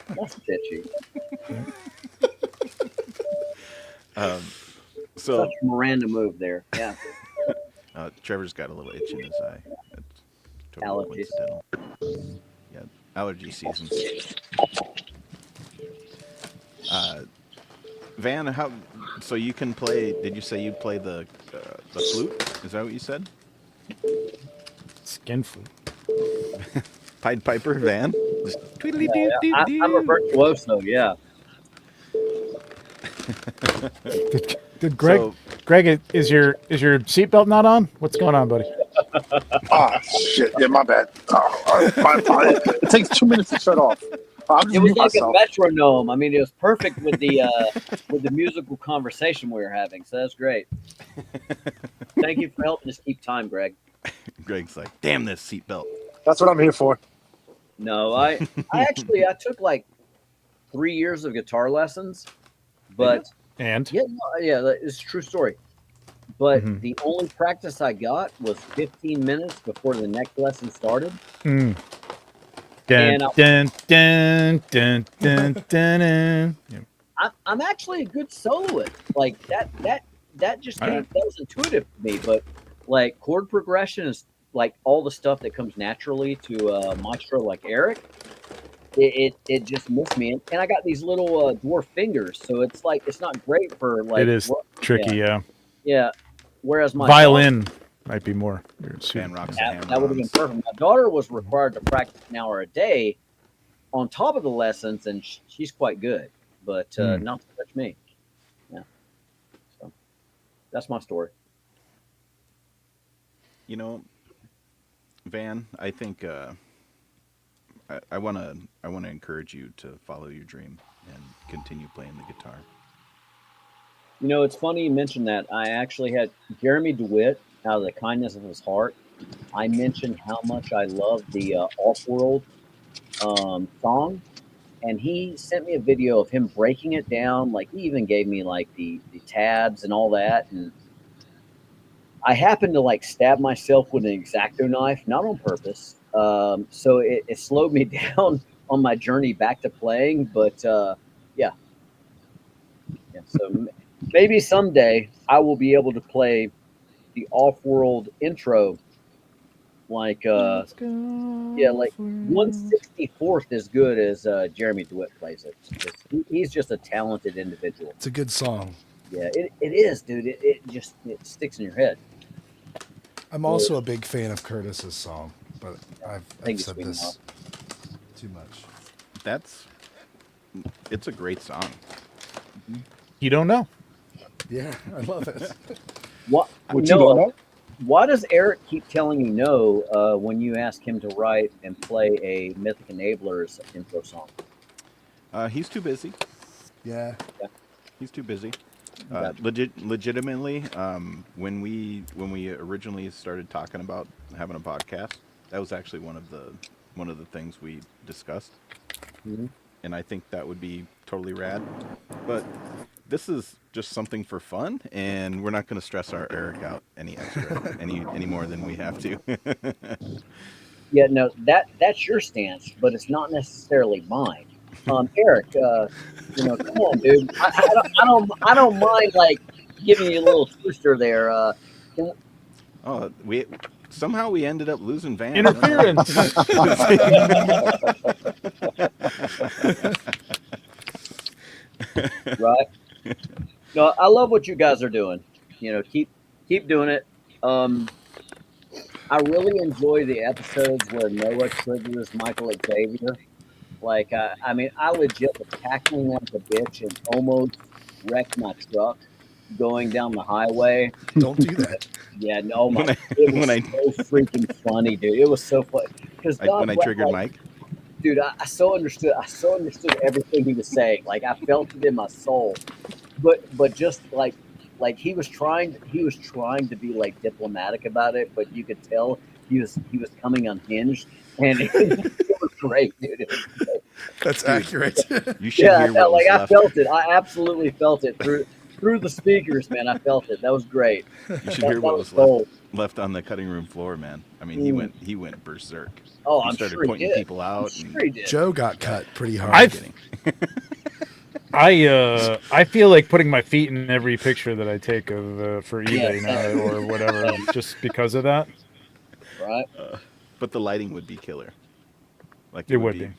Speaker 3: That's bitchy.
Speaker 1: So
Speaker 3: Such a Miranda move there. Yeah.
Speaker 1: Trevor's got a little itch in his eye. That's totally
Speaker 3: Allergies.
Speaker 1: coincidental. Yeah, allergy season. Van, how? So you can play? Did you say you play the flute? Is that what you said?
Speaker 2: Skin flute.
Speaker 1: Pied Piper, Van. Just tweedly doo doo
Speaker 3: I'm a virtuoso. Yeah.
Speaker 2: Did Greg?
Speaker 1: So-
Speaker 2: Greg, is your seatbelt not on? What's going on, buddy?
Speaker 4: Ah, shit. Yeah, my bad. Oh, my. It takes 2 minutes to shut off. I'm
Speaker 3: It was
Speaker 4: mute
Speaker 3: like a
Speaker 4: myself.
Speaker 3: metronome. I mean, it was perfect with the musical conversation we were having. So that's great. Thank you for helping us keep time, Greg.
Speaker 1: Greg's like, damn this seatbelt.
Speaker 4: That's what I'm here for.
Speaker 3: No, I actually I took like 3 years of guitar lessons, but
Speaker 2: And
Speaker 3: yeah, no, yeah, it's a true story. But
Speaker 2: Mhm.
Speaker 3: the only practice I got was 15 minutes before the next lesson started.
Speaker 2: mm. Dun,
Speaker 3: And
Speaker 2: dun, dun, dun, dun, dun, dun. Yeah.
Speaker 3: I'm actually a good soloist. Like that just came.
Speaker 2: Alright.
Speaker 3: That was intuitive to me. But like chord progression is like all the stuff that comes naturally to a maestro like Eric. It just missed me, and I got these little dwarf fingers, so it's like it's not great for like.
Speaker 2: It is tricky, yeah.
Speaker 3: Yeah. Whereas my
Speaker 2: Violin might be more.
Speaker 1: Fan rocks
Speaker 3: daughter,
Speaker 1: and
Speaker 3: that would have been perfect. My daughter was required to practice an hour a day on top of the lessons, and she's quite good, but not so much me. Yeah. So that's my story.
Speaker 1: You know, Van, I think I wanna encourage you to follow your dream and continue playing the guitar.
Speaker 3: You know, it's funny you mentioned that. I actually had Jeremy DeWitt, out of the kindness of his heart. I mentioned how much I love the Off-World song, and he sent me a video of him breaking it down. Like, he even gave me, like, the tabs and all that, and I happened to, like, stab myself with an X-Acto knife, not on purpose, so it slowed me down on my journey back to playing, but, yeah. Yeah, so maybe someday I will be able to play the Off-World intro, like
Speaker 2: Let's go
Speaker 3: like
Speaker 2: for it.
Speaker 3: 1/64th as good as Jeremy DeWitt plays it. He's just a talented individual.
Speaker 5: It's a good song.
Speaker 3: Yeah, it is, dude. It just it sticks in your head.
Speaker 5: I'm also a big fan of Curtis's song, but I've
Speaker 3: Thank you,
Speaker 5: said
Speaker 3: Sweet
Speaker 5: this
Speaker 3: Mouth.
Speaker 5: too much.
Speaker 1: It's a great song.
Speaker 2: You don't know.
Speaker 5: Yeah, I love it.
Speaker 3: What
Speaker 4: What you doing up?
Speaker 3: Why does Eric keep telling you no when you ask him to write and play a Mythic Enablers intro song?
Speaker 1: He's too busy.
Speaker 5: Yeah.
Speaker 1: He's too busy.
Speaker 3: Gotcha.
Speaker 1: Legitimately, when we originally started talking about having a podcast, that was actually one of the things we discussed,
Speaker 3: Mhm.
Speaker 1: and I think that would be totally rad. But this is just something for fun, and we're not going to stress our Eric out any more than we have to.
Speaker 3: Yeah, no, that's your stance, but it's not necessarily mine. Eric, you know, come on, dude. I don't mind like giving you a little twister there.
Speaker 1: Oh, we ended up losing Van.
Speaker 2: Interference.
Speaker 3: Right? No, I love what you guys are doing. You know, keep doing it. I really enjoy the episodes where Noah triggers Michael Xavier. Like, I mean, I legit was tackling like a bitch and almost wrecked my truck going down the highway.
Speaker 5: Don't do that.
Speaker 3: Yeah, no,
Speaker 1: When
Speaker 3: my
Speaker 1: I-
Speaker 3: it was
Speaker 1: when I-
Speaker 3: so freaking funny, dude. It was so funny because
Speaker 1: When I triggered Mike.
Speaker 3: dude, I so understood. I so understood everything he was saying. Like, I felt it in my soul. But just like he was trying to be like diplomatic about it, but you could tell he was coming unhinged, and it was great, dude. It was great.
Speaker 5: That's accurate.
Speaker 1: You should
Speaker 3: Yeah,
Speaker 1: hear what was
Speaker 3: I
Speaker 1: left.
Speaker 3: felt it. I absolutely felt it through the speakers, man. I felt it. That was great.
Speaker 1: You should
Speaker 3: That
Speaker 1: hear what
Speaker 3: was
Speaker 1: was
Speaker 3: gold.
Speaker 1: left on the cutting room floor, man. I mean, he went berserk.
Speaker 3: Oh,
Speaker 1: He
Speaker 3: I'm
Speaker 1: started
Speaker 3: sure he
Speaker 1: pointing
Speaker 3: did.
Speaker 1: people out.
Speaker 3: I'm
Speaker 1: and-
Speaker 3: sure he did.
Speaker 5: Joe got cut pretty hard.
Speaker 2: I've-
Speaker 1: Kidding.
Speaker 2: I feel like putting my feet in every picture that I take of for eBay
Speaker 3: Yeah,
Speaker 2: now or whatever, just because of that.
Speaker 3: Right?
Speaker 1: But the lighting would be killer. Like
Speaker 2: It would be.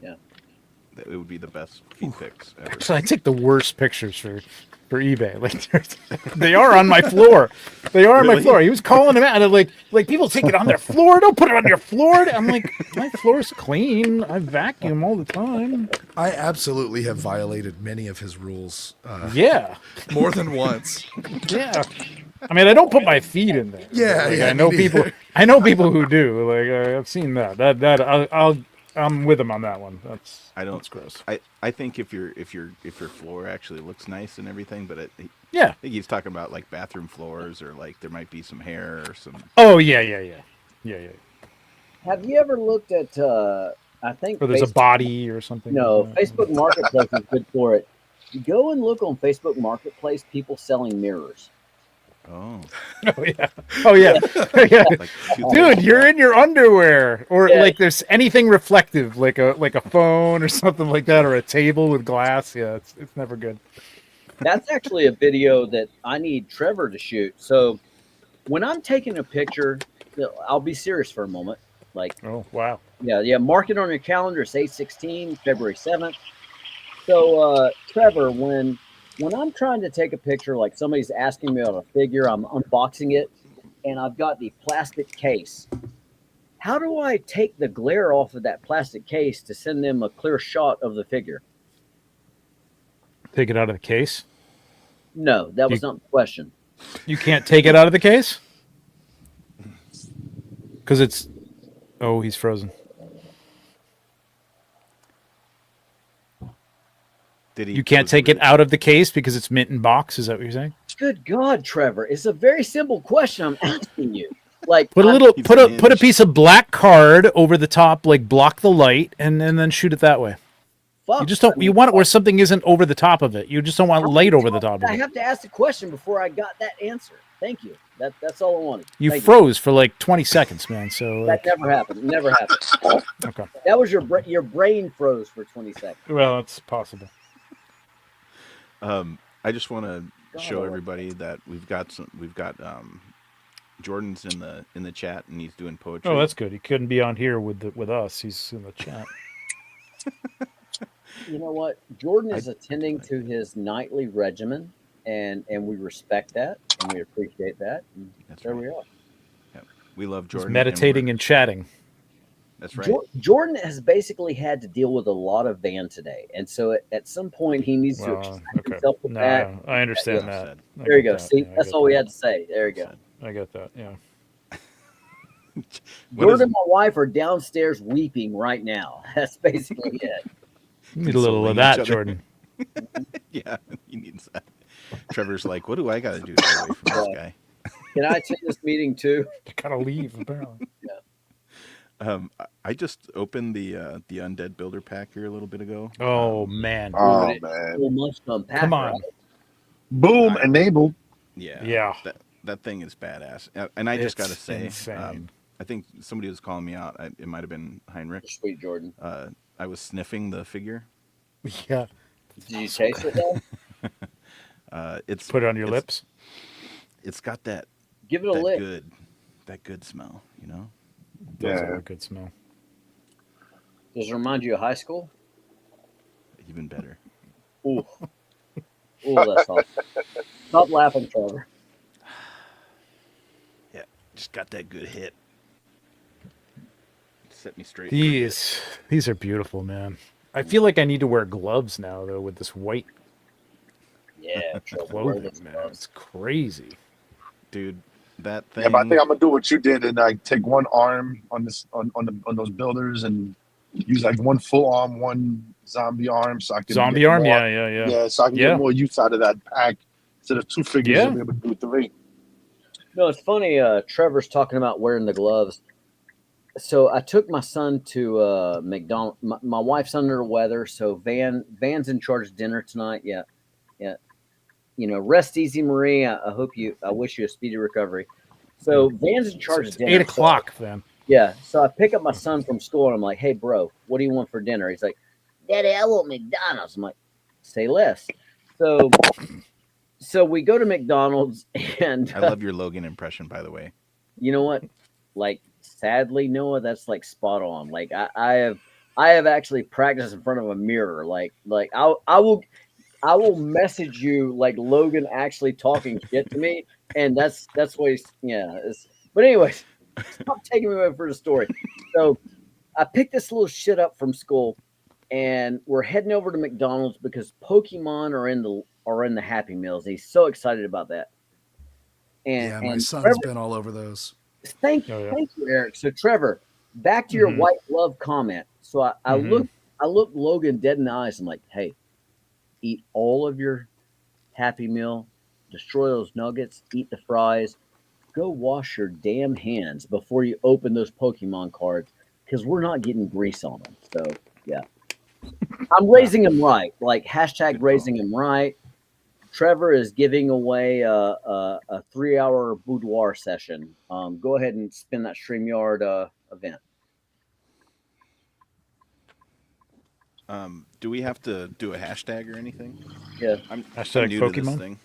Speaker 3: Yeah.
Speaker 1: It would be the best feet pics ever.
Speaker 2: So I take the worst pictures for eBay. Like they are on my floor. They are on my
Speaker 1: Really?
Speaker 2: floor. He was calling them out, and I'm like people take it on their floor. Don't put it on your floor. I'm like, my floor's clean. I vacuum all the time.
Speaker 5: I absolutely have violated many of his rules
Speaker 2: Yeah,
Speaker 5: more than once.
Speaker 2: yeah. I mean, I don't put my feet in there.
Speaker 5: Yeah,
Speaker 2: Like,
Speaker 5: yeah,
Speaker 2: I know
Speaker 5: me
Speaker 2: people.
Speaker 5: neither.
Speaker 2: I know people who do. Like I've seen that. I'll I'm with him on that one.
Speaker 1: I don't.
Speaker 2: That's gross.
Speaker 1: I think if your floor actually looks nice and everything, but I
Speaker 2: Yeah.
Speaker 1: think he's talking about like bathroom floors or like there might be some hair or some.
Speaker 2: Oh yeah, yeah, yeah, yeah, yeah.
Speaker 3: Have you ever looked at? I think
Speaker 2: Or there's a
Speaker 3: Facebook.
Speaker 2: body or something
Speaker 3: No,
Speaker 2: like that.
Speaker 3: Facebook Marketplace is good for it. Go and look on Facebook Marketplace. People selling mirrors.
Speaker 1: Oh,
Speaker 2: Oh yeah. Oh yeah. Yeah.
Speaker 1: like
Speaker 2: Dude, you're in your underwear, or
Speaker 3: Yeah,
Speaker 2: like there's anything reflective, like a phone or something like that, or a table with glass. Yeah, it's never good.
Speaker 3: that's actually a video that I need Trevor to shoot. So when I'm taking a picture, I'll be serious for a moment. Like,
Speaker 2: Oh wow.
Speaker 3: yeah, mark it on your calendar. It's 8/16, February 7th. So, Trevor, when I'm trying to take a picture, like somebody's asking me about a figure, I'm unboxing it, and I've got the plastic case. How do I take the glare off of that plastic case to send them a clear shot of the figure?
Speaker 2: Take it out of the case.
Speaker 3: No, that was
Speaker 2: You
Speaker 3: not the question.
Speaker 2: you can't take it out of the case because it's. Oh, he's frozen.
Speaker 1: did he?
Speaker 2: You can't
Speaker 1: was
Speaker 2: take
Speaker 1: really,
Speaker 2: it out of the case because it's mint in box. Is that what you're saying?
Speaker 3: Good God, Trevor, it's a very simple question I'm asking you. Like,
Speaker 2: Put a
Speaker 3: I'm,
Speaker 2: little,
Speaker 1: He's
Speaker 2: put a
Speaker 1: unhinged.
Speaker 2: piece of black card over the top, like block the light, and then shoot it that way. You
Speaker 3: fuck.
Speaker 2: just don't.
Speaker 3: I
Speaker 2: You
Speaker 3: mean,
Speaker 2: want it where something isn't over the top of it. You just don't want
Speaker 3: how
Speaker 2: light
Speaker 3: many
Speaker 2: over the
Speaker 3: times
Speaker 2: top
Speaker 3: did
Speaker 2: of
Speaker 3: I
Speaker 2: it.
Speaker 3: have to ask the question before I got that answer? Thank you. That's all I wanted.
Speaker 2: You
Speaker 3: Thank
Speaker 2: froze for like 20 seconds, man. So
Speaker 3: That
Speaker 2: like,
Speaker 3: never happened. Never happened.
Speaker 2: okay.
Speaker 3: That was your brain froze for 20 seconds.
Speaker 2: Well, it's possible.
Speaker 1: I just want to
Speaker 3: God,
Speaker 1: show
Speaker 3: I love
Speaker 1: everybody that we've got Jordan's in the chat and he's doing
Speaker 2: Oh,
Speaker 1: poetry.
Speaker 2: that's good. He couldn't be on here with us. He's in the chat.
Speaker 3: You know what? Jordan is
Speaker 1: I
Speaker 3: attending
Speaker 1: like
Speaker 3: to his nightly regimen, and we respect that and we appreciate that. And
Speaker 1: That's
Speaker 3: there
Speaker 1: right.
Speaker 3: we are.
Speaker 1: Yeah. We love
Speaker 2: He's
Speaker 1: Jordan.
Speaker 2: meditating and chatting.
Speaker 1: That's right.
Speaker 3: Jordan has basically had to deal with a lot of van today, and so at some point he needs to
Speaker 2: Well,
Speaker 3: extract
Speaker 2: okay.
Speaker 3: himself from
Speaker 2: No,
Speaker 3: that.
Speaker 2: I understand
Speaker 3: Yeah,
Speaker 1: Well
Speaker 2: that.
Speaker 1: said.
Speaker 2: I
Speaker 3: there you
Speaker 2: get
Speaker 3: go.
Speaker 2: that.
Speaker 3: See,
Speaker 2: Yeah, I
Speaker 3: that's
Speaker 2: get
Speaker 3: all we
Speaker 2: that.
Speaker 3: had to say. There you
Speaker 1: Well
Speaker 3: go.
Speaker 1: said.
Speaker 2: I get that. Yeah.
Speaker 1: What is
Speaker 3: Jordan and my wife are downstairs weeping right now. That's basically it.
Speaker 2: You need a little of
Speaker 1: consoling each
Speaker 2: that,
Speaker 1: other?
Speaker 2: Jordan.
Speaker 1: Yeah, he needs that. Trevor's like, what do I got to do to get away from this
Speaker 3: Yeah.
Speaker 1: guy?
Speaker 3: Can I attend this meeting too?
Speaker 2: I gotta leave apparently.
Speaker 1: I just opened the Undead Builder pack here a little bit ago.
Speaker 2: Oh man.
Speaker 4: Oh
Speaker 3: Dude,
Speaker 4: man.
Speaker 3: so much to unpack.
Speaker 2: Come
Speaker 3: right?
Speaker 2: on.
Speaker 4: Boom,
Speaker 1: I-
Speaker 4: enabled.
Speaker 1: Yeah,
Speaker 2: Yeah.
Speaker 1: that thing is badass. And I just
Speaker 2: It's
Speaker 1: got to say,
Speaker 2: insane.
Speaker 1: I think somebody was calling me out. It might have been Heinrich.
Speaker 3: Sweet Jordan.
Speaker 1: I was sniffing the figure.
Speaker 2: Yeah.
Speaker 3: Did you taste it though?
Speaker 1: It's
Speaker 2: Put it on your
Speaker 1: it's-
Speaker 2: lips.
Speaker 1: It's got that
Speaker 3: Give it a lick.
Speaker 1: that good smell. You know.
Speaker 2: Does
Speaker 4: Yeah.
Speaker 2: have a good smell.
Speaker 3: Does it remind you of high school?
Speaker 1: Even better.
Speaker 3: Ooh. Ooh, that's awesome. Stop laughing, Trevor.
Speaker 1: Yeah, just got that good hit. Set me straight. for a bit.
Speaker 2: These are beautiful, man. I feel like I need to wear gloves now though with this white
Speaker 3: Yeah, Trevor. wear
Speaker 2: clothing,
Speaker 3: those
Speaker 2: man.
Speaker 3: gloves.
Speaker 2: It's crazy.
Speaker 1: Dude, that thing.
Speaker 4: Yeah, but I think I'm gonna do what you did and like take one arm on this on those builders and use like one full arm, one zombie arm, so I can
Speaker 2: Zombie
Speaker 4: get
Speaker 2: arm,
Speaker 4: more,
Speaker 2: yeah.
Speaker 4: yeah, so I can
Speaker 2: Yeah.
Speaker 4: get more use out of that pack instead of two figures.
Speaker 2: Yeah.
Speaker 4: I'll be able to do three.
Speaker 3: No, it's funny. Trevor's talking about wearing the gloves. So I took my son to McDonald. My wife's under the weather, so Van's in charge of dinner tonight. Yeah, yeah. You know, rest easy, Marie. I hope you. I wish you a speedy recovery. So Van's in charge
Speaker 2: It's
Speaker 3: of dinner.
Speaker 2: 8:00 then.
Speaker 3: Yeah. So I pick up my son from school and I'm like, hey, bro, what do you want for dinner? He's like, Daddy, I want McDonald's. I'm like, say less. So we go to McDonald's and
Speaker 1: I love your Logan impression, by the way.
Speaker 3: you know what? Like, sadly, Noah, that's like spot on. Like I have actually practiced in front of a mirror. Like I will message you like Logan actually talking shit to me, and that's what he's but anyways, stop taking me away for the story. So I picked this little shit up from school, and we're heading over to McDonald's because Pokemon are in the Happy Meals. He's so excited about that. And
Speaker 5: Yeah, my
Speaker 3: and
Speaker 5: son's
Speaker 3: Trevor,
Speaker 5: been all over those.
Speaker 3: thank
Speaker 2: Oh, yeah.
Speaker 3: thank you, Eric. So Trevor, back to your
Speaker 2: Mhm.
Speaker 3: white glove comment. So
Speaker 2: Mhm.
Speaker 3: I looked Logan dead in the eyes. I'm like, hey, eat all of your Happy Meal, destroy those nuggets, eat the fries, go wash your damn hands before you open those Pokemon cards because we're not getting grease on them. So yeah, I'm
Speaker 2: Wow.
Speaker 3: raising him right. Like hashtag
Speaker 1: Good call.
Speaker 3: raising him right. Trevor is giving away a 3 hour boudoir session. Go ahead and spin that StreamYard event.
Speaker 1: Do we have to do a hashtag or anything?
Speaker 3: Yeah,
Speaker 1: I'm
Speaker 2: Hashtag
Speaker 1: new to this
Speaker 2: Pokemon.
Speaker 1: thing.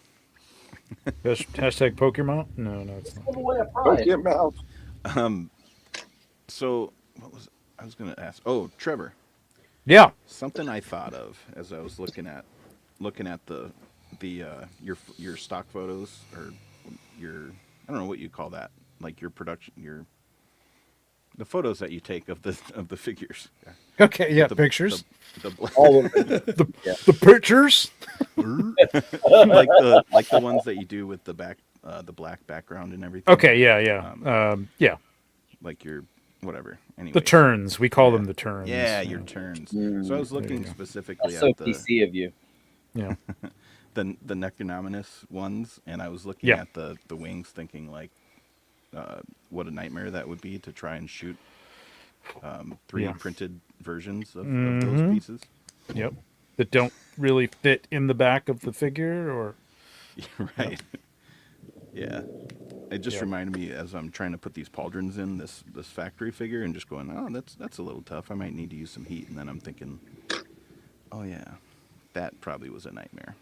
Speaker 2: Hashtag Pokemon. No, no, it's not.
Speaker 3: give away a
Speaker 4: Poke
Speaker 3: prize.
Speaker 4: your mouth.
Speaker 1: Um, so what was I was gonna ask? Oh, Trevor,
Speaker 2: Yeah.
Speaker 1: something I thought of as I was looking at your stock photos or your I don't know what you call that, like your production the photos that you take of the figures. Yeah.
Speaker 2: Okay. Yeah.
Speaker 1: The
Speaker 2: Pictures.
Speaker 1: the
Speaker 3: All of it.
Speaker 2: The
Speaker 3: Yeah.
Speaker 2: the pictures.
Speaker 1: like the ones that you do with the black background and everything.
Speaker 2: Okay. Yeah. Yeah.
Speaker 1: Um,
Speaker 2: Yeah.
Speaker 1: like your whatever.
Speaker 2: The
Speaker 1: Anyways,
Speaker 2: turns. We call
Speaker 1: yeah,
Speaker 2: them the turns.
Speaker 1: yeah,
Speaker 2: Yeah.
Speaker 1: your turns. So I
Speaker 3: Mm,
Speaker 1: was
Speaker 2: There you
Speaker 1: looking
Speaker 2: go.
Speaker 1: specifically
Speaker 3: that's so
Speaker 1: at
Speaker 3: PC of you.
Speaker 2: Yeah.
Speaker 1: the Necronominus ones, and I was looking
Speaker 2: Yeah.
Speaker 1: at the wings, thinking like, what a nightmare that would be to try and shoot 3D
Speaker 2: Yeah.
Speaker 1: printed versions of those
Speaker 2: Mm-hmm.
Speaker 1: pieces.
Speaker 2: Yep. That don't really fit in the back of the figure, or
Speaker 1: Right. Yeah. It just
Speaker 2: yep.
Speaker 1: reminded me as I'm trying to put these pauldrons in this factory figure and just going, oh, that's a little tough. I might need to use some heat. And then I'm thinking, oh yeah, that probably was a nightmare.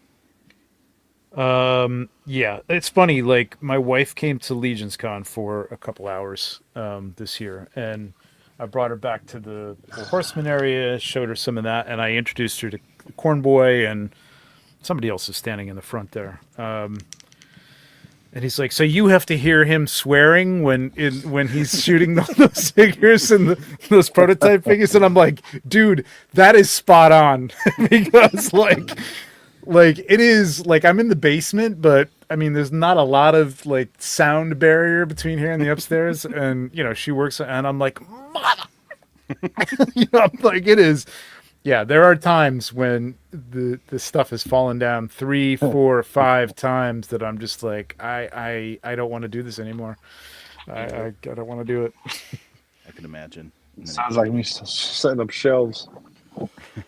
Speaker 2: Yeah, it's funny. Like my wife came to Legion's Con for a couple hours this year, and I brought her back to the Horseman area, showed her some of that, and I introduced her to Corn Boy, and somebody else is standing in the front there. And he's like, "So you have to hear him swearing when he's shooting those figures and those prototype figures?" And I'm like, "Dude, that is spot on," because like it is like I'm in the basement, but I mean, there's not a lot of like sound barrier between here and the upstairs, and she works, and I'm like, "Mother," I'm like, it is. Yeah, there are times when the stuff has fallen down 3, 4, 5 times that I'm just like, I don't want to do this anymore. I don't want to do it.
Speaker 1: I can imagine. And then
Speaker 4: Sounds like me setting up shelves.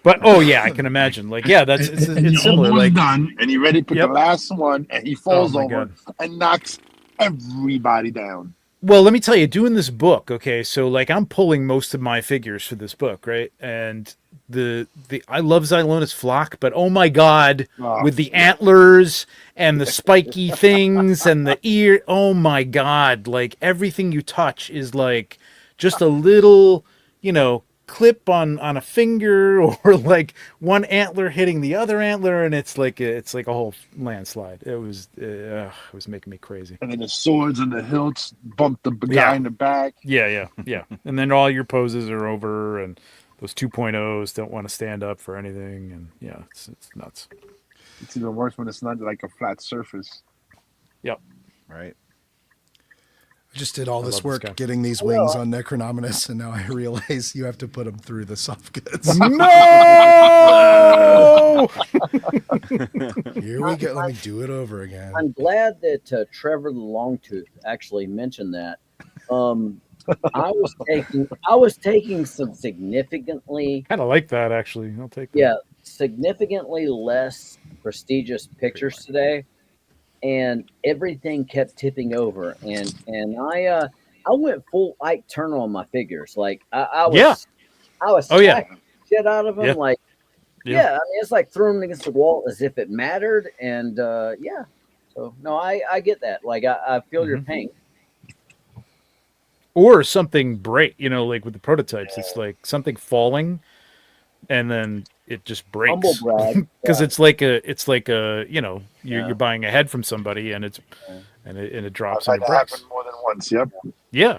Speaker 2: But oh yeah, I can imagine. Like yeah, that's it's
Speaker 4: And
Speaker 2: it's
Speaker 4: you're
Speaker 2: similar.
Speaker 4: almost
Speaker 2: Like
Speaker 4: done, and you're ready to put
Speaker 2: yep.
Speaker 4: the last one, and he
Speaker 2: Oh
Speaker 4: falls
Speaker 2: my
Speaker 4: over
Speaker 2: god.
Speaker 4: and knocks everybody down.
Speaker 2: Well, let me tell you, doing this book, okay, so like I'm pulling most of my figures for this book, right? And the I love Xylonis Flock, but oh my god,
Speaker 4: Oh,
Speaker 2: with the antlers and the spiky things and the ear, oh my god, like everything you touch is like just a little, clip on a finger or like one antler hitting the other antler, and it's like a whole landslide. It was making me crazy.
Speaker 4: and then the swords and the hilts bump the guy
Speaker 2: Yeah.
Speaker 4: in the back.
Speaker 2: Yeah. And then all your poses are over, and those 2.0s don't want to stand up for anything, and yeah, it's nuts.
Speaker 4: It's even worse when it's not like a flat surface.
Speaker 2: Yep.
Speaker 1: right.
Speaker 5: I just did all
Speaker 2: I
Speaker 5: this
Speaker 2: love this
Speaker 5: work
Speaker 2: guy.
Speaker 5: getting these wings on Necronominus, and now I realize you have to put them through the soft goods.
Speaker 2: No!
Speaker 5: Here we go. Let me do it over again.
Speaker 3: I'm glad that Trevor the Longtooth actually mentioned that. I was taking some significantly
Speaker 2: Kind of like that, actually. I'll take that.
Speaker 3: yeah significantly less prestigious pictures today, and everything kept tipping over, and I went full Ike Turner on my figures. Like
Speaker 2: Yeah.
Speaker 3: I was
Speaker 2: Oh, yeah.
Speaker 3: smacking shit out of them.
Speaker 2: Yeah.
Speaker 3: Like
Speaker 2: Yeah.
Speaker 3: yeah, I mean it's like throwing them against the wall as if it mattered. And yeah, so no, I get that. Like I feel your
Speaker 2: Mhm.
Speaker 3: pain.
Speaker 2: Or something break, like with the prototypes, it's like something falling, and then it just
Speaker 3: Humble
Speaker 2: breaks
Speaker 3: brag.
Speaker 2: because
Speaker 3: Yeah.
Speaker 2: it's like you're
Speaker 3: Yeah.
Speaker 2: buying a head from somebody, and it
Speaker 4: I've
Speaker 2: drops
Speaker 4: had
Speaker 2: and it
Speaker 4: that
Speaker 2: breaks.
Speaker 4: happen more than once. Yep.
Speaker 2: Yeah.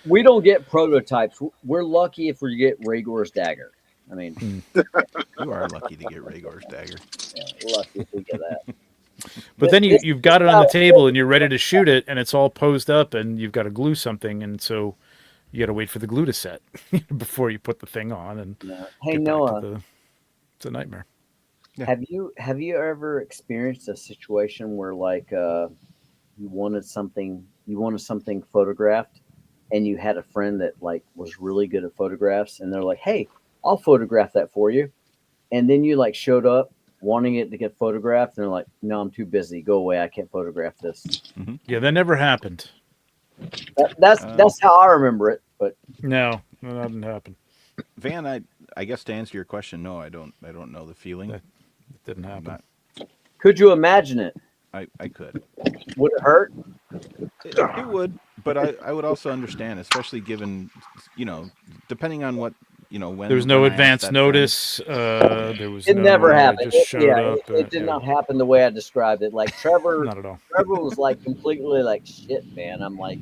Speaker 3: We don't get prototypes. We're lucky if we get Rhaegor's dagger. I mean,
Speaker 1: You are lucky to get Rhaegor's dagger.
Speaker 3: yeah, we're lucky if we get that.
Speaker 2: But then
Speaker 3: This-
Speaker 2: you've got it on the table and you're ready to shoot it, and it's all posed up, and you've got to glue something, and so you got to wait for the glue to set before you put the thing on and
Speaker 3: Yeah. Hey
Speaker 2: get back
Speaker 3: Noah,
Speaker 2: to the. It's a nightmare.
Speaker 1: Yeah.
Speaker 3: have you ever experienced a situation where like you wanted something photographed, and you had a friend that like was really good at photographs, and they're like, "Hey, I'll photograph that for you," and then you like showed up wanting it to get photographed, and they're like, "No, I'm too busy. Go away. I can't photograph this."
Speaker 2: Yeah, that never happened.
Speaker 3: That's how I remember it. But
Speaker 2: No, that didn't happen.
Speaker 1: Van, I guess to answer your question, no, I don't know the feeling.
Speaker 2: That didn't
Speaker 1: I'm
Speaker 2: happen.
Speaker 1: not.
Speaker 3: could you imagine it?
Speaker 1: I could.
Speaker 3: Would it hurt?
Speaker 1: It would, but I would also understand, especially given, depending on what,
Speaker 2: There was
Speaker 1: when
Speaker 2: no
Speaker 1: I asked
Speaker 2: advance
Speaker 1: that friend.
Speaker 2: notice. There was
Speaker 3: It never
Speaker 2: no. I
Speaker 3: happened.
Speaker 2: just showed up.
Speaker 3: It did
Speaker 2: Yeah,
Speaker 3: not happen the way I described it. Like
Speaker 2: not at all.
Speaker 3: Trevor was like completely like, "Shit, man." I'm like,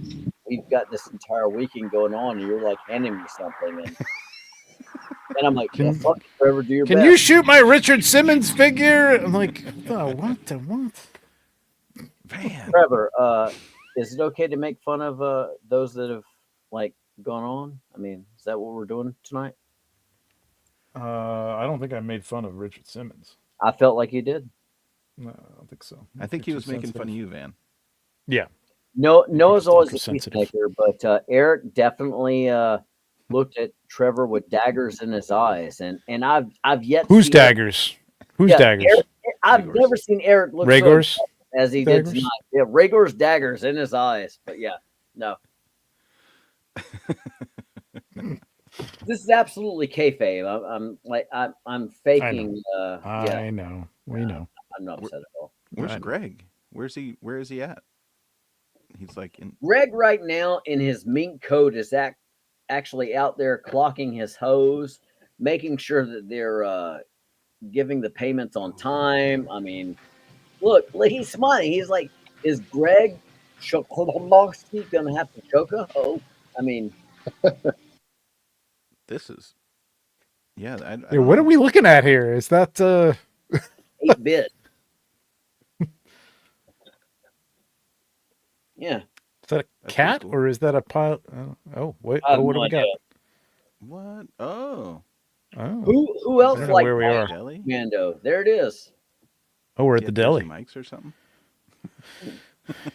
Speaker 3: "We've got this entire weekend going on, and you're like handing me something," and I'm like, "Well,
Speaker 2: Can
Speaker 3: fuck, it, Trevor, do your
Speaker 2: Can
Speaker 3: best."
Speaker 2: you shoot my Richard Simmons figure? I'm like, oh, what? The what?
Speaker 1: Van.
Speaker 3: Trevor, is it okay to make fun of those that have like gone on? I mean, is that what we're doing tonight?
Speaker 2: I don't think I made fun of Richard Simmons.
Speaker 3: I felt like you did.
Speaker 2: No, I don't think so.
Speaker 1: I think he was making fun of you, Van.
Speaker 2: Yeah.
Speaker 3: No, Noah's
Speaker 2: just
Speaker 3: always a
Speaker 2: ultra-sensitive.
Speaker 3: peacemaker, but Eric definitely looked at Trevor with daggers in his eyes, and I've yet
Speaker 2: Whose
Speaker 3: seen
Speaker 2: daggers? Whose daggers?
Speaker 3: Eric, I've
Speaker 1: Rhaegar's.
Speaker 3: never seen Eric look so
Speaker 2: Rhaegar's
Speaker 3: upset as he did
Speaker 2: daggers?
Speaker 3: tonight. Yeah, Rhaegar's daggers in his eyes, but yeah, no. This is absolutely kayfabe. I'm faking. Yeah,
Speaker 2: I know. We know.
Speaker 3: I'm not upset at all.
Speaker 1: Where's
Speaker 2: I know.
Speaker 1: Greg? Where is he at? He's like in.
Speaker 3: Greg right now in his mink coat is actually out there clocking his hose, making sure that they're giving the payments on time. I mean, look, he's smiling. He's like, is Greg Shokolowski gonna have to choke a hoe? I mean,
Speaker 1: This is. Yeah, I
Speaker 2: Yeah,
Speaker 1: don't
Speaker 2: what
Speaker 1: know.
Speaker 2: are we looking at here? Is that
Speaker 3: 8-bit. Yeah,
Speaker 2: is that a
Speaker 1: That's
Speaker 2: cat
Speaker 1: pretty cool.
Speaker 2: or is that a pile? Oh, wait.
Speaker 3: I have
Speaker 2: Oh, what
Speaker 3: no
Speaker 2: do we
Speaker 3: idea.
Speaker 2: got?
Speaker 1: What? Oh,
Speaker 2: Oh,
Speaker 3: Who
Speaker 2: I
Speaker 3: else
Speaker 2: don't know
Speaker 3: like
Speaker 2: where we are.
Speaker 1: deli?
Speaker 3: Commando? There it is.
Speaker 2: Oh, we're at
Speaker 1: Yeah,
Speaker 2: the
Speaker 1: Jersey
Speaker 2: deli.
Speaker 1: Mike's or something.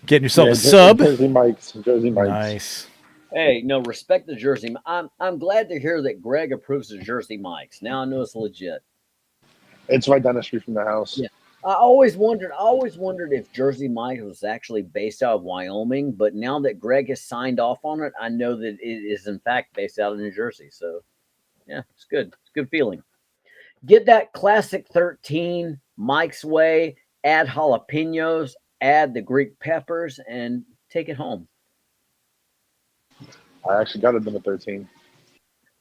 Speaker 2: Getting yourself
Speaker 4: Yeah,
Speaker 2: a sub.
Speaker 4: Jersey Mike's. Jersey Mike's.
Speaker 2: Nice.
Speaker 3: Hey, no, respect the Jersey. I'm glad to hear that Greg approves of Jersey Mike's. Now I know it's legit.
Speaker 4: It's right down the street from the house.
Speaker 3: Yeah. I always wondered if Jersey Mike was actually based out of Wyoming, but now that Greg has signed off on it, I know that it is in fact based out of New Jersey. So, yeah, it's good. It's a good feeling. Get that classic 13 Mike's way, add jalapenos, add the Greek peppers, and take it home.
Speaker 4: I actually got it number 13.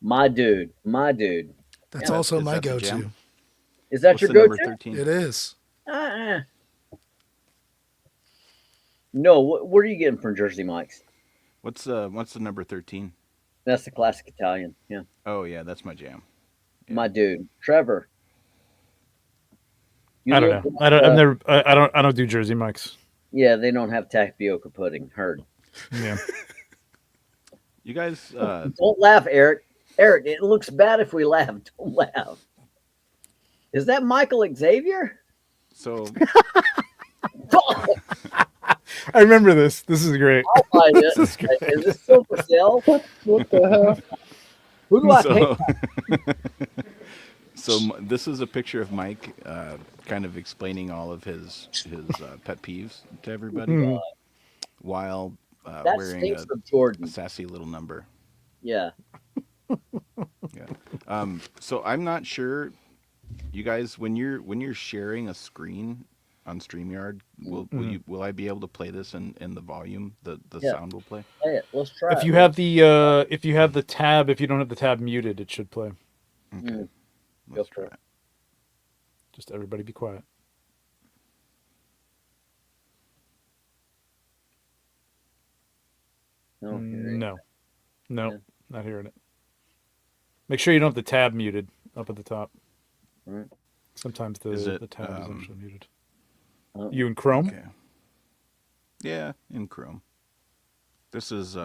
Speaker 3: My dude, my dude.
Speaker 5: That's
Speaker 3: Yeah.
Speaker 5: also
Speaker 1: Is
Speaker 5: my
Speaker 1: that the
Speaker 5: go-to.
Speaker 1: jam?
Speaker 3: Is that
Speaker 1: What's
Speaker 3: your
Speaker 1: the number
Speaker 3: go-to?
Speaker 1: 13?
Speaker 5: It is.
Speaker 3: Uh-uh. No, what are you getting from Jersey Mike's?
Speaker 1: What's the number 13?
Speaker 3: That's the classic Italian. Yeah.
Speaker 1: Oh yeah, that's my jam. Yeah.
Speaker 3: My dude, Trevor. You
Speaker 2: I don't
Speaker 3: look
Speaker 2: know.
Speaker 3: like,
Speaker 2: I've never. I don't do Jersey Mike's.
Speaker 3: Yeah, they don't have tapioca pudding. Heard.
Speaker 2: Yeah.
Speaker 1: You guys,
Speaker 3: Don't laugh, Eric. Eric, it looks bad if we laugh. Don't laugh. Is that Michael Xavier?
Speaker 1: so
Speaker 2: I remember this. This is great.
Speaker 3: I'll buy it.
Speaker 2: This is great.
Speaker 3: Is this still for sale?
Speaker 4: What the hell?
Speaker 3: Who do I pay?
Speaker 1: This is a picture of Mike, kind of explaining all of his pet peeves to everybody
Speaker 2: Mhm.
Speaker 1: while
Speaker 3: That
Speaker 1: wearing
Speaker 3: stinks
Speaker 1: a
Speaker 3: of Jordan.
Speaker 1: sassy little number.
Speaker 3: Yeah.
Speaker 1: Yeah. So I'm not sure, you guys, when you're sharing a screen on StreamYard, will I be able to play this in the volume the
Speaker 3: Yeah.
Speaker 1: sound will play?
Speaker 3: Play it. Let's try
Speaker 2: If
Speaker 3: it.
Speaker 2: you have the tab, if you don't have the tab muted, it should play.
Speaker 1: Okay.
Speaker 3: Mm.
Speaker 1: Let's
Speaker 3: Go for
Speaker 1: try
Speaker 3: it.
Speaker 1: it.
Speaker 2: Just everybody be quiet.
Speaker 3: No,
Speaker 2: No, no,
Speaker 3: Yeah.
Speaker 2: not hearing it. Make sure you don't have the tab muted up at the top.
Speaker 3: Right.
Speaker 2: Sometimes
Speaker 1: Is
Speaker 2: the
Speaker 1: it,
Speaker 2: tab is actually muted.
Speaker 3: Oh.
Speaker 2: You in Chrome?
Speaker 1: Okay. Yeah, in Chrome. This is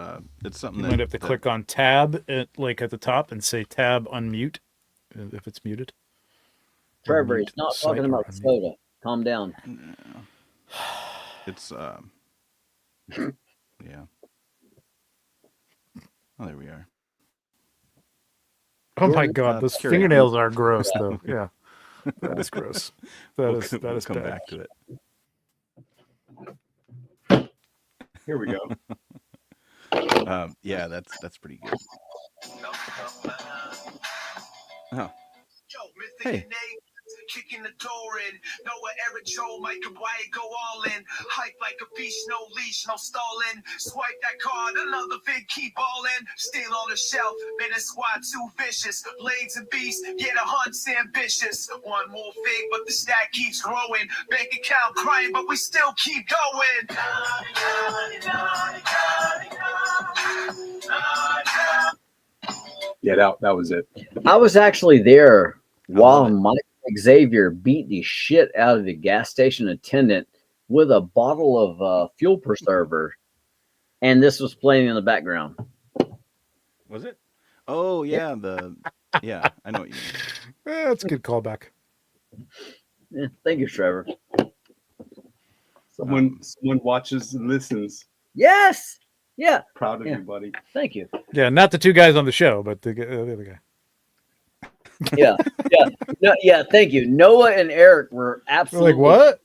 Speaker 1: it's something
Speaker 2: You
Speaker 1: that
Speaker 2: might have to click on tab at the top and say tab unmute if it's muted.
Speaker 3: Trevor,
Speaker 2: mute
Speaker 3: he's not
Speaker 2: site
Speaker 3: talking
Speaker 2: or
Speaker 3: about
Speaker 2: unmute.
Speaker 3: soda. Calm down.
Speaker 1: It's yeah. Oh, there we are.
Speaker 2: Oh my
Speaker 3: Jordan,
Speaker 2: god, those
Speaker 1: carry on.
Speaker 2: fingernails are gross though. Yeah. That is gross. That
Speaker 1: We'll
Speaker 2: is
Speaker 1: come
Speaker 2: bad.
Speaker 1: back to it.
Speaker 6: Here we go.
Speaker 1: Yeah, that's pretty good. Oh, hey.
Speaker 8: Kicking the door in, Noah, Eric, Joe, Mike, and Wyatt go all in. Hype like a beast, no leash, no stalling. Swipe that card, another vid, keep balling. Still on the shelf, man, a squad too vicious. Blades and beasts, yeah, the hunt's ambitious. One more fig, but the stack keeps growing. Bank account crying, but we still keep going.
Speaker 6: Yeah, that was it.
Speaker 3: I was actually there while
Speaker 1: it.
Speaker 3: Mike Xavier beat the shit out of the gas station attendant with a bottle of fuel preserver, and this was playing in the background.
Speaker 1: Was it? Oh yeah, yeah, I know what you mean.
Speaker 2: That's a good callback.
Speaker 3: Yeah, thank you, Trevor.
Speaker 6: Someone watches and listens.
Speaker 3: Yes. Yeah.
Speaker 6: Proud of
Speaker 3: Yeah.
Speaker 6: you, buddy.
Speaker 3: Thank you.
Speaker 2: Yeah, not the two guys on the show, but the other guy.
Speaker 3: Yeah. No, yeah. Thank you. Noah and Eric were
Speaker 2: We're
Speaker 3: absolutely
Speaker 2: like, what?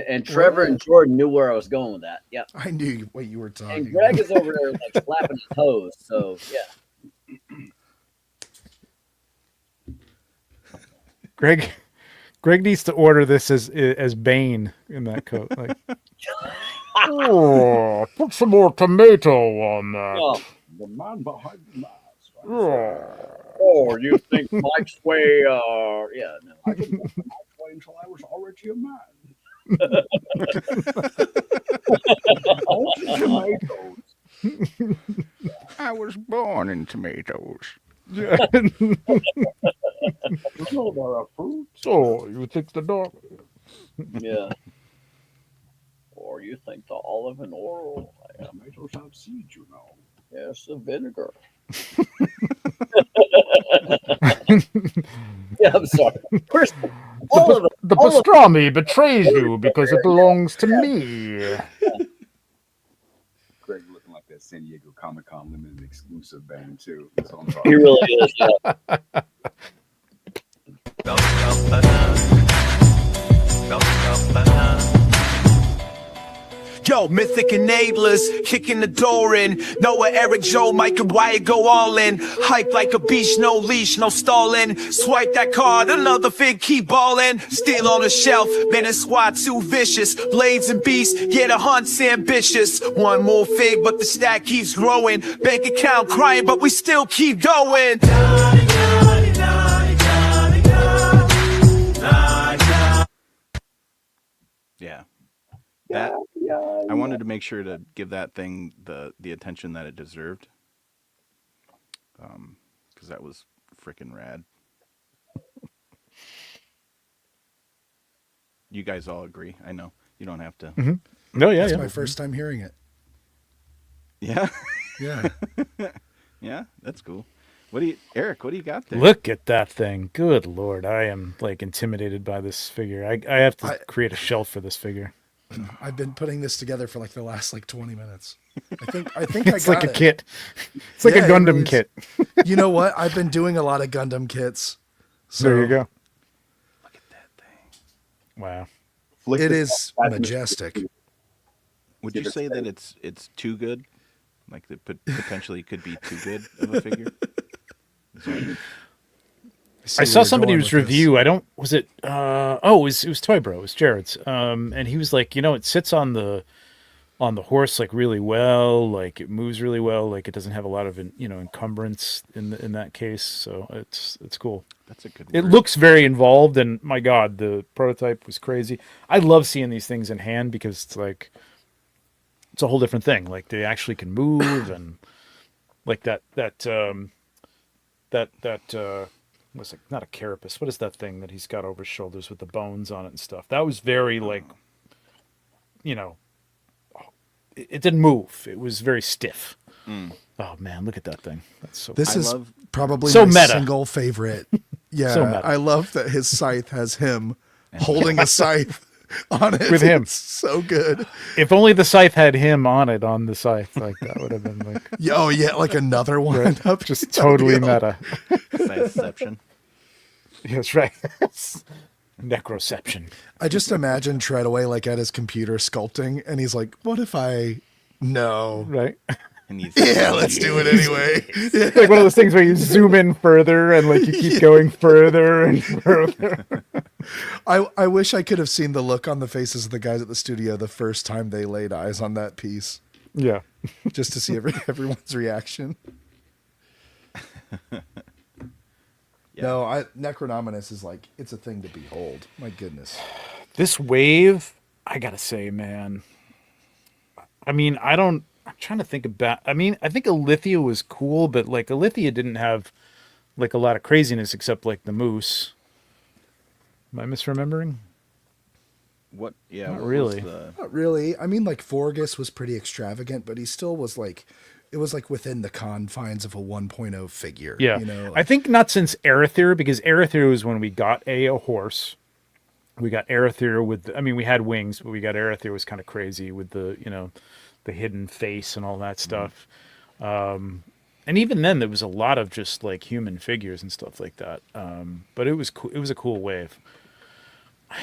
Speaker 3: and Trevor and Jordan knew where I was going with that. Yeah.
Speaker 5: I knew what you were talking
Speaker 3: And Greg
Speaker 5: about.
Speaker 3: is over there like slapping his toes. So yeah.
Speaker 2: Greg needs to order this as Bane in that coat. Like, oh, put some more tomato on that.
Speaker 3: Oh,
Speaker 6: The man behind the mask.
Speaker 3: oh, you think Mike's way? Yeah. No.
Speaker 6: I didn't know that way until I was already a man. Tomatoes.
Speaker 1: I was born in tomatoes.
Speaker 2: Yeah.
Speaker 6: No, there are fruits.
Speaker 2: So you think the dog?
Speaker 3: Yeah. Or you think the olive and oil?
Speaker 6: Tomatoes have seeds, you know.
Speaker 3: Yes, the vinegar. Yeah, I'm sorry. First, all of it.
Speaker 2: The
Speaker 3: all of
Speaker 2: pastrami betrays you because it belongs to me.
Speaker 6: Greg looking like that San Diego Comic-Con limited exclusive band too. So I'm
Speaker 3: He
Speaker 6: sorry.
Speaker 3: really is. Yeah.
Speaker 8: Yo, mythic enablers, kicking the door in. Noah, Eric, Joe, Mike, and Wyatt go all in. Hype like a beast, no leash, no stalling. Swipe that card, another fig, keep balling. Still on the shelf, man, a squad too vicious. Blades and beasts, yeah, the hunt's ambitious. One more fig, but the stack keeps growing. Bank account crying, but we still keep going.
Speaker 1: Yeah. That I wanted to make sure to give that thing the attention that it deserved. Because that was freaking rad. You guys all agree. I know. You don't have to.
Speaker 2: Mm-hmm. No, yeah,
Speaker 5: That's
Speaker 2: yeah.
Speaker 5: my first time hearing it.
Speaker 1: Yeah.
Speaker 5: Yeah.
Speaker 1: Yeah, that's cool. Eric, what do you got there?
Speaker 2: Look at that thing. Good Lord. I am like intimidated by this figure. I have to create a shelf for this figure.
Speaker 5: I've been putting this together for like the last 20 minutes. I think
Speaker 2: It's
Speaker 5: I
Speaker 2: like
Speaker 5: got
Speaker 2: a
Speaker 5: it.
Speaker 2: kit. It's like
Speaker 5: Yeah,
Speaker 2: a
Speaker 5: it
Speaker 2: Gundam
Speaker 5: really is.
Speaker 2: kit.
Speaker 5: You know what? I've been doing a lot of Gundam kits. So
Speaker 2: There you go.
Speaker 1: Look at that thing.
Speaker 2: Wow.
Speaker 6: Flick
Speaker 5: it
Speaker 6: the
Speaker 5: is
Speaker 6: top,
Speaker 5: majestic.
Speaker 1: Would you say that it's too good? Like that potentially could be too good of a figure?
Speaker 2: I saw somebody's review. I don't. Was it? It was Toy Bro. It was Jared's. And he was like, it sits on the horse like really well. Like it moves really well. Like it doesn't have a lot of encumbrance in that case. So it's cool.
Speaker 1: That's a good
Speaker 2: It
Speaker 1: word.
Speaker 2: looks very involved, and my God, the prototype was crazy. I love seeing these things in hand because it's like it's a whole different thing. Like they actually can move, and like that what's it, not a carapace. What is that thing that he's got over his shoulders with the bones on it and stuff? That was very like, it didn't move. It was very stiff. Oh man, look at that thing. That's so.
Speaker 5: This
Speaker 1: I
Speaker 5: is
Speaker 1: love-
Speaker 5: probably
Speaker 2: So
Speaker 5: my
Speaker 2: meta.
Speaker 5: single favorite. Yeah,
Speaker 2: So meta.
Speaker 5: I love that his scythe has him holding a scythe on it
Speaker 2: With him.
Speaker 5: It's so good.
Speaker 2: If only the scythe had him on it on the scythe, like that would have been like
Speaker 5: Yeah, oh yeah, like another one. Up
Speaker 2: just totally
Speaker 5: deal.
Speaker 2: meta.
Speaker 1: Scytheception.
Speaker 2: That's right. Necroception.
Speaker 5: I just imagine Treadaway like at his computer sculpting, and he's like, "What if I?" No.
Speaker 2: Right.
Speaker 1: And he's
Speaker 5: Yeah, let's do it anyway.
Speaker 2: Like one of those things where you zoom in further and like you keep going further and further.
Speaker 5: I wish I could have seen the look on the faces of the guys at the studio the first time they laid eyes on that piece,
Speaker 2: Yeah.
Speaker 5: just to see everyone's reaction. No, Necronominus is like, it's a thing to behold. My goodness.
Speaker 2: This wave, I gotta say, man. I mean, I'm trying to think about. I mean, I think Alithia was cool, but like Alithia didn't have like a lot of craziness except like the moose. Am I misremembering?
Speaker 1: What? Yeah,
Speaker 2: Not
Speaker 1: what
Speaker 2: really.
Speaker 1: was the-
Speaker 5: Not really. I mean, like Forgus was pretty extravagant, but he still was like, it was like within the confines of a 1.0 figure.
Speaker 2: Yeah,
Speaker 5: You know,
Speaker 2: I think not since Arethyr, because Arethyr was when we got a horse. We got Arethyr with, I mean, we had wings, but we got Arethyr was kind of crazy with the, the hidden face and all that stuff. And even then, there was a lot of just like human figures and stuff like that. But it was cool. It was a cool wave.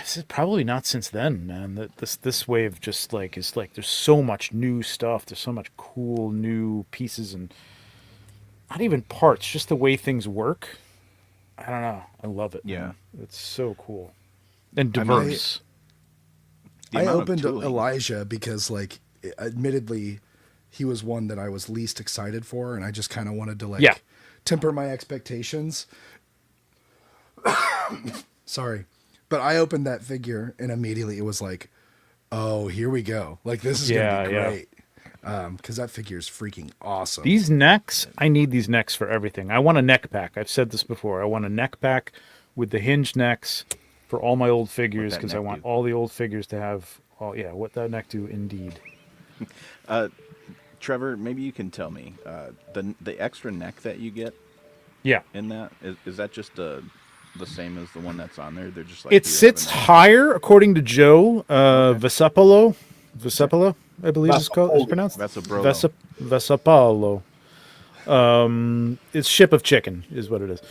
Speaker 2: This is probably not since then, man. That this wave just like is like there's so much new stuff. There's so much cool new pieces and not even parts, just the way things work. I don't know. I love it.
Speaker 1: Yeah.
Speaker 2: man. It's so cool and
Speaker 1: I mean,
Speaker 2: diverse.
Speaker 1: the
Speaker 5: I
Speaker 1: amount of
Speaker 5: opened
Speaker 1: tooling.
Speaker 5: Elijah because, like, admittedly, he was one that I was least excited for, and I just kind of wanted to, like,
Speaker 2: Yeah.
Speaker 5: temper my expectations. Sorry. But I opened that figure, and immediately it was like, oh, here we go. Like, this is going to be
Speaker 2: Yeah, yeah.
Speaker 5: great. Because that figure is freaking awesome.
Speaker 2: These necks, I need these necks for everything. I want a neck pack. I've said this before. I want a neck pack with the hinged necks for all my old figures
Speaker 1: that
Speaker 2: because I
Speaker 1: neck
Speaker 2: want
Speaker 1: do?
Speaker 2: all the old figures to have. Oh yeah, what that neck do indeed.
Speaker 1: Trevor, maybe you can tell me the extra neck that you get
Speaker 2: Yeah,
Speaker 1: in that is that just the same as the one that's on there? They're just like
Speaker 2: it
Speaker 1: do you have
Speaker 2: sits
Speaker 1: a neck?
Speaker 2: higher according to Joe Vesapolo, I believe it's called. It's pronounced
Speaker 1: Vesabrolo.
Speaker 2: Vesapalo. It's ship of chicken is what it is.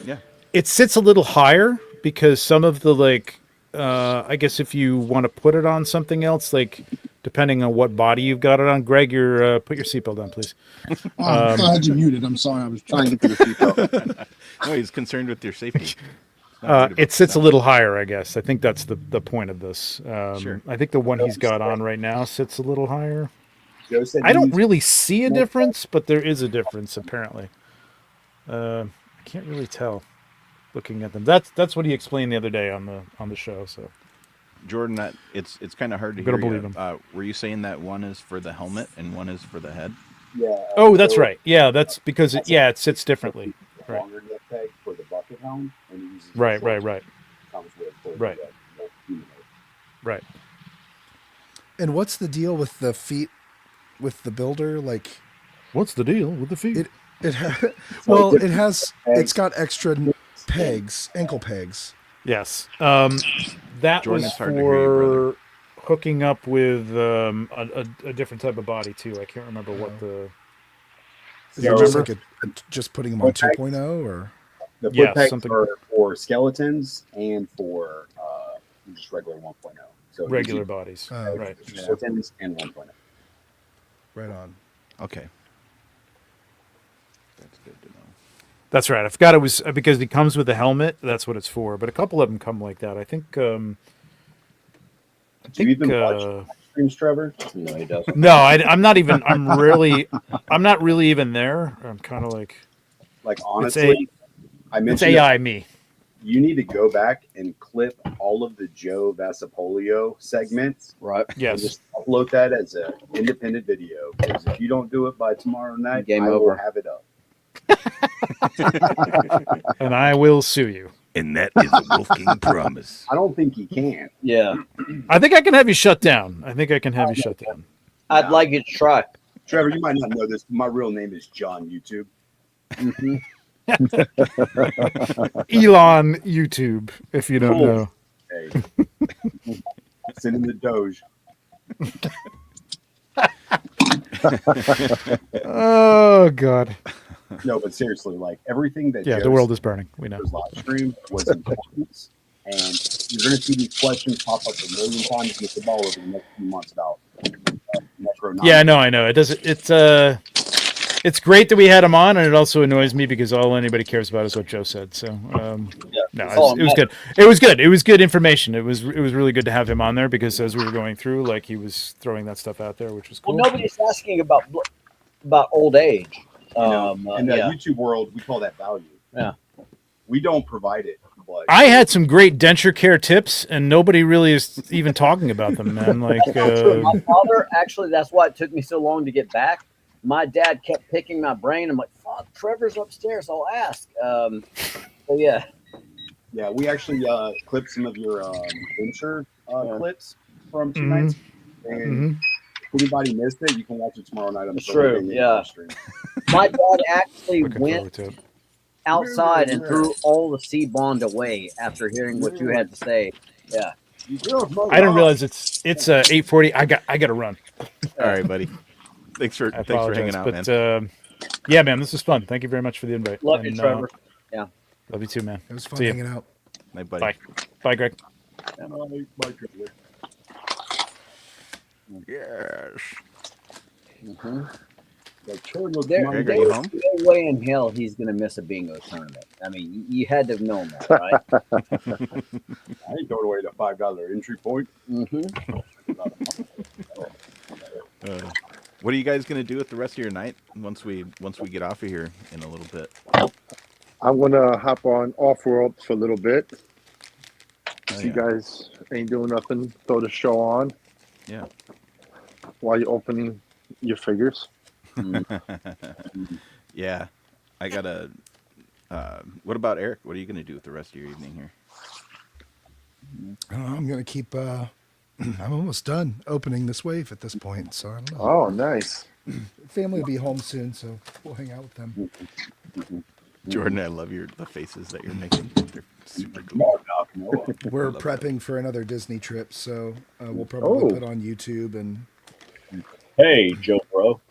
Speaker 1: Yeah.
Speaker 2: It sits a little higher because some of the like I guess if you want to put it on something else, like depending on what body you've got it on. Greg, you're put your seatbelt on, please.
Speaker 9: I had you muted. I'm sorry. I was trying to get to the seatbelt.
Speaker 1: No, he's concerned with your safety. Not worried about
Speaker 2: It sits a
Speaker 1: that.
Speaker 2: little higher, I guess. I think that's the point of this.
Speaker 1: Sure.
Speaker 2: I think the one he's got on right now sits a little higher.
Speaker 6: Joe said
Speaker 2: I don't
Speaker 6: use-
Speaker 2: really see a difference, but there is a difference apparently. I can't really tell looking at them. That's what he explained the other day on the show. So
Speaker 1: Jordan, that it's kind of hard to
Speaker 2: I'm gonna
Speaker 1: hear
Speaker 2: believe
Speaker 1: you.
Speaker 2: him.
Speaker 1: Were you saying that one is for the helmet and one is for the head?
Speaker 6: Yeah.
Speaker 2: oh, that's
Speaker 6: Joe-
Speaker 2: right. Yeah, that's because it sits differently.
Speaker 6: The
Speaker 2: Right.
Speaker 6: longer neck peg for the bucket helm, and he uses the
Speaker 2: Right,
Speaker 6: short
Speaker 2: right.
Speaker 6: comes with for
Speaker 2: Right.
Speaker 6: the humanoid.
Speaker 2: Right.
Speaker 5: And what's the deal with the feet, with the builder? Like,
Speaker 2: What's the deal with the feet?
Speaker 5: well, it has, it's got extra pegs, ankle pegs.
Speaker 2: Yes. That
Speaker 1: Jordan,
Speaker 2: was
Speaker 1: it's hard to hear you,
Speaker 2: for hooking up with a different type of body too. I can't remember what the.
Speaker 5: Is
Speaker 6: So-
Speaker 5: it just like just putting them on
Speaker 6: Okay.
Speaker 5: 2.0 or?
Speaker 6: The foot
Speaker 2: Yeah,
Speaker 6: pegs
Speaker 2: something-
Speaker 6: are for skeletons and for just regular 1.0. So
Speaker 2: Regular
Speaker 6: usually
Speaker 2: bodies.
Speaker 5: Oh,
Speaker 2: Right.
Speaker 6: skeletons and 1.0.
Speaker 5: Right on.
Speaker 1: Okay. That's good to know.
Speaker 2: That's right. I forgot it was because it comes with a helmet. That's what it's for. But a couple of them come like that. I think.
Speaker 6: Do you even watch streams, Trevor? No, he doesn't.
Speaker 2: No, I'm not even. I'm not really even there. I'm kind of like
Speaker 6: Like honestly, I
Speaker 2: it's
Speaker 6: mentioned that
Speaker 2: AI me.
Speaker 6: you need to go back and clip all of the Joe Vasapolio segments
Speaker 3: Right.
Speaker 6: and
Speaker 2: Yes.
Speaker 6: just upload that as an independent video. Because if you don't do it by tomorrow night,
Speaker 3: Game
Speaker 6: I will
Speaker 3: over.
Speaker 6: have it up.
Speaker 2: And I will sue you.
Speaker 10: And that is a Wolfgang promise.
Speaker 6: I don't think he can.
Speaker 3: Yeah.
Speaker 2: I think I can have you shut down. Shut down.
Speaker 3: I'd like you to try.
Speaker 6: Trevor, you might not know this, but my real name is John YouTube.
Speaker 3: Mhm.
Speaker 2: Elon YouTube, if you don't know.
Speaker 6: Hey. Send in the Doge.
Speaker 2: Oh God.
Speaker 6: No, but seriously, like everything that
Speaker 2: Yeah,
Speaker 6: Joe
Speaker 2: the world is burning. We know.
Speaker 6: Joe's live stream was important, and you're going to see these questions pop up a million times and get the ball over the next few months about Necro.
Speaker 2: Yeah, I know. It does. It's great that we had him on, and it also annoys me because all anybody cares about is what Joe said. So, it was good. It was good. It was good information. It was really good to have him on there because as we were going through, like he was throwing that stuff out there, which was cool.
Speaker 3: Well, nobody's asking about old age.
Speaker 6: In the YouTube world, we call that value.
Speaker 3: Yeah,
Speaker 6: we don't provide it. But
Speaker 2: I had some great denture care tips, and nobody really is even talking about them, man. Like
Speaker 3: my father, actually, that's why it took me so long to get back. My dad kept picking my brain. I'm like, "Fuck, Trevor's upstairs. I'll ask." So yeah,
Speaker 6: we actually clipped some of your venture clips from 2 nights, and if anybody missed it, you can watch it tomorrow night on the
Speaker 3: true. Yeah,
Speaker 6: stream.
Speaker 3: My dad actually went outside and threw all the C-bond away after hearing what you had to say. Yeah,
Speaker 2: I didn't realize it's 8:40. I got to run.
Speaker 1: All right, buddy. Thanks for hanging out,
Speaker 2: man. Yeah, man, this was fun. Thank you very much for the invite.
Speaker 3: Love you, Trevor. Yeah,
Speaker 2: love you too, man.
Speaker 5: It was fun hanging out.
Speaker 1: Night, buddy.
Speaker 2: Bye. Bye, Greg.
Speaker 6: Bye, Trevor.
Speaker 1: Yes.
Speaker 3: There's no way in hell he's going to miss a bingo tournament. I mean, you had to have known that, right?
Speaker 6: I ain't going away to $5 entry point.
Speaker 1: What are you guys gonna do with the rest of your night once we get off of here in a little bit?
Speaker 4: I'm gonna hop on Off-World for a little bit. You
Speaker 1: Yeah.
Speaker 4: guys ain't doing nothing. Throw the show on.
Speaker 1: Yeah.
Speaker 4: While you're opening your figures.
Speaker 1: Yeah. I gotta. What about Eric? What are you gonna do with the rest of your evening here?
Speaker 5: I'm gonna keep. I'm almost done opening this wave at this point, so I don't know.
Speaker 4: Oh, nice.
Speaker 5: Family will be home soon, so we'll hang out with them.
Speaker 1: Jordan, I love the faces that you're making. They're super cool.
Speaker 5: We're prepping for another Disney trip, so we'll probably put on YouTube and.
Speaker 3: Hey, Joe, bro.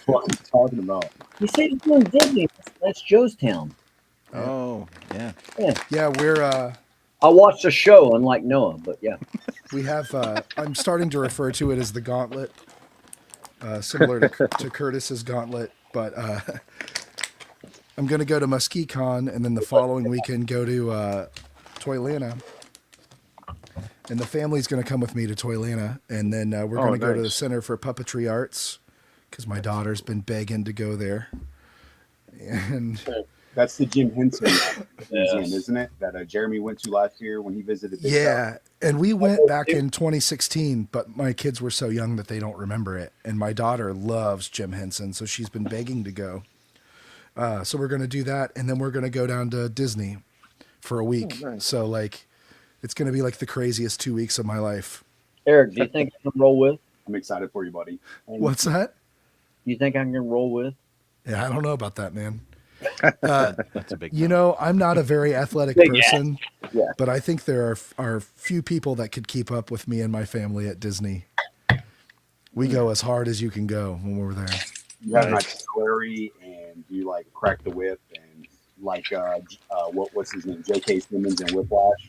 Speaker 6: What are you talking about?
Speaker 3: You said he's doing Disney. That's Joe's Town.
Speaker 1: Oh, yeah.
Speaker 5: Yeah, we're.
Speaker 3: I watched a show, unlike Noah, but yeah.
Speaker 5: We have. I'm starting to refer to it as the Gauntlet, similar to Curtis's Gauntlet, but I'm going to go to MuskeCon and then the following weekend go to Toylanta. And the family's going to come with me to Toylanta, and then we're going to go to the Center for Puppetry Arts because my daughter's been begging to go there. And
Speaker 6: that's the Jim Henson Museum, isn't it? That Jeremy went to last year when he visited.
Speaker 5: Yeah, and we went back in 2016, but my kids were so young that they don't remember it. And my daughter loves Jim Henson, so she's been begging to go. So we're going to do that, and then we're going to go down to Disney for a week. Oh, nice. So like, it's going to be like the craziest 2 weeks of my life.
Speaker 3: Eric, do you think I can roll with?
Speaker 6: I'm excited for you, buddy.
Speaker 5: What's that?
Speaker 3: You think I can roll with?
Speaker 5: Yeah, I don't know about that, man.
Speaker 1: That's a big.
Speaker 5: You know, I'm not a very athletic person, but I think there are few people that could keep up with me and my family at Disney. We go as hard as you can go when we're there.
Speaker 6: You have like Larry, and you like crack the whip, and like what's his name, J.K. Simmons and Whiplash.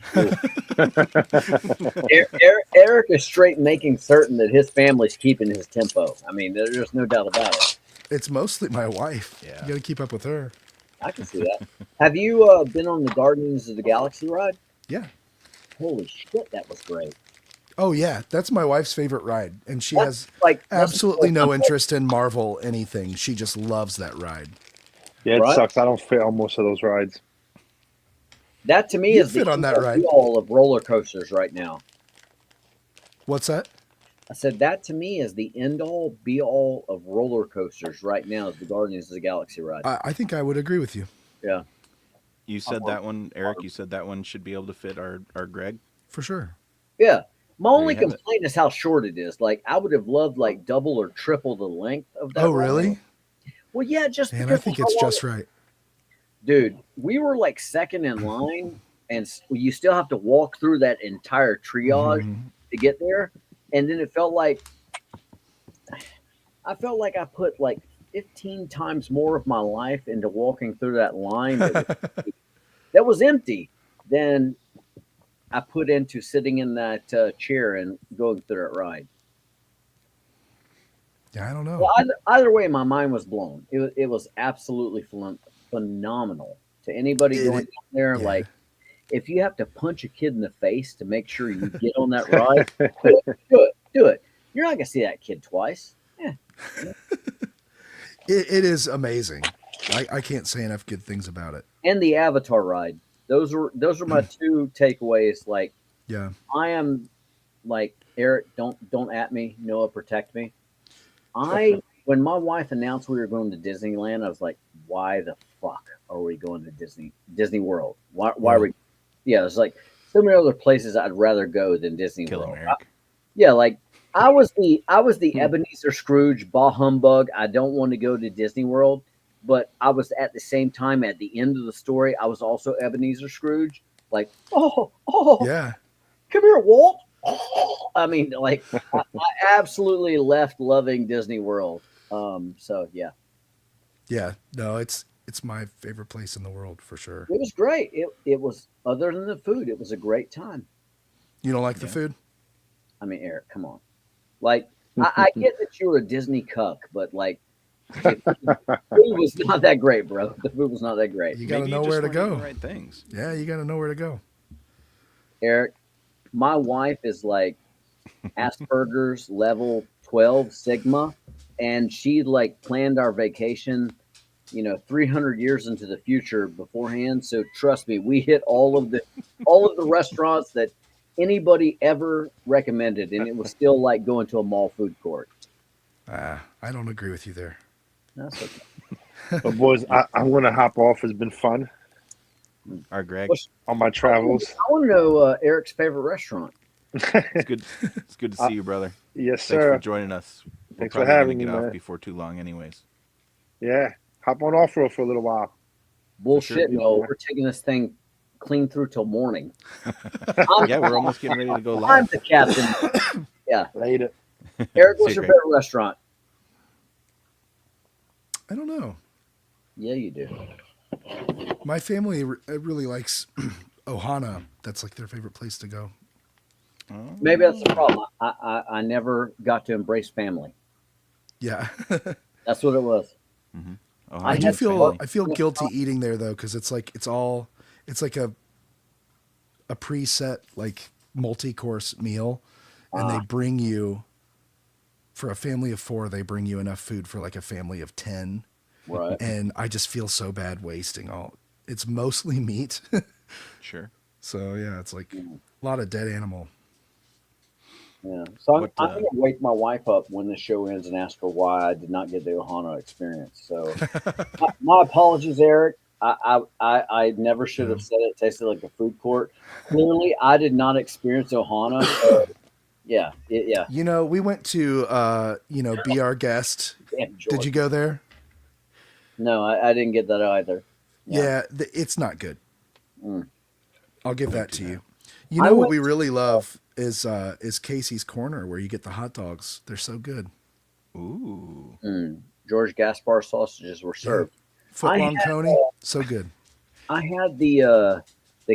Speaker 3: Eric is straight making certain that his family's keeping his tempo. I mean, there's no doubt about it.
Speaker 5: It's mostly my wife. Yeah. You got to keep up with her.
Speaker 3: I can see that. Have you been on the Guardians of the Galaxy ride?
Speaker 5: Yeah.
Speaker 3: Holy shit, that was great.
Speaker 5: Oh, yeah. That's my wife's favorite ride. And she has absolutely no interest in Marvel anything. She just loves that ride.
Speaker 4: Yeah, it sucks. I don't fit on most of those rides.
Speaker 3: That to me is
Speaker 5: fit on that ride.
Speaker 3: All of roller coasters right now.
Speaker 5: What's that?
Speaker 3: I said that to me is the end all be all of roller coasters right now is the Guardians of the Galaxy ride.
Speaker 5: I think I would agree with you
Speaker 3: Yeah.
Speaker 1: You said that one, Eric. You said that one should be able to fit our Greg.
Speaker 5: for sure.
Speaker 3: Yeah. My
Speaker 1: There
Speaker 3: only
Speaker 1: you have it.
Speaker 3: complaint is how short it is. Like I would have loved like double or triple the length of that
Speaker 5: Oh,
Speaker 3: ride.
Speaker 5: really?
Speaker 3: Well, yeah, just
Speaker 5: Man, I
Speaker 3: because
Speaker 5: think
Speaker 3: of how
Speaker 5: it's
Speaker 3: long
Speaker 5: just right.
Speaker 3: dude, we were like second in line, and you still have to walk through that entire triage
Speaker 5: Mhm.
Speaker 3: to get there. And then it felt like I put like 15 times more of my life into walking through that line that was empty than I put into sitting in that chair and going through that ride.
Speaker 5: Yeah, I don't know.
Speaker 3: Well, either way, my mind was blown. It was absolutely phenomenal. To anybody
Speaker 5: It-
Speaker 3: going
Speaker 5: it-
Speaker 3: down there,
Speaker 5: yeah.
Speaker 3: like if you have to punch a kid in the face to make sure you get on that ride, do it. You're not gonna see that kid twice. Yeah.
Speaker 5: It is amazing. I can't say enough good things about it.
Speaker 3: And the Avatar ride. Those are my two takeaways. Like
Speaker 5: Yeah.
Speaker 3: I am like Eric, don't at me, Noah, protect me. When my wife announced we were going to Disneyland, I was like, why the fuck are we going to Disney World? Why are we? Yeah, it's like so many other places I'd rather go than Disney
Speaker 1: Kill him,
Speaker 3: World.
Speaker 1: Eric.
Speaker 3: Yeah, like I was the Ebenezer Scrooge, bah humbug. I don't want to go to Disney World, but I was at the same time at the end of the story. I was also Ebenezer Scrooge. Like, oh,
Speaker 5: Yeah.
Speaker 3: come here, Walt. I mean, like, I absolutely left loving Disney World. So yeah,
Speaker 5: Yeah. No, it's my favorite place in the world for sure.
Speaker 3: it was great. It was other than the food, it was a great time.
Speaker 5: You don't like the food?
Speaker 3: I mean, Eric, come on. Like, I get that you were a Disney cuck, but like, the food was not that great, bro. The food was not that great.
Speaker 5: You got to
Speaker 1: Maybe
Speaker 5: know
Speaker 1: just
Speaker 5: where to
Speaker 1: weren't eating
Speaker 5: go.
Speaker 1: the right things.
Speaker 5: Yeah, you got to know where to go.
Speaker 3: Eric, my wife is like Asperger's level 12 Sigma, and she like planned our vacation, 300 years into the future beforehand. So trust me, we hit all of the restaurants that anybody ever recommended, and it was still like going to a mall food court.
Speaker 5: I don't agree with you there.
Speaker 3: That's okay.
Speaker 4: But boys, I'm gonna hop off. It's been fun
Speaker 1: Our Greg.
Speaker 4: on my travels.
Speaker 3: I want to know Eric's favorite restaurant.
Speaker 1: It's good. It's good to see you, brother.
Speaker 4: Yes,
Speaker 1: Thanks
Speaker 4: sir.
Speaker 1: for joining us. We're
Speaker 4: Thanks for
Speaker 1: probably gonna
Speaker 4: having
Speaker 1: get
Speaker 4: me,
Speaker 1: off
Speaker 4: man.
Speaker 1: before too long, anyways.
Speaker 4: Yeah, hop on off road for a little while.
Speaker 3: Bullshit,
Speaker 4: Sure.
Speaker 3: no. We're taking this thing clean through till morning.
Speaker 1: Yeah, we're almost getting ready to go
Speaker 3: I'm
Speaker 1: live.
Speaker 3: the captain. Yeah.
Speaker 4: Later.
Speaker 3: Eric, what's
Speaker 1: See
Speaker 3: your
Speaker 1: you, Greg.
Speaker 3: favorite restaurant?
Speaker 5: I don't know.
Speaker 3: Yeah, you do.
Speaker 5: My family really likes Ohana. That's like their favorite place to go.
Speaker 3: Maybe that's the problem. I never got to embrace family.
Speaker 5: Yeah.
Speaker 3: That's what it was.
Speaker 1: Oh,
Speaker 5: I do
Speaker 3: had
Speaker 5: feel guilty eating there though, because it's like it's like a preset like multi-course meal, and they bring you for a family of 4. They bring you enough food for like a family of 10,
Speaker 3: Right.
Speaker 5: and I just feel so bad wasting all. It's mostly meat,
Speaker 1: Sure.
Speaker 5: so yeah, it's like a lot of dead animal.
Speaker 3: Yeah. So I'm
Speaker 1: What,
Speaker 3: going to wake my wife up when the show ends and ask her why I did not get the Ohana experience. So my apologies, Eric. I never should have said it tasted like a food court. Clearly, I did not experience Ohana. So yeah.
Speaker 5: We went to be our guest.
Speaker 3: Damn,
Speaker 5: Did you go there?
Speaker 3: No, I didn't get that either.
Speaker 5: Yeah, it's not good.
Speaker 3: Mm.
Speaker 5: I'll give that to you. You
Speaker 3: I
Speaker 5: know what
Speaker 3: went
Speaker 5: we really love is Casey's Corner, where you get the hot dogs. They're so good.
Speaker 1: Ooh.
Speaker 3: George Gaspar sausages were served.
Speaker 5: Footlong Coney, so good.
Speaker 3: I had the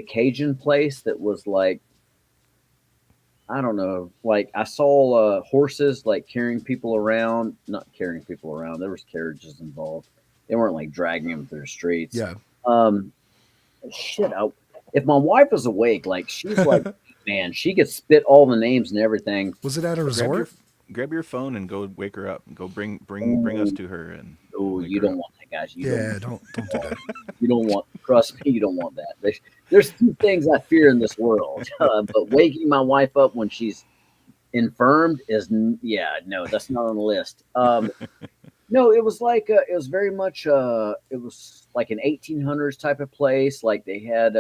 Speaker 3: Cajun place that was like, I don't know, like I saw horses like carrying people around, not carrying people around. There was carriages involved. They weren't like dragging them through the streets.
Speaker 5: Yeah.
Speaker 3: Shit. If my wife was awake, like she's like, man, she could spit all the names and everything.
Speaker 5: Was it at a resort?
Speaker 1: Grab your phone and go wake her up. And go bring us to her. And
Speaker 3: Oh, you don't want that, guys.
Speaker 5: Don't do that.
Speaker 3: You don't want. Trust me, you don't want that. There's 2 things I fear in this world, but waking my wife up when she's Infirmed is no, that's not on the list. No, it was like it was very much it was like an 1800s type of place. Like they had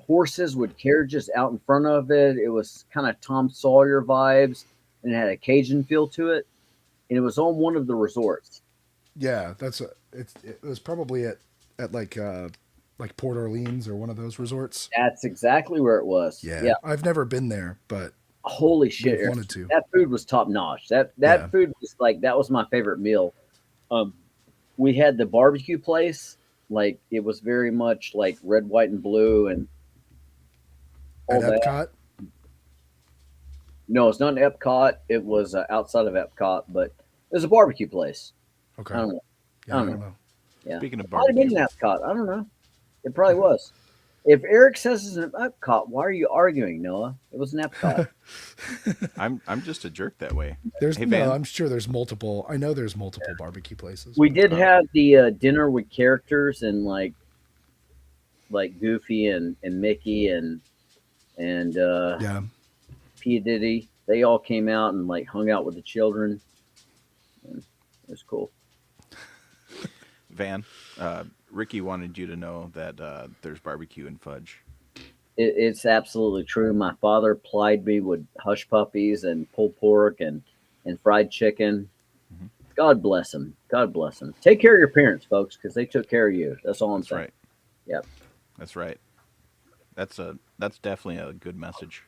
Speaker 3: horses with carriages out in front of it. It was kind of Tom Sawyer vibes, and it had a Cajun feel to it. And it was on one of the resorts.
Speaker 5: Yeah, it was probably at like Port Orleans or one of those resorts.
Speaker 3: That's exactly where it was.
Speaker 5: Yeah,
Speaker 3: Yeah.
Speaker 5: I've never been there, but
Speaker 3: Holy shit,
Speaker 5: we've
Speaker 3: Eric.
Speaker 5: wanted to.
Speaker 3: That food was top notch. That
Speaker 5: Yeah.
Speaker 3: food was like that was my favorite meal. Um, we had the barbecue place, like it was very much like red, white, and blue, and all
Speaker 5: At
Speaker 3: that.
Speaker 5: Epcot.
Speaker 3: No, it's not in Epcot. It was outside of Epcot, but it was a barbecue place.
Speaker 5: Okay.
Speaker 3: I don't know.
Speaker 5: Yeah, I don't know.
Speaker 3: Yeah,
Speaker 10: Speaking of
Speaker 3: might have been
Speaker 10: barbecue,
Speaker 3: in Epcot. I don't know. It probably was. If Eric says it's an Epcot, why are you arguing, Noah? It was an Epcot.
Speaker 10: I'm just a jerk that way.
Speaker 5: There's
Speaker 10: Hey, Van.
Speaker 5: no. I'm sure there's multiple. I know there's multiple barbecue places.
Speaker 3: We
Speaker 5: but-
Speaker 3: did have the dinner with characters and like Goofy and Mickey and
Speaker 5: Yeah.
Speaker 3: P Diddy. They all came out and like hung out with the children. And it was cool.
Speaker 10: Van, Ricky wanted you to know that there's barbecue and fudge.
Speaker 3: It's absolutely true. My father plied me with hush puppies and pulled pork and fried chicken.
Speaker 10: Mhm.
Speaker 3: God bless him. God bless him. Take care of your parents, folks, because they took care of you. That's all I'm
Speaker 10: That's
Speaker 3: saying.
Speaker 10: right.
Speaker 3: Yep.
Speaker 10: That's right. That's definitely a good message.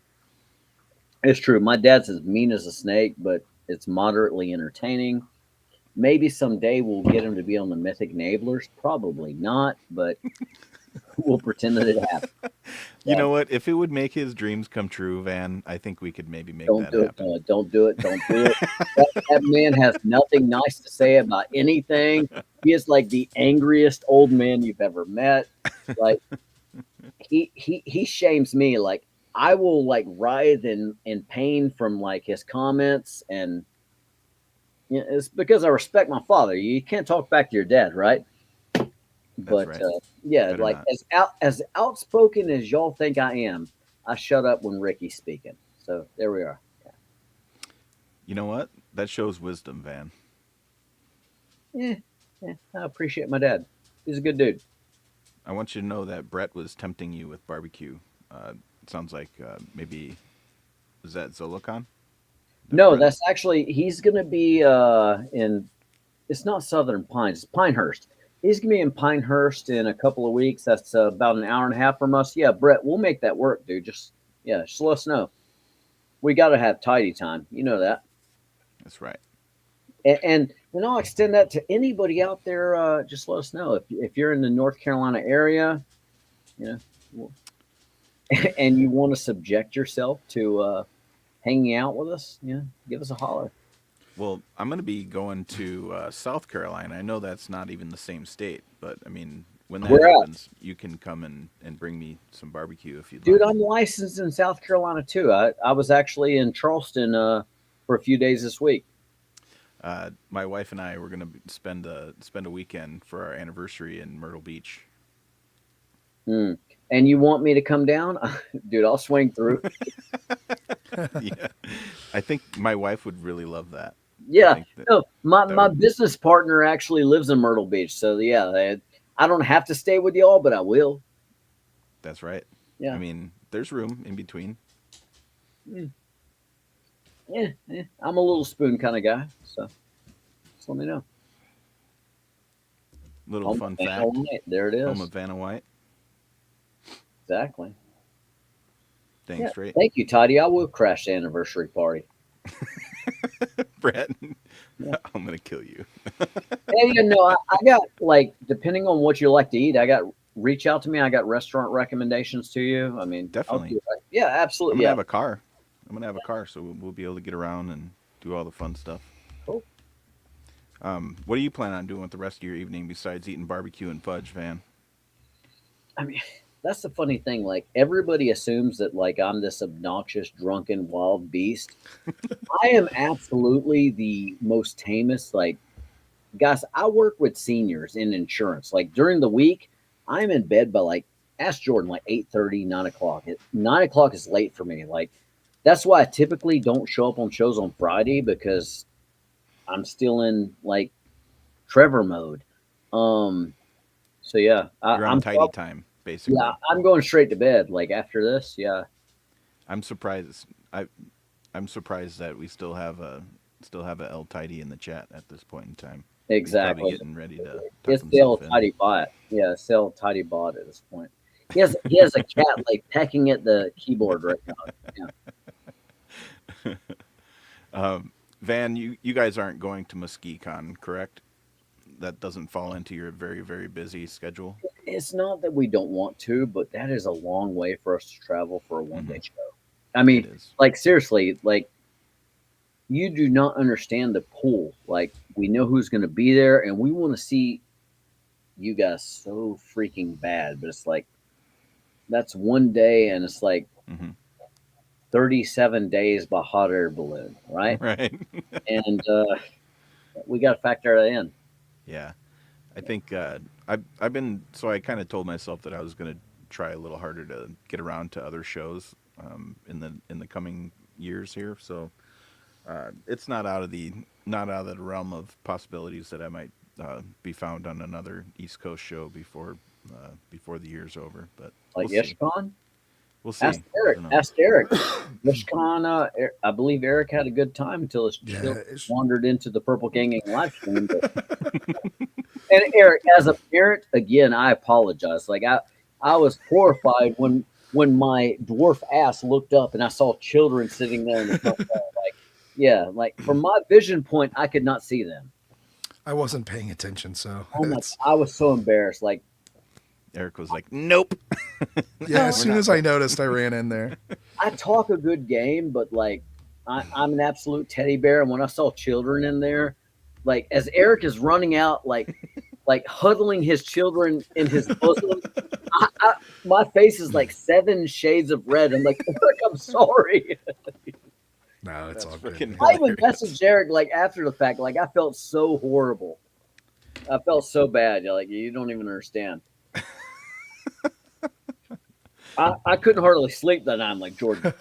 Speaker 3: It's true. My dad's as mean as a snake, but it's moderately entertaining. Maybe someday we'll get him to be on the Mythic Enablers. Probably not, but we'll pretend that it happened.
Speaker 10: You know what? If it would make his dreams come true, Van, I think we could maybe make
Speaker 3: Don't
Speaker 10: that
Speaker 3: do it,
Speaker 10: happen.
Speaker 3: Noah. Don't do it. Don't do it. That man has nothing nice to say about anything. He is like the angriest old man you've ever met. Like he shames me. Like I will like writhe in pain from like his comments, and you know, it's because I respect my father. You can't talk back to your dad, right? But
Speaker 10: right.
Speaker 3: yeah,
Speaker 10: Better
Speaker 3: like
Speaker 10: not.
Speaker 3: as outspoken as y'all think I am, I shut up when Ricky's speaking. So there we are.
Speaker 10: You know what? That shows wisdom, Van.
Speaker 3: Yeah, I appreciate my dad. He's a good dude.
Speaker 10: I want you to know that Brett was tempting you with barbecue. It sounds like maybe is that Zolocon?
Speaker 3: No,
Speaker 10: Brett?
Speaker 3: that's actually he's gonna be in. It's not Southern Pines. It's Pinehurst. He's gonna be in Pinehurst in a couple of weeks. That's about an hour and a half from us. Yeah, Brett, we'll make that work, dude. Just let us know. We got to have tidy time. You know that.
Speaker 10: That's right.
Speaker 3: And I'll extend that to anybody out there. Just let us know if you're in the North Carolina area, and you want to subject yourself to hanging out with us. Give us a holler.
Speaker 10: Well, I'm going to be going to South Carolina. I know that's not even the same state, but I mean, when that
Speaker 3: Where at?
Speaker 10: happens, you can come and bring me some barbecue if you'd
Speaker 3: Dude,
Speaker 10: like.
Speaker 3: I'm licensed in South Carolina too. I was actually in Charleston for a few days this week.
Speaker 10: My wife and I were going to spend a weekend for our anniversary in Myrtle Beach.
Speaker 3: And you want me to come down? Dude, I'll swing through.
Speaker 10: Yeah, I think my wife would really love that.
Speaker 3: Yeah.
Speaker 10: think that-
Speaker 3: No, my
Speaker 10: would be-
Speaker 3: business partner actually lives in Myrtle Beach. So yeah, I don't have to stay with y'all, but I will.
Speaker 10: That's right.
Speaker 3: Yeah.
Speaker 10: I mean, there's room in between.
Speaker 3: Yeah, I'm a little spoon kind of guy. So just let me know.
Speaker 10: Little
Speaker 3: Home
Speaker 10: fun
Speaker 3: of Vanna
Speaker 10: fact.
Speaker 3: White. There it is.
Speaker 10: Home of Vanna White.
Speaker 3: Exactly.
Speaker 10: Dang
Speaker 3: Yeah,
Speaker 10: straight.
Speaker 3: thank you, Toddy. I will crash the anniversary party.
Speaker 10: Brett,
Speaker 3: Yeah.
Speaker 10: I'm going to kill you.
Speaker 3: Hey, I got like depending on what you like to eat, reach out to me. I got restaurant recommendations to you. I mean,
Speaker 10: Definitely.
Speaker 3: Yeah,
Speaker 10: I'm
Speaker 3: absolutely.
Speaker 10: going to
Speaker 3: Yeah.
Speaker 10: have a car. I'm going to have a car, so we'll be able to get around and do all the fun stuff.
Speaker 3: Cool.
Speaker 10: What do you plan on doing with the rest of your evening besides eating barbecue and fudge, Van?
Speaker 3: I mean, that's the funny thing. Like everybody assumes that like I'm this obnoxious, drunken, wild beast. I am absolutely the most tamest. Like, guys, I work with seniors in insurance. Like during the week, I'm in bed by like ask Jordan like 8:30, 9 o'clock. 9 o'clock is late for me. Like that's why I typically don't show up on shows on Friday because I'm still in like Trevor mode. Um, so yeah,
Speaker 10: You're on tidy time,
Speaker 3: yeah,
Speaker 10: basically.
Speaker 3: I'm going straight to bed. Like after this, yeah,
Speaker 10: I'm surprised. I'm surprised that we still have a L tidy in the chat at this point in time. He's probably
Speaker 3: exactly.
Speaker 10: getting ready to tuck
Speaker 3: It's the
Speaker 10: himself
Speaker 3: old
Speaker 10: in.
Speaker 3: tidy bot. Yeah, it's the old tidy bot at this point. He has a cat like pecking at the keyboard right now. Yeah.
Speaker 10: Van, you guys aren't going to MuskeeCon, correct? That doesn't fall into your very, very busy schedule.
Speaker 3: It's not that we don't want to, but that is a long way for us to travel for a one
Speaker 10: Mm-hmm.
Speaker 3: day show. I
Speaker 10: It
Speaker 3: mean,
Speaker 10: is.
Speaker 3: like seriously, like you do not understand the pool. Like we know who's going to be there, and we want to see you guys so freaking bad. But it's like that's one day, and it's like
Speaker 10: Mm-hmm.
Speaker 3: 37 days by hot air balloon, right?
Speaker 10: Right.
Speaker 3: And we got to factor that in.
Speaker 10: Yeah. I think I've been so I kind of told myself that I was going to try a little harder to get around to other shows in the coming years here. So it's not out of the realm of possibilities that I might be found on another East Coast show before the year's over. But
Speaker 3: Like
Speaker 10: we'll see.
Speaker 3: Ishcon,
Speaker 10: We'll see.
Speaker 3: ask Eric.
Speaker 10: Never know.
Speaker 3: Ask Eric. Ishcon, I believe Eric had a good time until his
Speaker 5: Yeah,
Speaker 3: children
Speaker 5: it's-
Speaker 3: wandered into the Purple Gang live stream. And Eric, as a parent, again, I apologize. Like I was horrified when my dwarf ass looked up and I saw children sitting there in the front row. Like, yeah, like from my vision point, I could not see them.
Speaker 5: I wasn't paying attention, so
Speaker 3: Oh my!
Speaker 5: it's
Speaker 3: I was so embarrassed. Like,
Speaker 10: Eric was like, "Nope."
Speaker 5: yeah. As soon as I noticed, I ran in there.
Speaker 3: I talk a good game, but like, I'm an absolute teddy bear. And when I saw children in there, like as Eric is running out, like huddling his children in his bosom, my face is like 7 shades of red. I'm like, Eric, I'm sorry.
Speaker 5: No, it's
Speaker 10: That's
Speaker 5: all good.
Speaker 10: freaking
Speaker 3: I even
Speaker 10: hilarious.
Speaker 3: messaged Eric like after the fact. Like I felt so horrible. I felt so bad. You're like, you don't even understand. I couldn't hardly sleep that night. I'm like, Jordan,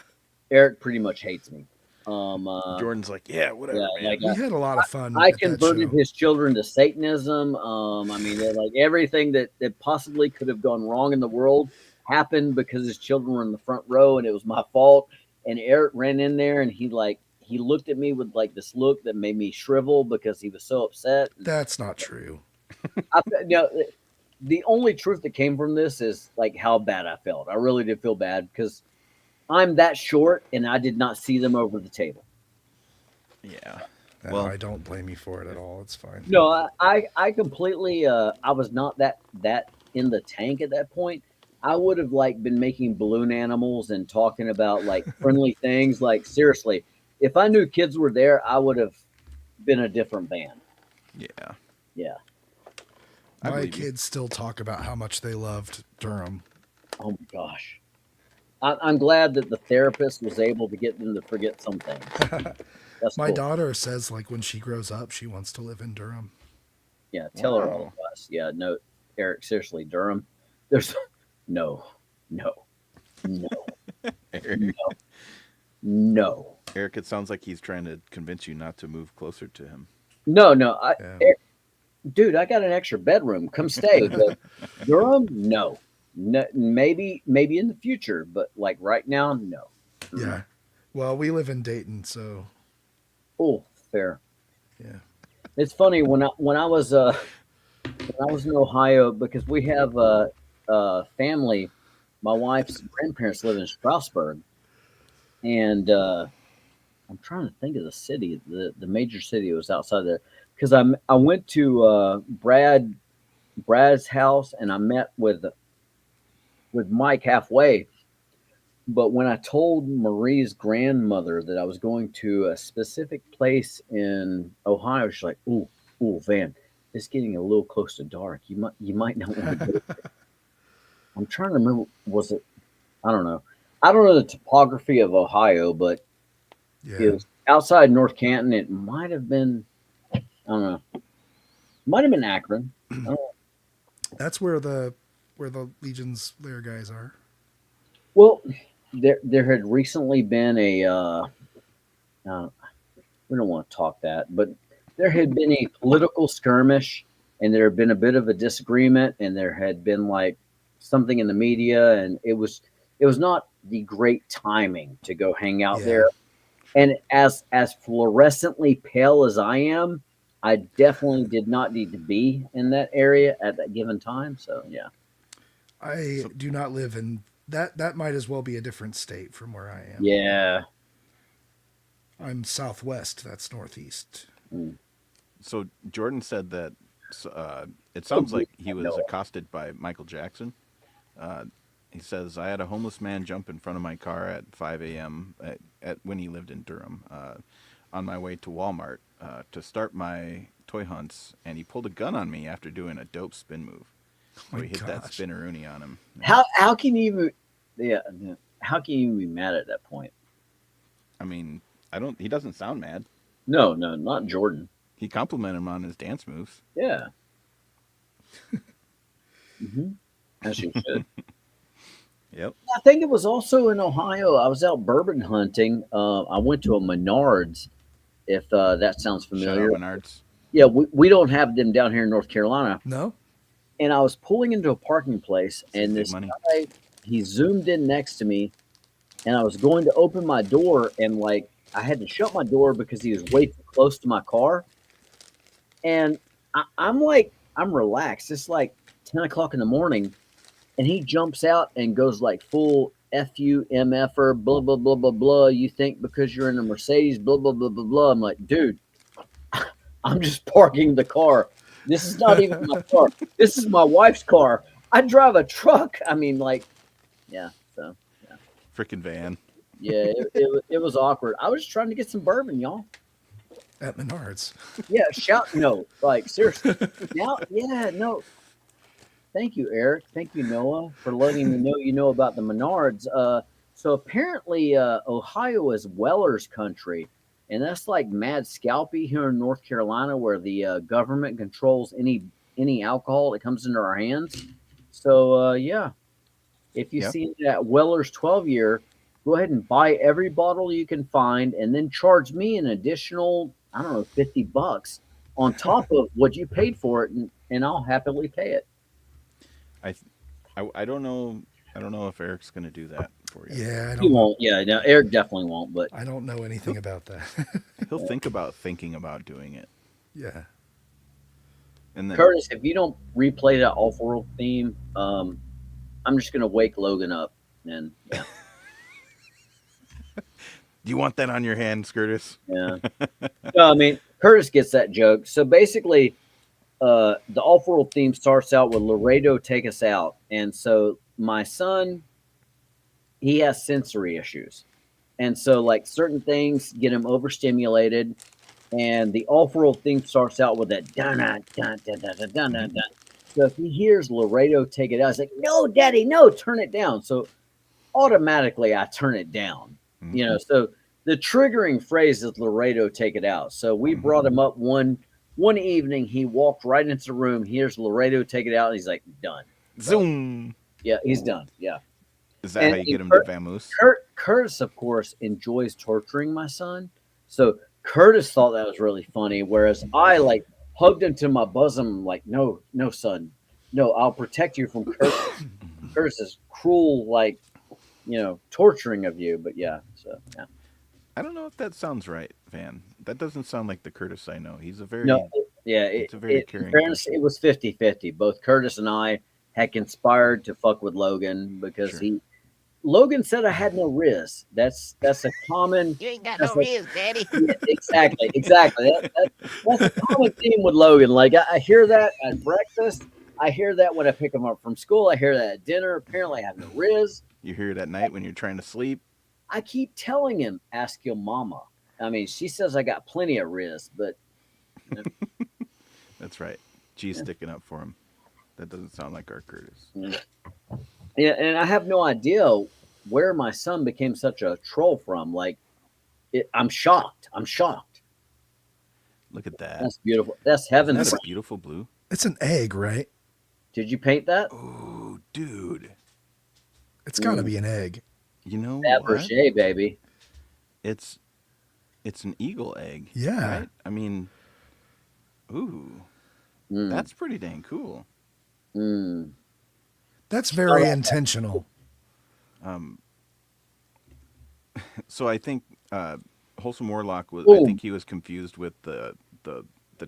Speaker 3: Eric pretty much hates me.
Speaker 10: Jordan's like, "Yeah, whatever,
Speaker 3: yeah,
Speaker 10: man."
Speaker 3: like
Speaker 5: We had a lot of fun.
Speaker 3: I
Speaker 5: at that
Speaker 3: converted
Speaker 5: show.
Speaker 3: his children to Satanism. I mean, they're like everything that possibly could have gone wrong in the world happened because his children were in the front row, and it was my fault. And Eric ran in there, and he looked at me with like this look that made me shrivel because he was so upset.
Speaker 5: That's not true.
Speaker 3: The only truth that came from this is like how bad I felt. I really did feel bad because I'm that short, and I did not see them over the table.
Speaker 10: Yeah.
Speaker 5: No,
Speaker 10: Well-
Speaker 5: I don't blame you for it at all. It's fine.
Speaker 3: No, I completely I was not that in the tank at that point. I would have like been making balloon animals and talking about like friendly things. Like seriously, if I knew kids were there, I would have been a different band.
Speaker 10: Yeah.
Speaker 3: Yeah.
Speaker 10: I
Speaker 5: My
Speaker 10: believe you.
Speaker 5: kids still talk about how much they loved Durham.
Speaker 3: Oh my gosh. I'm glad that the therapist was able to get them to forget some things. That's
Speaker 5: My
Speaker 3: cool.
Speaker 5: daughter says like when she grows up, she wants to live in Durham.
Speaker 3: Yeah, tell her
Speaker 10: Wow.
Speaker 3: all of us. Yeah, no, Eric, seriously, Durham. There's no, no, no,
Speaker 10: Eric,
Speaker 3: no.
Speaker 10: Eric, it sounds like he's trying to convince you not to move closer to him.
Speaker 3: No.
Speaker 5: Yeah.
Speaker 3: Eric, dude, I got an extra bedroom. Come stay. But Durham, no. Maybe in the future, but like right now, no.
Speaker 5: Yeah. Well, we live in Dayton, so
Speaker 3: Oh, fair.
Speaker 5: yeah.
Speaker 3: It's funny when I was in Ohio because we have family. My wife's grandparents live in Strasburg, and I'm trying to think of the city, the major city that was outside there. Because I went to Brad's house and I met with Mike halfway. But when I told Marie's grandmother that I was going to a specific place in Ohio, she's like, "Ooh, Van, it's getting a little close to dark. You might not want to go there." I'm trying to remember. Was it? I don't know. I don't know the topography of Ohio, but
Speaker 5: Yeah.
Speaker 3: it was outside North Canton. It might have been. I don't know. Might have been Akron. I don't know.
Speaker 5: That's where the Legion's lair guys are.
Speaker 3: Well, there had recently been uh, we don't want to talk that, but there had been a political skirmish, and there had been a bit of a disagreement, and there had been like something in the media, and it was not the great timing to go hang out
Speaker 5: Yeah.
Speaker 3: there. And as fluorescently pale as I am, I definitely did not need to be in that area at that given time. So yeah.
Speaker 5: I
Speaker 10: So,
Speaker 5: do not live in that. That might as well be a different state from where I am.
Speaker 3: Yeah.
Speaker 5: I'm southwest. That's northeast.
Speaker 3: Mm.
Speaker 10: so Jordan said that it
Speaker 3: So
Speaker 10: sounds
Speaker 3: good.
Speaker 10: like he
Speaker 3: I
Speaker 10: was
Speaker 3: know it.
Speaker 10: accosted by Michael Jackson. Uh, he says, I had a homeless man jump in front of my car at 5 a.m. When he lived in Durham on my way to Walmart to start my toy hunts, and he pulled a gun on me after doing a dope spin move.
Speaker 5: Oh
Speaker 10: So
Speaker 5: my
Speaker 10: he hit that
Speaker 5: gosh.
Speaker 10: spinneroonie on him. Yeah.
Speaker 3: How can you even yeah, how can you even be mad at that point?
Speaker 10: I mean, I don't. He doesn't sound mad.
Speaker 3: No, no, not Jordan.
Speaker 10: He complimented him on his dance moves.
Speaker 3: Yeah. Hmm. As you should.
Speaker 10: Yep.
Speaker 3: I think it was also in Ohio. I was out bourbon hunting. I went to a Menards, if that sounds
Speaker 10: Shout
Speaker 3: familiar.
Speaker 10: out Menards.
Speaker 3: Yeah, we don't have them down here in North Carolina.
Speaker 5: No.
Speaker 3: And I was pulling into a parking place,
Speaker 10: Say
Speaker 3: and
Speaker 10: big
Speaker 3: this
Speaker 10: money.
Speaker 3: guy, he zoomed in next to me, and I was going to open my door, and like I had to shut my door because he was way too close to my car. And I'm like, I'm relaxed. It's like 10 o'clock in the morning, and he jumps out and goes like full FUMFer, blah blah blah blah blah. You think because you're in a Mercedes, blah blah blah blah blah. I'm like, dude, I'm just parking the car. This is not even my car. This is my wife's car. I drive a truck. I mean, like, yeah. So yeah,
Speaker 10: Frickin' van.
Speaker 3: yeah. It was awkward. I was just trying to get some bourbon, y'all.
Speaker 5: At Menards.
Speaker 3: Yeah, shout no, like seriously. Now, yeah, no. Thank you, Eric. Thank you, Noah, for letting me know you know about the Menards. So apparently, Ohio is Weller's country, and that's like mad scalpy here in North Carolina, where the government controls any alcohol that comes into our hands. So yeah, if you
Speaker 10: Yeah.
Speaker 3: see that Weller's 12 year, go ahead and buy every bottle you can find, and then charge me an additional, I don't know, $50 on top of what you paid for it, and I'll happily pay it.
Speaker 10: I, I don't know. I don't know if Eric's gonna do that for you.
Speaker 5: Yeah, I
Speaker 3: He
Speaker 5: don't know.
Speaker 3: won't. Yeah, no, Eric definitely won't. But
Speaker 5: I don't know anything about that.
Speaker 10: He'll thinking about doing it,
Speaker 5: Yeah.
Speaker 10: and then
Speaker 3: Curtis, if you don't replay that Awful World theme, I'm just gonna wake Logan up. And yeah,
Speaker 10: do you want that on your hands, Curtis?
Speaker 3: yeah. No, I mean Curtis gets that joke. So basically, the Awful World theme starts out with Laredo take us out, and so my son, he has sensory issues, and so like certain things get him overstimulated. And the off-world theme starts out with that dun dun dun dun dun dun dun dun. So if he hears Laredo take it out, he's like, "No, Daddy, no, turn it down." So automatically, I turn it down. You know, so the triggering phrase is Laredo take it out. So we brought him up one evening. He walked right into the room. Here's Laredo take it out. And he's like, "Done."
Speaker 10: Zoom.
Speaker 3: Yeah, he's done. Yeah.
Speaker 10: Is that
Speaker 3: And,
Speaker 10: how you get
Speaker 3: and
Speaker 10: him to vamoose?
Speaker 3: Curtis, of course, enjoys torturing my son. So Curtis thought that was really funny, whereas I like hugged him to my bosom, like, no, no, son, no, I'll protect you from Curtis's cruel, like, torturing of you. But yeah, so yeah.
Speaker 10: I don't know if that sounds right, Van. That doesn't sound like the Curtis I know. He's a very
Speaker 3: No, yeah,
Speaker 10: he's a very
Speaker 3: in
Speaker 10: caring
Speaker 3: fairness,
Speaker 10: person.
Speaker 3: it was 50-50. Both Curtis and I had conspired to fuck with Logan because
Speaker 10: Sure.
Speaker 3: Logan said I had no riz. That's a common.
Speaker 11: You ain't got
Speaker 3: That's
Speaker 11: no
Speaker 3: a,
Speaker 11: riz, Daddy.
Speaker 3: yeah, exactly, exactly. That's a common theme with Logan. Like I hear that at breakfast. I hear that when I pick him up from school. I hear that at dinner. Apparently, I have no riz.
Speaker 10: You hear it at night when you're trying to sleep.
Speaker 3: I keep telling him, "Ask your mama." I mean, she says I got plenty of riz, but
Speaker 10: That's right. G's sticking up for him. That doesn't sound like our Curtis.
Speaker 3: yeah, and I have no idea where my son became such a troll from. Like, I'm shocked. I'm shocked.
Speaker 10: Look at that.
Speaker 3: That's beautiful. That's heaven.
Speaker 10: Isn't that a beautiful blue?
Speaker 5: It's an egg, right?
Speaker 3: Did you paint that?
Speaker 10: Oh, dude.
Speaker 5: It's got to be an egg.
Speaker 10: You know what?
Speaker 3: Fabergé, baby.
Speaker 10: It's an eagle egg.
Speaker 5: Yeah.
Speaker 10: Right? I mean, ooh,
Speaker 3: Mm.
Speaker 10: that's pretty dang cool.
Speaker 3: Mm.
Speaker 5: That's very intentional.
Speaker 10: So I think Wholesome Warlock was. I
Speaker 3: Boom.
Speaker 10: think he was confused with the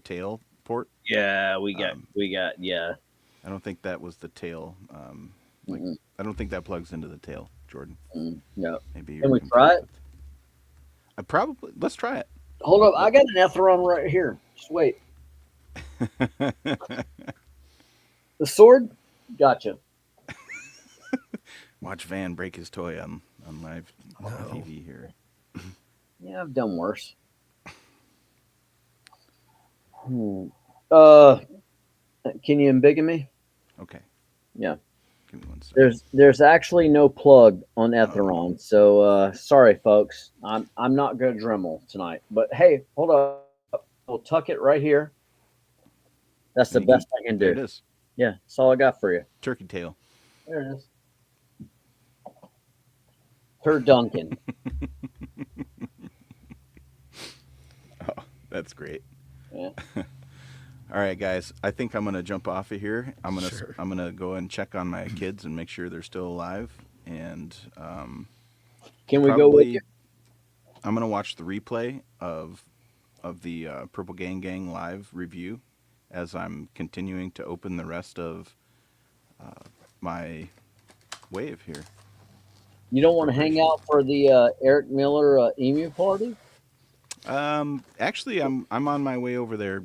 Speaker 10: tail port.
Speaker 3: Yeah, we got
Speaker 10: Um,
Speaker 3: yeah.
Speaker 10: I don't think that was the tail. Like
Speaker 3: Mm-mm.
Speaker 10: I don't think that plugs into the tail, Jordan.
Speaker 3: No.
Speaker 10: Maybe you're
Speaker 3: Can we
Speaker 10: confused
Speaker 3: try it?
Speaker 10: with. I probably let's try it.
Speaker 3: Hold up, I got an Etheron right here. Just wait. The sword? Gotcha.
Speaker 10: Watch Van break his toy on live TV here.
Speaker 3: Yeah, I've done worse. Uh, can you embiggen me?
Speaker 10: Okay,
Speaker 3: Yeah.
Speaker 10: give me one second.
Speaker 3: There's actually no plug on Etheron, so sorry, folks. I'm not gonna Dremel tonight. But hey, hold up. We'll tuck it right here. That's the
Speaker 10: And you
Speaker 3: best I can
Speaker 10: There it
Speaker 3: do.
Speaker 10: is.
Speaker 3: Yeah, that's all I got for you.
Speaker 10: Turkey tail.
Speaker 3: There it is. Tur Duncan.
Speaker 10: Oh, that's great.
Speaker 3: Yeah.
Speaker 10: All right, guys. I think I'm gonna jump off of here. I'm gonna go and check on my kids and make sure they're still alive. And
Speaker 3: Can we go with you?
Speaker 10: I'm gonna watch the replay of the Purple Gang Gang live review as I'm continuing to open the rest of my wave here.
Speaker 3: You don't want to hang out for the Eric Miller emu party?
Speaker 10: Actually, I'm on my way over there.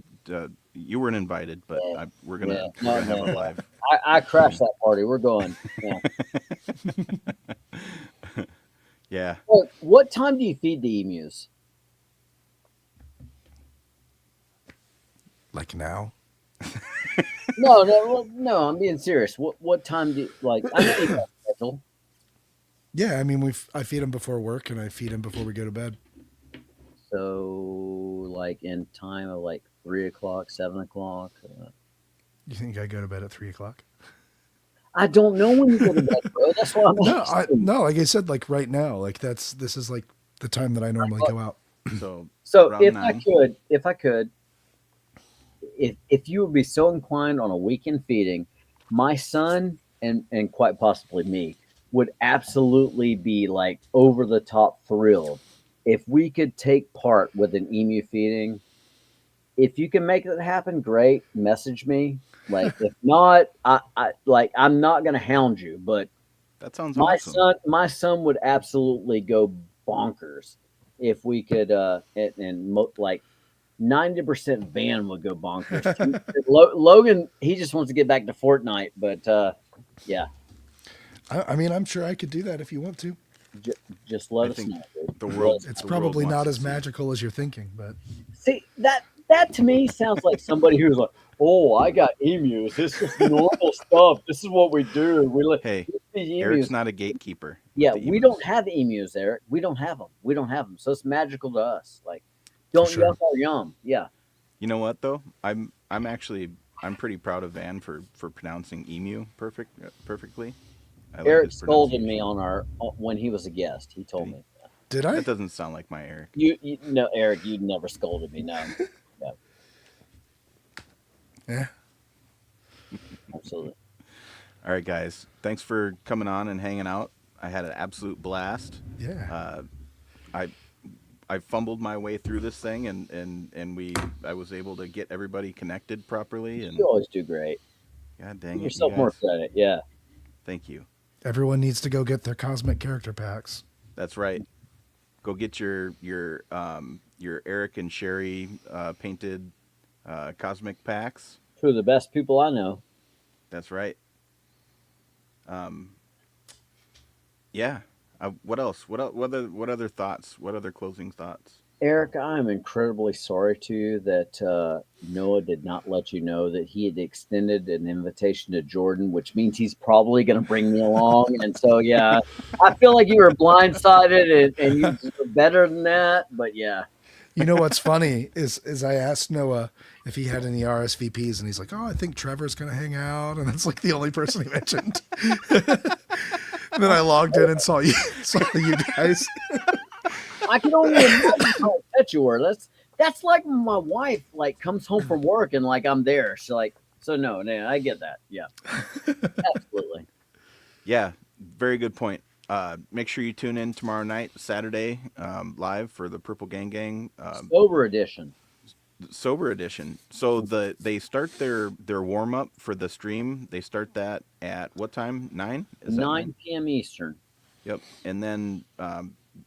Speaker 10: You weren't invited, but we're gonna have a live.
Speaker 3: I crashed that party. We're going. Yeah.
Speaker 10: Yeah.
Speaker 3: What time do you feed the emus?
Speaker 5: Like now?
Speaker 3: No. I'm being serious. What time do you like? I know you got a schedule.
Speaker 5: Yeah, I mean, I feed them before work and I feed them before we go to bed.
Speaker 3: So, like in time of like 3 o'clock, 7 o'clock.
Speaker 5: You think I go to bed at 3 o'clock?
Speaker 3: I don't know when you go to bed, bro. That's why I'm asking.
Speaker 5: No, like I said, like right now, like this is like the time that I normally go out.
Speaker 10: So
Speaker 3: if
Speaker 10: 9.
Speaker 3: I could, if you would be so inclined on a weekend feeding, my son and quite possibly me would absolutely be like over the top thrilled if we could take part with an emu feeding. If you can make it happen, great. Message me. Like if not, I like I'm not gonna hound you, but
Speaker 10: that sounds awesome.
Speaker 3: My son would absolutely go bonkers if we could like 90% Van would go bonkers. Logan, he just wants to get back to Fortnite, but yeah.
Speaker 5: I mean, I'm sure I could do that if you want to.
Speaker 3: Just let us know.
Speaker 10: The world.
Speaker 5: It's probably not as magical as you're thinking, but
Speaker 3: see that to me sounds like somebody who's like, oh, I got emus. This is normal stuff. This is what we do.
Speaker 10: Hey, Eric's not a gatekeeper.
Speaker 3: Yeah, we don't have emus, Eric. We don't have them. So it's magical to us. Like, don't yuck our yum. Yeah.
Speaker 10: You know what though? I'm pretty proud of Van for pronouncing emu perfectly.
Speaker 3: Eric scolded me when he was a guest. He told me.
Speaker 5: Did I?
Speaker 10: That doesn't sound like my Eric.
Speaker 3: You no, Eric, you never scolded me. No.
Speaker 5: Yeah.
Speaker 3: Absolutely.
Speaker 10: All right, guys. Thanks for coming on and hanging out. I had an absolute blast.
Speaker 5: Yeah.
Speaker 10: I fumbled my way through this thing, and I was able to get everybody connected properly. And
Speaker 3: you always do great.
Speaker 10: God dang
Speaker 3: Give
Speaker 10: it,
Speaker 3: yourself
Speaker 10: you
Speaker 3: more
Speaker 10: guys.
Speaker 3: credit. Yeah.
Speaker 10: Thank you.
Speaker 5: Everyone needs to go get their cosmic character packs.
Speaker 10: That's right. Go get your Eric and Sherry painted cosmic packs.
Speaker 3: Two of the best people I know.
Speaker 10: That's right. Yeah. What else? What other thoughts? What other closing thoughts?
Speaker 3: Eric, I am incredibly sorry to you that Noah did not let you know that he had extended an invitation to Jordan, which means he's probably going to bring me along. And so, yeah, I feel like you were blindsided and you were better than that. But yeah.
Speaker 5: You know what's funny is I asked Noah if he had any RSVPs, and he's like, "Oh, I think Trevor's going to hang out," and that's like the only person he mentioned. then I logged in and saw you guys.
Speaker 3: I can only imagine how upset you were. That's like when my wife like comes home from work and like I'm there. She's like, so no, I get that. Yeah, absolutely.
Speaker 10: Yeah, very good point. Make sure you tune in tomorrow night, Saturday, live for the Purple Gang Gang
Speaker 3: Sober edition.
Speaker 10: sober edition. So they start their warm up for the stream. They start that at what time? 9? Is that
Speaker 3: 9 p.m. Eastern.
Speaker 10: Yep. And then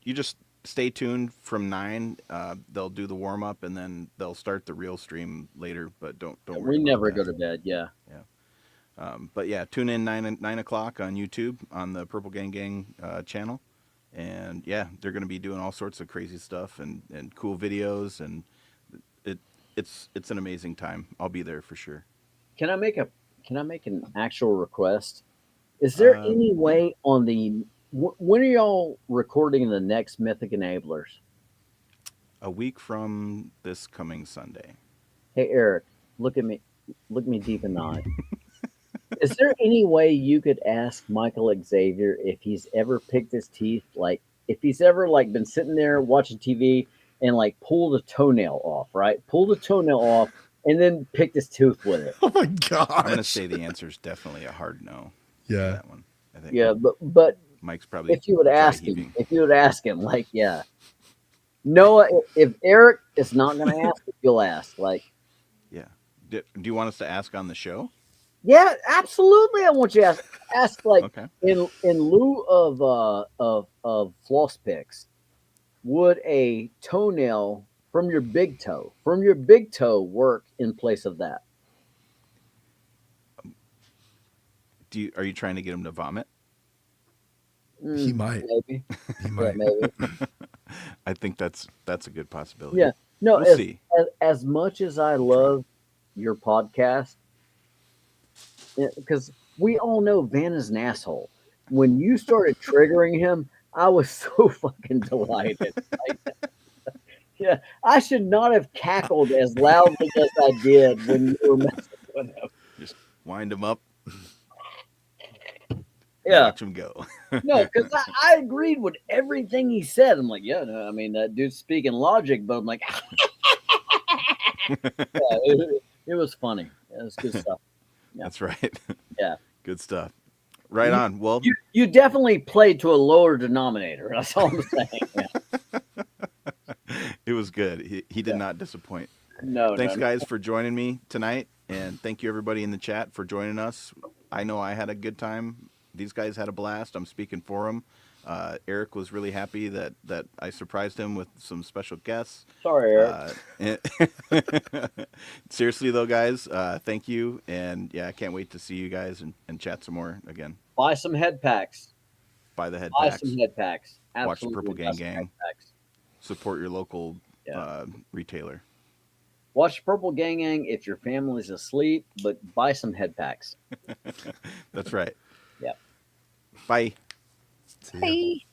Speaker 10: you just stay tuned from 9. They'll do the warm up and then they'll start the real stream later. But don't worry.
Speaker 3: We
Speaker 10: about
Speaker 3: never
Speaker 10: that.
Speaker 3: go to bed. Yeah.
Speaker 10: But yeah, tune in 9 o'clock on YouTube on the Purple Gang Gang channel, and yeah, they're going to be doing all sorts of crazy stuff and cool videos, and it's an amazing time. I'll be there for sure.
Speaker 3: Can I make an actual request? Is there any way on the when are y'all recording the next Mythic Enablers?
Speaker 10: A week from this coming Sunday.
Speaker 3: Hey Eric, look me deep in the eye. Is there any way you could ask Michael Xavier if he's ever picked his teeth? Like, if he's ever like been sitting there watching TV and like pulled a toenail off, right? Pulled a toenail off and then picked his tooth with it.
Speaker 5: Oh my god!
Speaker 10: I'm gonna say the answer is definitely a hard no.
Speaker 5: Yeah,
Speaker 10: that one. I think.
Speaker 3: Yeah, but
Speaker 10: Mike's probably.
Speaker 3: If you would ask him, like, yeah, Noah, if Eric is not gonna ask, you'll ask, like,
Speaker 10: yeah. Do you want us to ask on the show?
Speaker 3: Yeah, absolutely. I want you to ask like
Speaker 10: Okay.
Speaker 3: in lieu of floss picks, would a toenail from your big toe work in place of that?
Speaker 10: Are you trying to get him to vomit?
Speaker 5: He might.
Speaker 3: Maybe.
Speaker 5: He might.
Speaker 3: Yeah, maybe.
Speaker 10: I think that's a good possibility.
Speaker 3: Yeah. No,
Speaker 10: we'll see.
Speaker 3: As much as I love your podcast, because we all know Van is an asshole. When you started triggering him, I was so fucking delighted. Yeah, I should not have cackled as loudly as I did when you were messing with him.
Speaker 10: Just wind him up.
Speaker 3: Yeah.
Speaker 10: Watch him go.
Speaker 3: No, because I agreed with everything he said. I'm like, yeah, no, I mean, that dude's speaking logic, but I'm like, it was funny. It was good stuff. Yeah.
Speaker 10: That's right.
Speaker 3: Yeah.
Speaker 10: Good stuff. Right on. Well,
Speaker 3: you definitely played to a lower denominator. That's all I'm saying. Yeah.
Speaker 10: It was good. He did not disappoint.
Speaker 3: No.
Speaker 10: Thanks, guys, for joining me tonight, and thank you everybody in the chat for joining us. I know I had a good time. These guys had a blast. I'm speaking for them. Eric was really happy that I surprised him with some special guests.
Speaker 3: Sorry, Eric.
Speaker 10: Seriously, though, guys, thank you. And, yeah, I can't wait to see you guys and chat some more again.
Speaker 3: Buy some head packs.
Speaker 10: Buy the head
Speaker 3: Buy
Speaker 10: packs.
Speaker 3: some head packs. Absolutely.
Speaker 10: Watch the Purple Gang Gang. Support your local retailer.
Speaker 3: Watch Purple Gang Gang if your family's asleep, but buy some head packs.
Speaker 10: That's right.
Speaker 3: Yeah.
Speaker 10: Bye.
Speaker 5: See ya.
Speaker 11: Bye.